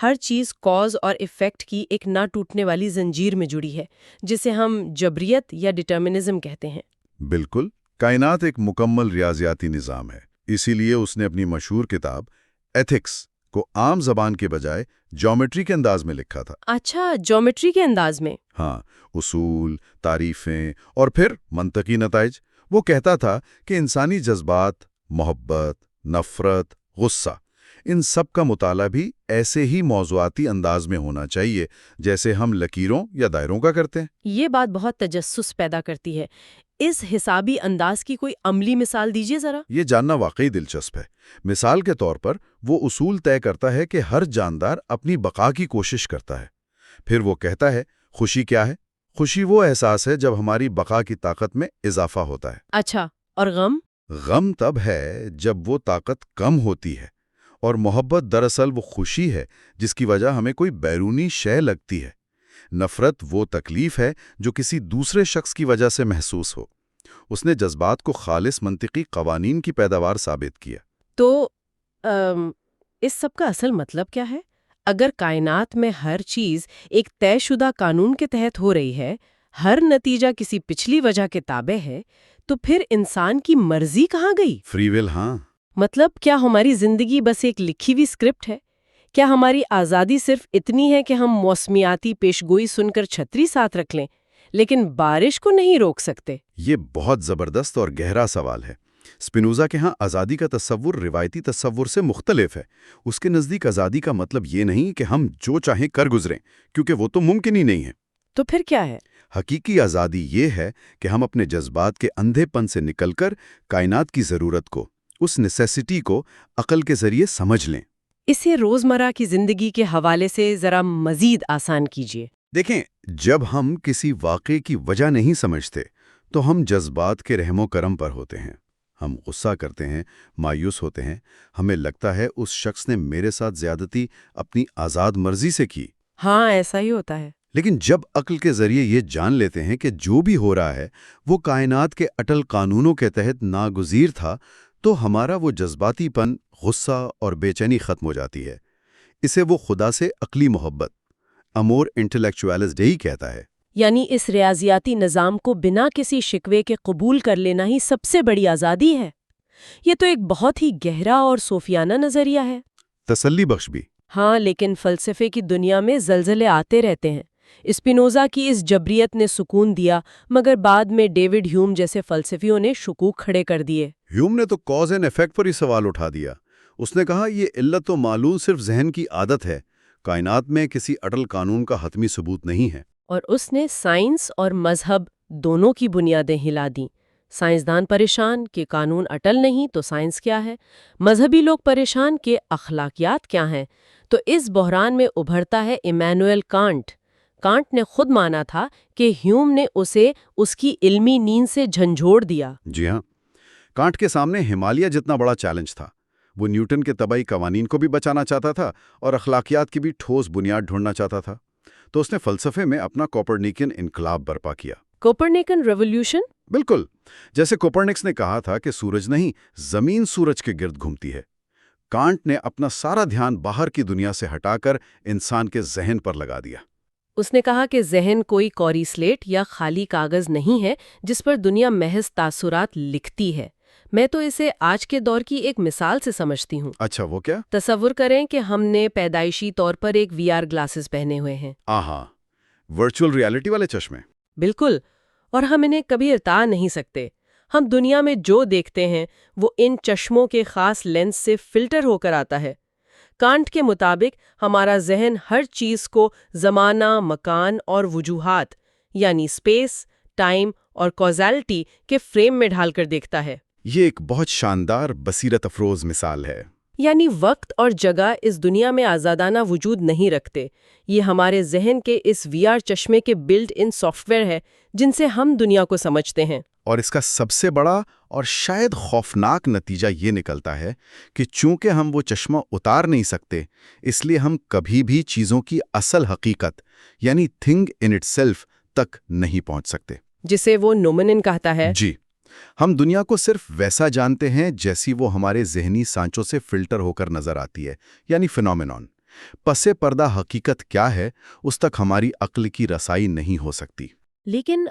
ہر چیز کاز اور ایفیکٹ کی ایک نہ ٹوٹنے والی زنجیر میں جڑی ہے، جسے ہم جبریت یا ڈٹرمنزم کہتے ہیں۔ بالکل، کائنات ایک مکمل ریاضیاتی نظام ہے، اسی لیے اس نے اپنی مشہور کتاب ایتھکس کو عام زبان کے بجائے جیومیٹری کے انداز میں لکھا تھا۔ اچھا، جیومیٹری کے انداز میں؟ ہاں، اصول، تعریفیں اور پھر منطقی نتائج۔ وہ کہتا تھا کہ انسانی جذبات، محبت، نفرت، غصہ، ان سب کا مطالعہ بھی ایسے ہی موضوعاتی انداز میں ہونا چاہیے جیسے ہم لکیروں یا دائروں کا کرتے ہیں۔ یہ بات بہت تجسس پیدا کرتی ہے۔ اس حسابی انداز کی کوئی عملی مثال دیجیے ذرا۔ یہ جاننا واقعی دلچسپ ہے۔ مثال کے طور پر وہ اصول طے کرتا ہے کہ ہر جاندار اپنی بقا کی کوشش کرتا ہے۔ پھر وہ کہتا ہے خوشی کیا ہے؟ خوشی وہ احساس ہے جب ہماری بقا کی طاقت میں اضافہ ہوتا ہے۔ اچھا، اور غم؟ غم تب ہے جب وہ طاقت کم ہوتی ہے، اور محبت دراصل وہ خوشی ہے جس کی وجہ ہمیں کوئی بیرونی شے لگتی ہے۔ نفرت وہ تکلیف ہے جو کسی دوسرے شخص کی وجہ سے محسوس ہو۔ اس نے جذبات کو خالص منطقی قوانین کی پیداوار ثابت کیا۔ تو اس سب کا اصل مطلب کیا ہے؟ اگر کائنات میں ہر چیز ایک طے شدہ قانون کے تحت ہو رہی ہے، ہر نتیجہ کسی پچھلی وجہ کے تابع ہے، تو پھر انسان کی مرضی کہاں گئی؟ فری ول، ہاں۔ مطلب کیا ہماری زندگی بس ایک لکھی ہوئی اسکرپٹ ہے؟ کیا ہماری آزادی صرف اتنی ہے کہ ہم موسمیاتی پیشگوئی سن کر چھتری ساتھ رکھ لیں لیکن بارش کو نہیں روک سکتے؟ یہ بہت زبردست اور گہرا سوال ہے۔ سپینوزا کے ہاں آزادی کا تصور روایتی تصور سے مختلف ہے۔ اس کے نزدیک آزادی کا مطلب یہ نہیں کہ ہم جو چاہیں کر گزریں، کیونکہ وہ تو ممکن ہی نہیں ہے۔ تو پھر کیا ہے؟ حقیقی آزادی یہ ہے کہ ہم اپنے جذبات کے اندھے پن سے نکل کر کائنات کی ضرورت کو، اس نیسیسٹی کو عقل کے ذریعے سمجھ لیں۔ اسے روزمرہ کی زندگی کے حوالے سے ذرا مزید آسان کیجیے۔ دیکھیں، جب ہم کسی واقعے کی وجہ نہیں سمجھتے تو ہم جذبات کے رحم و کرم پر ہوتے ہیں۔ ہم غصہ کرتے ہیں، مایوس ہوتے ہیں، ہمیں لگتا ہے اس شخص نے میرے ساتھ زیادتی اپنی آزاد مرضی سے کی۔ ہاں، ایسا ہی ہوتا ہے۔ لیکن جب عقل کے ذریعے یہ جان لیتے ہیں کہ جو بھی ہو رہا ہے وہ کائنات کے اٹل قانونوں کے تحت ناگزیر تھا، تو ہمارا وہ جذباتی پن، غصہ اور بے چینی ختم ہو جاتی ہے۔ اسے وہ خدا سے عقلی محبت، امور انٹلیکچوالس ڈیئی کہتا ہے۔ یعنی اس ریاضیاتی نظام کو بنا کسی شکوے کے قبول کر لینا ہی سب سے بڑی آزادی ہے۔ یہ تو ایک بہت ہی گہرا اور صوفیانہ نظریہ ہے۔ تسلی بخش بھی۔ ہاں، لیکن فلسفے کی دنیا میں زلزلے آتے رہتے ہیں۔ اسپینوزا کی اس جبریت نے سکون دیا، مگر بعد میں ڈیوڈ ہیوم جیسے فلسفیوں نے شکوک کھڑے کر دیے۔ ہیوم نے تو کاز اینڈ ایفیکٹ پر ہی سوال اٹھا دیا۔ اس نے کہا یہ علت و معلول صرف ذہن کی عادت ہے، کائنات میں کسی اٹل قانون کا حتمی ثبوت نہیں ہے۔ اور اس نے سائنس اور مذہب دونوں کی بنیادیں ہلا دیں۔ سائنسدان پریشان کہ قانون اٹل نہیں تو سائنس کیا ہے، مذہبی لوگ پریشان کہ اخلاقیات کیا ہیں۔ تو اس بحران میں ابھرتا ہے ایمانوئل کانٹ۔ کانٹ نے خود مانا تھا کہ ہیوم نے اسے اس کی علمی نیند سے جھنجھوڑ دیا۔ جی ہاں، کانٹ کے سامنے ہمالیہ جتنا بڑا چیلنج تھا۔ وہ نیوٹن کے طبعی قوانین کو بھی بچانا چاہتا تھا اور اخلاقیات کی بھی ٹھوس بنیاد ڈھونڈنا چاہتا تھا۔ تو اس نے فلسفے میں اپنا کوپرنیکن انقلاب برپا کیا۔ Copernican revolution? بالکل، جیسے کوپرنکس نے کہا تھا کہ سورج نہیں، زمین سورج کے گرد گھومتی ہے۔ کانٹ نے اپنا سارا دھیان باہر کی دنیا سے ہٹا کر انسان کے ذہن پر لگا دیا۔ اس نے کہا کہ ذہن کوئی کوری سلیٹ یا خالی کاغذ نہیں ہے جس پر دنیا محض تاثرات لکھتی ہے۔ میں تو اسے آج کے دور کی ایک مثال سے سمجھتی ہوں۔ اچھا، وہ کیا؟ تصور کریں کہ ہم نے پیدائشی طور پر ایک VR گلاسز پہنے ہوئے ہیں۔ آہا، ورچوئل ریالٹی والے چشمے۔ بالکل، اور ہم انہیں کبھی اتار نہیں سکتے۔ ہم دنیا میں جو دیکھتے ہیں وہ ان چشموں کے خاص لینس سے فلٹر ہو کر آتا ہے۔ کانٹ کے مطابق ہمارا ذہن ہر چیز کو زمانہ، مکان اور وجوہات یعنی اسپیس، ٹائم اور کوزالٹی کے فریم میں ڈھال کر دیکھتا ہے۔ یہ ایک بہت شاندار بصیرت افروز مثال ہے۔ یعنی وقت اور جگہ اس دنیا میں آزادانہ وجود نہیں رکھتے، یہ ہمارے ذہن کے اس VR چشمے کے بلٹ ان سافٹ ویئر ہے جن سے ہم دنیا کو سمجھتے ہیں۔ اور اس کا سب سے بڑا اور شاید خوفناک نتیجہ یہ نکلتا ہے کہ چونکہ ہم وہ چشمہ اتار نہیں سکتے، اس لیے ہم کبھی بھی چیزوں کی اصل حقیقت یعنی تھنگ ان اٹ سیلف تک نہیں پہنچ سکتے، جسے وہ نومنن کہتا ہے۔ جی، ہم دنیا کو صرف ویسا جانتے ہیں جیسی وہ ہمارے ذہنی سانچوں سے فلٹر ہو کر نظر آتی ہے، یعنی فینومینون۔ پس پردہ حقیقت کیا ہے، اس تک ہماری عقل کی رسائی نہیں ہو سکتی۔ لیکن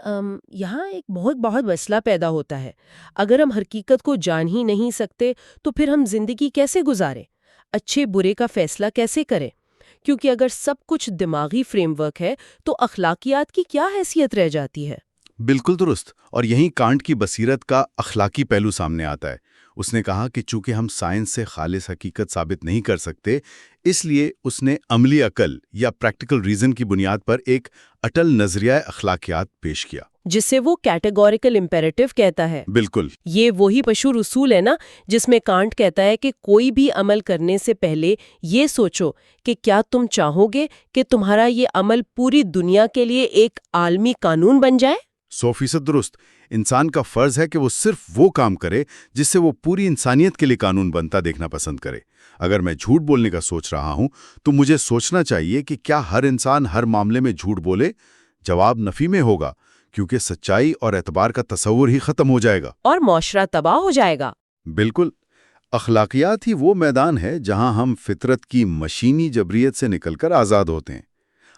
یہاں ایک بہت مسئلہ پیدا ہوتا ہے۔ اگر ہم حقیقت کو جان ہی نہیں سکتے تو پھر ہم زندگی کیسے گزاریں؟ اچھے برے کا فیصلہ کیسے کریں؟ کیونکہ اگر سب کچھ دماغی فریم ورک ہے تو اخلاقیات کی کیا حیثیت رہ جاتی ہے؟ بالکل درست، اور یہیں کانٹ کی بصیرت کا اخلاقی پہلو سامنے آتا ہے۔ اس نے کہا کہ چونکہ ہم سائنس سے خالص حقیقت ثابت نہیں کر سکتے، اس لیے اس نے عملی عقل یا پریکٹیکل ریزن کی بنیاد پر ایک اٹل نظریہ اخلاقیات پیش کیا، جسے وہ کیٹیگوریکل امپیریٹو کہتا ہے۔ بالکل۔ یہ وہی مشہور اصول ہے نا جس میں کانٹ کہتا ہے کہ کوئی بھی عمل کرنے سے پہلے یہ سوچو کہ کیا تم چاہو گے کہ تمہارا یہ عمل پوری دنیا کے لیے ایک عالمی قانون بن جائے؟ 100% درست۔ انسان کا فرض ہے کہ وہ صرف وہ کام کرے جس سے وہ پوری انسانیت کے لیے قانون بنتا دیکھنا پسند کرے۔ اگر میں جھوٹ بولنے کا سوچ رہا ہوں تو مجھے سوچنا چاہیے کہ کیا ہر انسان ہر معاملے میں جھوٹ بولے؟ جواب نفی میں ہوگا، کیونکہ سچائی اور اعتبار کا تصور ہی ختم ہو جائے گا اور معاشرہ تباہ ہو جائے گا۔ بالکل۔ اخلاقیات ہی وہ میدان ہے جہاں ہم فطرت کی مشینی جبریت سے نکل کر آزاد ہوتے ہیں۔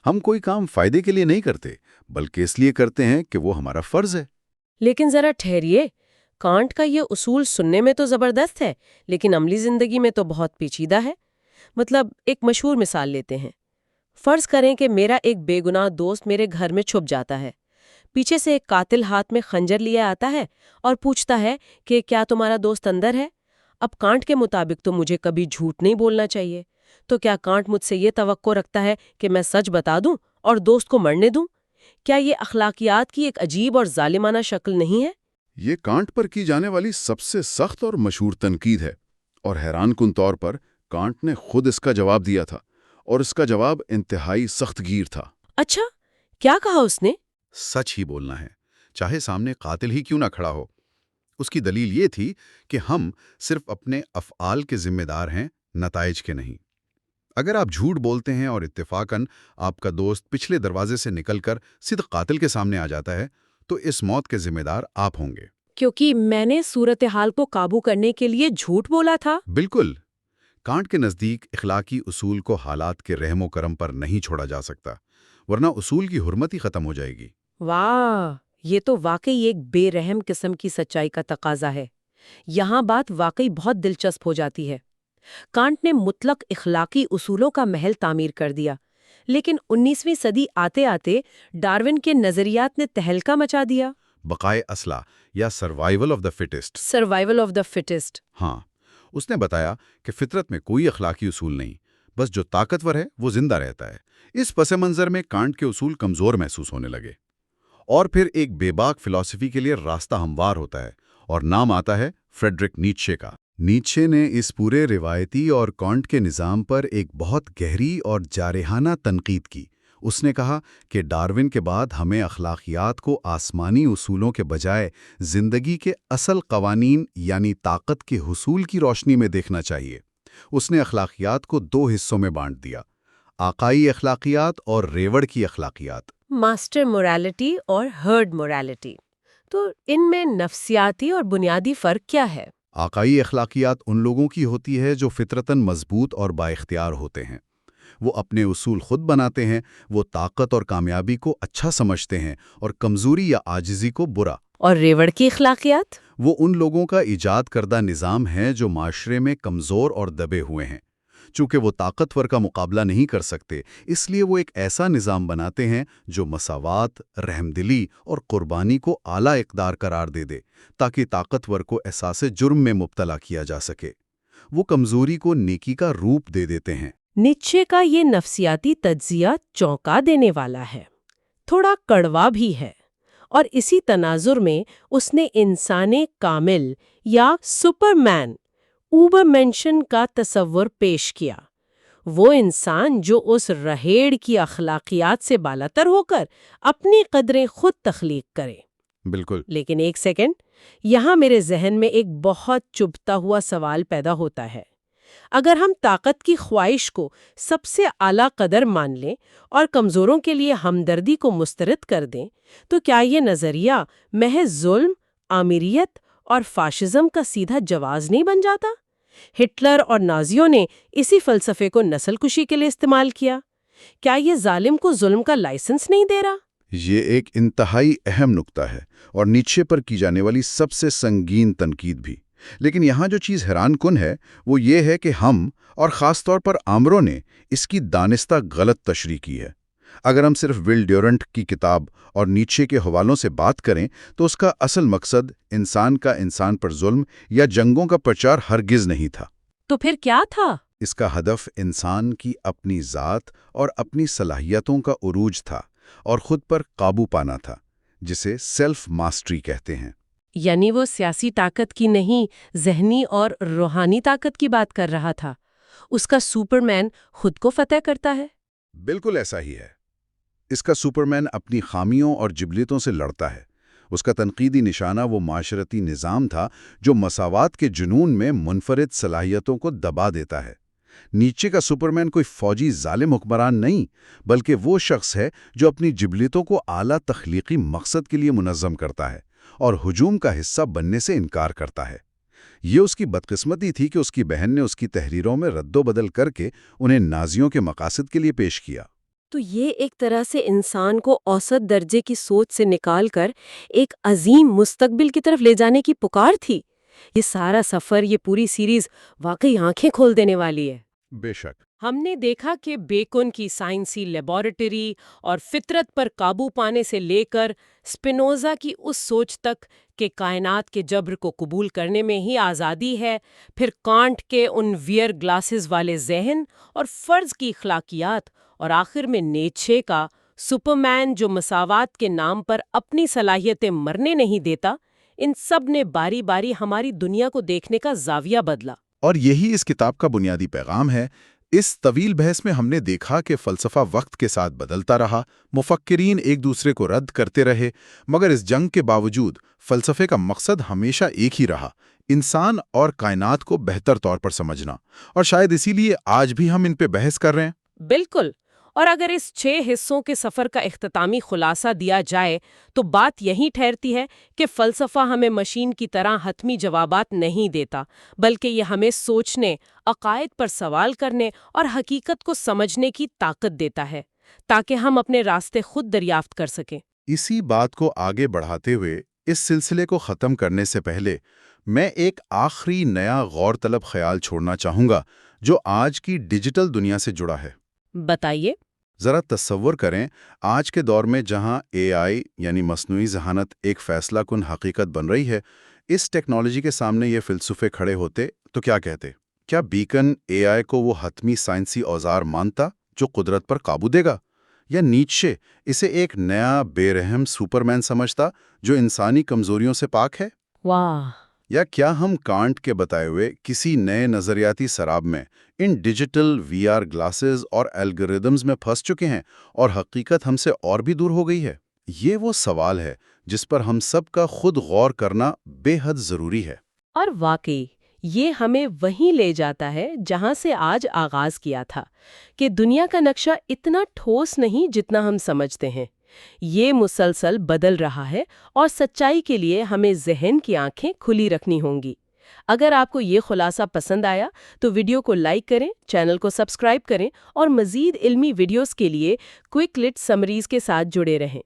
ہم کوئی کام فائدے کے لیے نہیں کرتے، بلکہ اس لیے کرتے ہیں کہ وہ ہمارا فرض ہے۔ لیکن ذرا ٹھہریے، کانٹ کا یہ اصول سننے میں تو زبردست ہے لیکن عملی زندگی میں تو بہت پیچیدہ ہے۔ مطلب ایک مشہور مثال لیتے ہیں۔ فرض کریں کہ میرا ایک بے گناہ دوست میرے گھر میں چھپ جاتا ہے۔ پیچھے سے ایک قاتل ہاتھ میں خنجر لیے آتا ہے اور پوچھتا ہے کہ کیا تمہارا دوست اندر ہے؟ اب کانٹ کے مطابق تو مجھے کبھی جھوٹ نہیں بولنا چاہیے۔ تو کیا کانٹ مجھ سے یہ توقع رکھتا ہے کہ میں سچ بتا دوں اور دوست کو مرنے دوں؟ کیا یہ اخلاقیات کی ایک عجیب اور ظالمانہ شکل نہیں ہے؟ یہ کانٹ پر کی جانے والی سب سے سخت اور مشہور تنقید ہے، اور حیران کن طور پر کانٹ نے خود اس کا جواب دیا تھا، اور اس کا جواب انتہائی سخت گیر تھا۔ اچھا، کیا کہا اس نے؟ سچ ہی بولنا ہے، چاہے سامنے قاتل ہی کیوں نہ کھڑا ہو۔ اس کی دلیل یہ تھی کہ ہم صرف اپنے افعال کے ذمہ دار ہیں، نتائج کے نہیں۔ اگر آپ جھوٹ بولتے ہیں اور اتفاقاً آپ کا دوست پچھلے دروازے سے نکل کر سیدھا قاتل کے سامنے آ جاتا ہے تو اس موت کے ذمہ دار آپ ہوں گے، کیونکہ میں نے صورتحال کو قابو کرنے کے لیے جھوٹ بولا تھا۔ بالکل۔ کانٹ کے نزدیک اخلاقی اصول کو حالات کے رحم و کرم پر نہیں چھوڑا جا سکتا، ورنہ اصول کی حرمت ہی ختم ہو جائے گی۔ واہ، یہ تو واقعی ایک بے رحم قسم کی سچائی کا تقاضا ہے۔ یہاں بات واقعی بہت دلچسپ ہو جاتی ہے۔ کانٹ نے مطلق اخلاقی اصولوں کا محل تعمیر کر دیا، لیکن 19ویں صدی آتے آتے ڈارون کے نظریات نے تہلکہ مچا دیا۔ بقائے اصلہ یا survival of the fittest. Survival of the fittest. ہاں، اس نے بتایا کہ فطرت میں کوئی اخلاقی اصول نہیں، بس جو طاقتور ہے وہ زندہ رہتا ہے۔ اس پس منظر میں کانٹ کے اصول کمزور محسوس ہونے لگے، اور پھر ایک بے باک فلسفی کے لیے راستہ ہموار ہوتا ہے، اور نام آتا ہے فریڈرک نیچے کا۔ نیچے نے اس پورے روایتی اور کانٹ کے نظام پر ایک بہت گہری اور جارحانہ تنقید کی۔ اس نے کہا کہ ڈارون کے بعد ہمیں اخلاقیات کو آسمانی اصولوں کے بجائے زندگی کے اصل قوانین یعنی طاقت کے حصول کی روشنی میں دیکھنا چاہیے۔ اس نے اخلاقیات کو 2 حصوں میں بانٹ دیا: آقائی اخلاقیات اور ریوڑ کی اخلاقیات، ماسٹر موریلٹی اور ہرڈ موریلٹی۔ تو ان میں نفسیاتی اور بنیادی فرق کیا ہے؟ آقائی اخلاقیات ان لوگوں کی ہوتی ہے جو فطرتاً مضبوط اور بااختیار ہوتے ہیں۔ وہ اپنے اصول خود بناتے ہیں، وہ طاقت اور کامیابی کو اچھا سمجھتے ہیں اور کمزوری یا عاجزی کو برا۔ اور ریوڑ کی اخلاقیات؟ وہ ان لوگوں کا ایجاد کردہ نظام ہے جو معاشرے میں کمزور اور دبے ہوئے ہیں۔ چونکہ وہ طاقتور کا مقابلہ نہیں کر سکتے، اس لیے وہ ایک ایسا نظام بناتے ہیں جو مساوات، رحمدلی اور قربانی کو اعلیٰ اقدار قرار دے تاکہ طاقتور کو احساس جرم میں مبتلا کیا جا سکے۔ وہ کمزوری کو نیکی کا روپ دے دیتے ہیں۔ نیچے کا یہ نفسیاتی تجزیہ چونکا دینے والا ہے، تھوڑا کڑوا بھی ہے، اور اسی تناظر میں اس نے انسان کامل یا سپرمین اوبرمینشن کا تصور پیش کیا، وہ انسان جو اس رہیڑ کی اخلاقیات سے بالاتر ہو کر اپنی قدریں خود تخلیق کرے۔ بالکل۔ لیکن ایک سیکنڈ، یہاں میرے ذہن میں ایک بہت چبھتا ہوا سوال پیدا ہوتا ہے۔ اگر ہم طاقت کی خواہش کو سب سے اعلیٰ قدر مان لیں اور کمزوروں کے لیے ہمدردی کو مسترد کر دیں، تو کیا یہ نظریہ محض ظلم، آمیریت اور فاشزم کا سیدھا جواز نہیں بن جاتا؟ ہٹلر اور نازیوں نے اسی فلسفے کو نسل کشی کے لیے استعمال کیا۔ کیا یہ ظالم کو ظلم کا لائسنس نہیں دے رہا؟ یہ ایک انتہائی اہم نکتہ ہے اور نیچے پر کی جانے والی سب سے سنگین تنقید بھی۔ لیکن یہاں جو چیز حیران کن ہے وہ یہ ہے کہ ہم، اور خاص طور پر آمروں نے، اس کی دانستہ غلط تشریح کی ہے۔ اگر ہم صرف ول ڈیورنٹ کی کتاب اور نیچے کے حوالوں سے بات کریں تو اس کا اصل مقصد انسان کا انسان پر ظلم یا جنگوں کا پرچار ہرگز نہیں تھا۔ تو پھر کیا تھا؟ اس کا ہدف انسان کی اپنی ذات اور اپنی صلاحیتوں کا عروج تھا اور خود پر قابو پانا تھا، جسے سیلف ماسٹری کہتے ہیں۔ یعنی وہ سیاسی طاقت کی نہیں، ذہنی اور روحانی طاقت کی بات کر رہا تھا۔ اس کا سپرمین خود کو فتح کرتا ہے؟ بالکل ایسا ہی ہے۔ اس کا سپرمین اپنی خامیوں اور جبلیتوں سے لڑتا ہے۔ اس کا تنقیدی نشانہ وہ معاشرتی نظام تھا جو مساوات کے جنون میں منفرد صلاحیتوں کو دبا دیتا ہے۔ نیچے کا سپرمین کوئی فوجی ظالم حکمران نہیں، بلکہ وہ شخص ہے جو اپنی جبلیتوں کو اعلیٰ تخلیقی مقصد کے لیے منظم کرتا ہے اور ہجوم کا حصہ بننے سے انکار کرتا ہے۔ یہ اس کی بدقسمتی تھی کہ اس کی بہن نے اس کی تحریروں میں رد و بدل کر کے انہیں نازیوں کے مقاصد کے لیے پیش کیا۔ تو یہ ایک طرح سے انسان کو اوسط درجے کی سوچ سے نکال کر ایک عظیم مستقبل کی طرف لے جانے کی پکار تھی۔ یہ سارا سفر، یہ پوری سیریز واقعی آنکھیں کھول دینے والی ہے۔ بے شک۔ ہم نے دیکھا کہ بیکن کی سائنسی لیبارٹری اور فطرت پر قابو پانے سے لے کر اسپینوزا کی اس سوچ تک کہ کائنات کے جبر کو قبول کرنے میں ہی آزادی ہے، پھر کانٹ کے ان ویئر گلاسز والے ذہن اور فرض کی اخلاقیات، اور آخر میں نیچے کا سپرمین جو مساوات کے نام پر اپنی صلاحیتیں مرنے نہیں دیتا۔ ان سب نے باری باری ہماری دنیا کو دیکھنے کا زاویہ بدلا۔ اور یہی اس کتاب کا بنیادی پیغام ہے۔ اس طویل بحث میں ہم نے دیکھا کہ فلسفہ وقت کے ساتھ بدلتا رہا، مفکرین ایک دوسرے کو رد کرتے رہے، مگر اس جنگ کے باوجود فلسفے کا مقصد ہمیشہ ایک ہی رہا: انسان اور کائنات کو بہتر طور پر سمجھنا۔ اور شاید اسی لیے آج بھی ہم ان پہ بحث کر رہے ہیں۔ بالکل۔ اور اگر اس 6 حصوں کے سفر کا اختتامی خلاصہ دیا جائے تو بات یہی ٹھہرتی ہے کہ فلسفہ ہمیں مشین کی طرح حتمی جوابات نہیں دیتا، بلکہ یہ ہمیں سوچنے، عقائد پر سوال کرنے اور حقیقت کو سمجھنے کی طاقت دیتا ہے تاکہ ہم اپنے راستے خود دریافت کر سکیں۔ اسی بات کو آگے بڑھاتے ہوئے اس سلسلے کو ختم کرنے سے پہلے میں ایک آخری نیا غور طلب خیال چھوڑنا چاہوں گا جو آج کی ڈیجیٹل دنیا سے جڑا ہے۔ بتائیے۔ ذرا تصور کریں، آج کے دور میں جہاں اے آئی یعنی مصنوعی ذہانت ایک فیصلہ کن حقیقت بن رہی ہے، اس ٹیکنالوجی کے سامنے یہ فلسفے کھڑے ہوتے تو کیا کہتے؟ کیا بیکن اے آئی کو وہ حتمی سائنسی اوزار مانتا جو قدرت پر قابو دے گا؟ یا نیچے اسے ایک نیا بے رحم سپرمین سمجھتا جو انسانی کمزوریوں سے پاک ہے؟ واہ! یا کیا ہم کانٹ کے بتائے ہوئے کسی نئے نظریاتی سراب میں ان ڈیجیٹل وی آر گلاسز اور الگوریدمز میں پھنس چکے ہیں اور حقیقت ہم سے اور بھی دور ہو گئی ہے؟ یہ وہ سوال ہے جس پر ہم سب کا خود غور کرنا بے حد ضروری ہے۔ اور واقعی یہ ہمیں وہیں لے جاتا ہے جہاں سے آج آغاز کیا تھا، کہ دنیا کا نقشہ اتنا ٹھوس نہیں جتنا ہم سمجھتے ہیں۔ یہ مسلسل بدل رہا ہے اور سچائی کے لیے ہمیں ذہن کی آنکھیں کھلی رکھنی ہوں گی۔ اگر آپ کو یہ خلاصہ پسند آیا تو ویڈیو کو لائک کریں، چینل کو سبسکرائب کریں اور مزید علمی ویڈیوز کے لیے کوئک لٹ سمریز کے ساتھ جڑے رہیں۔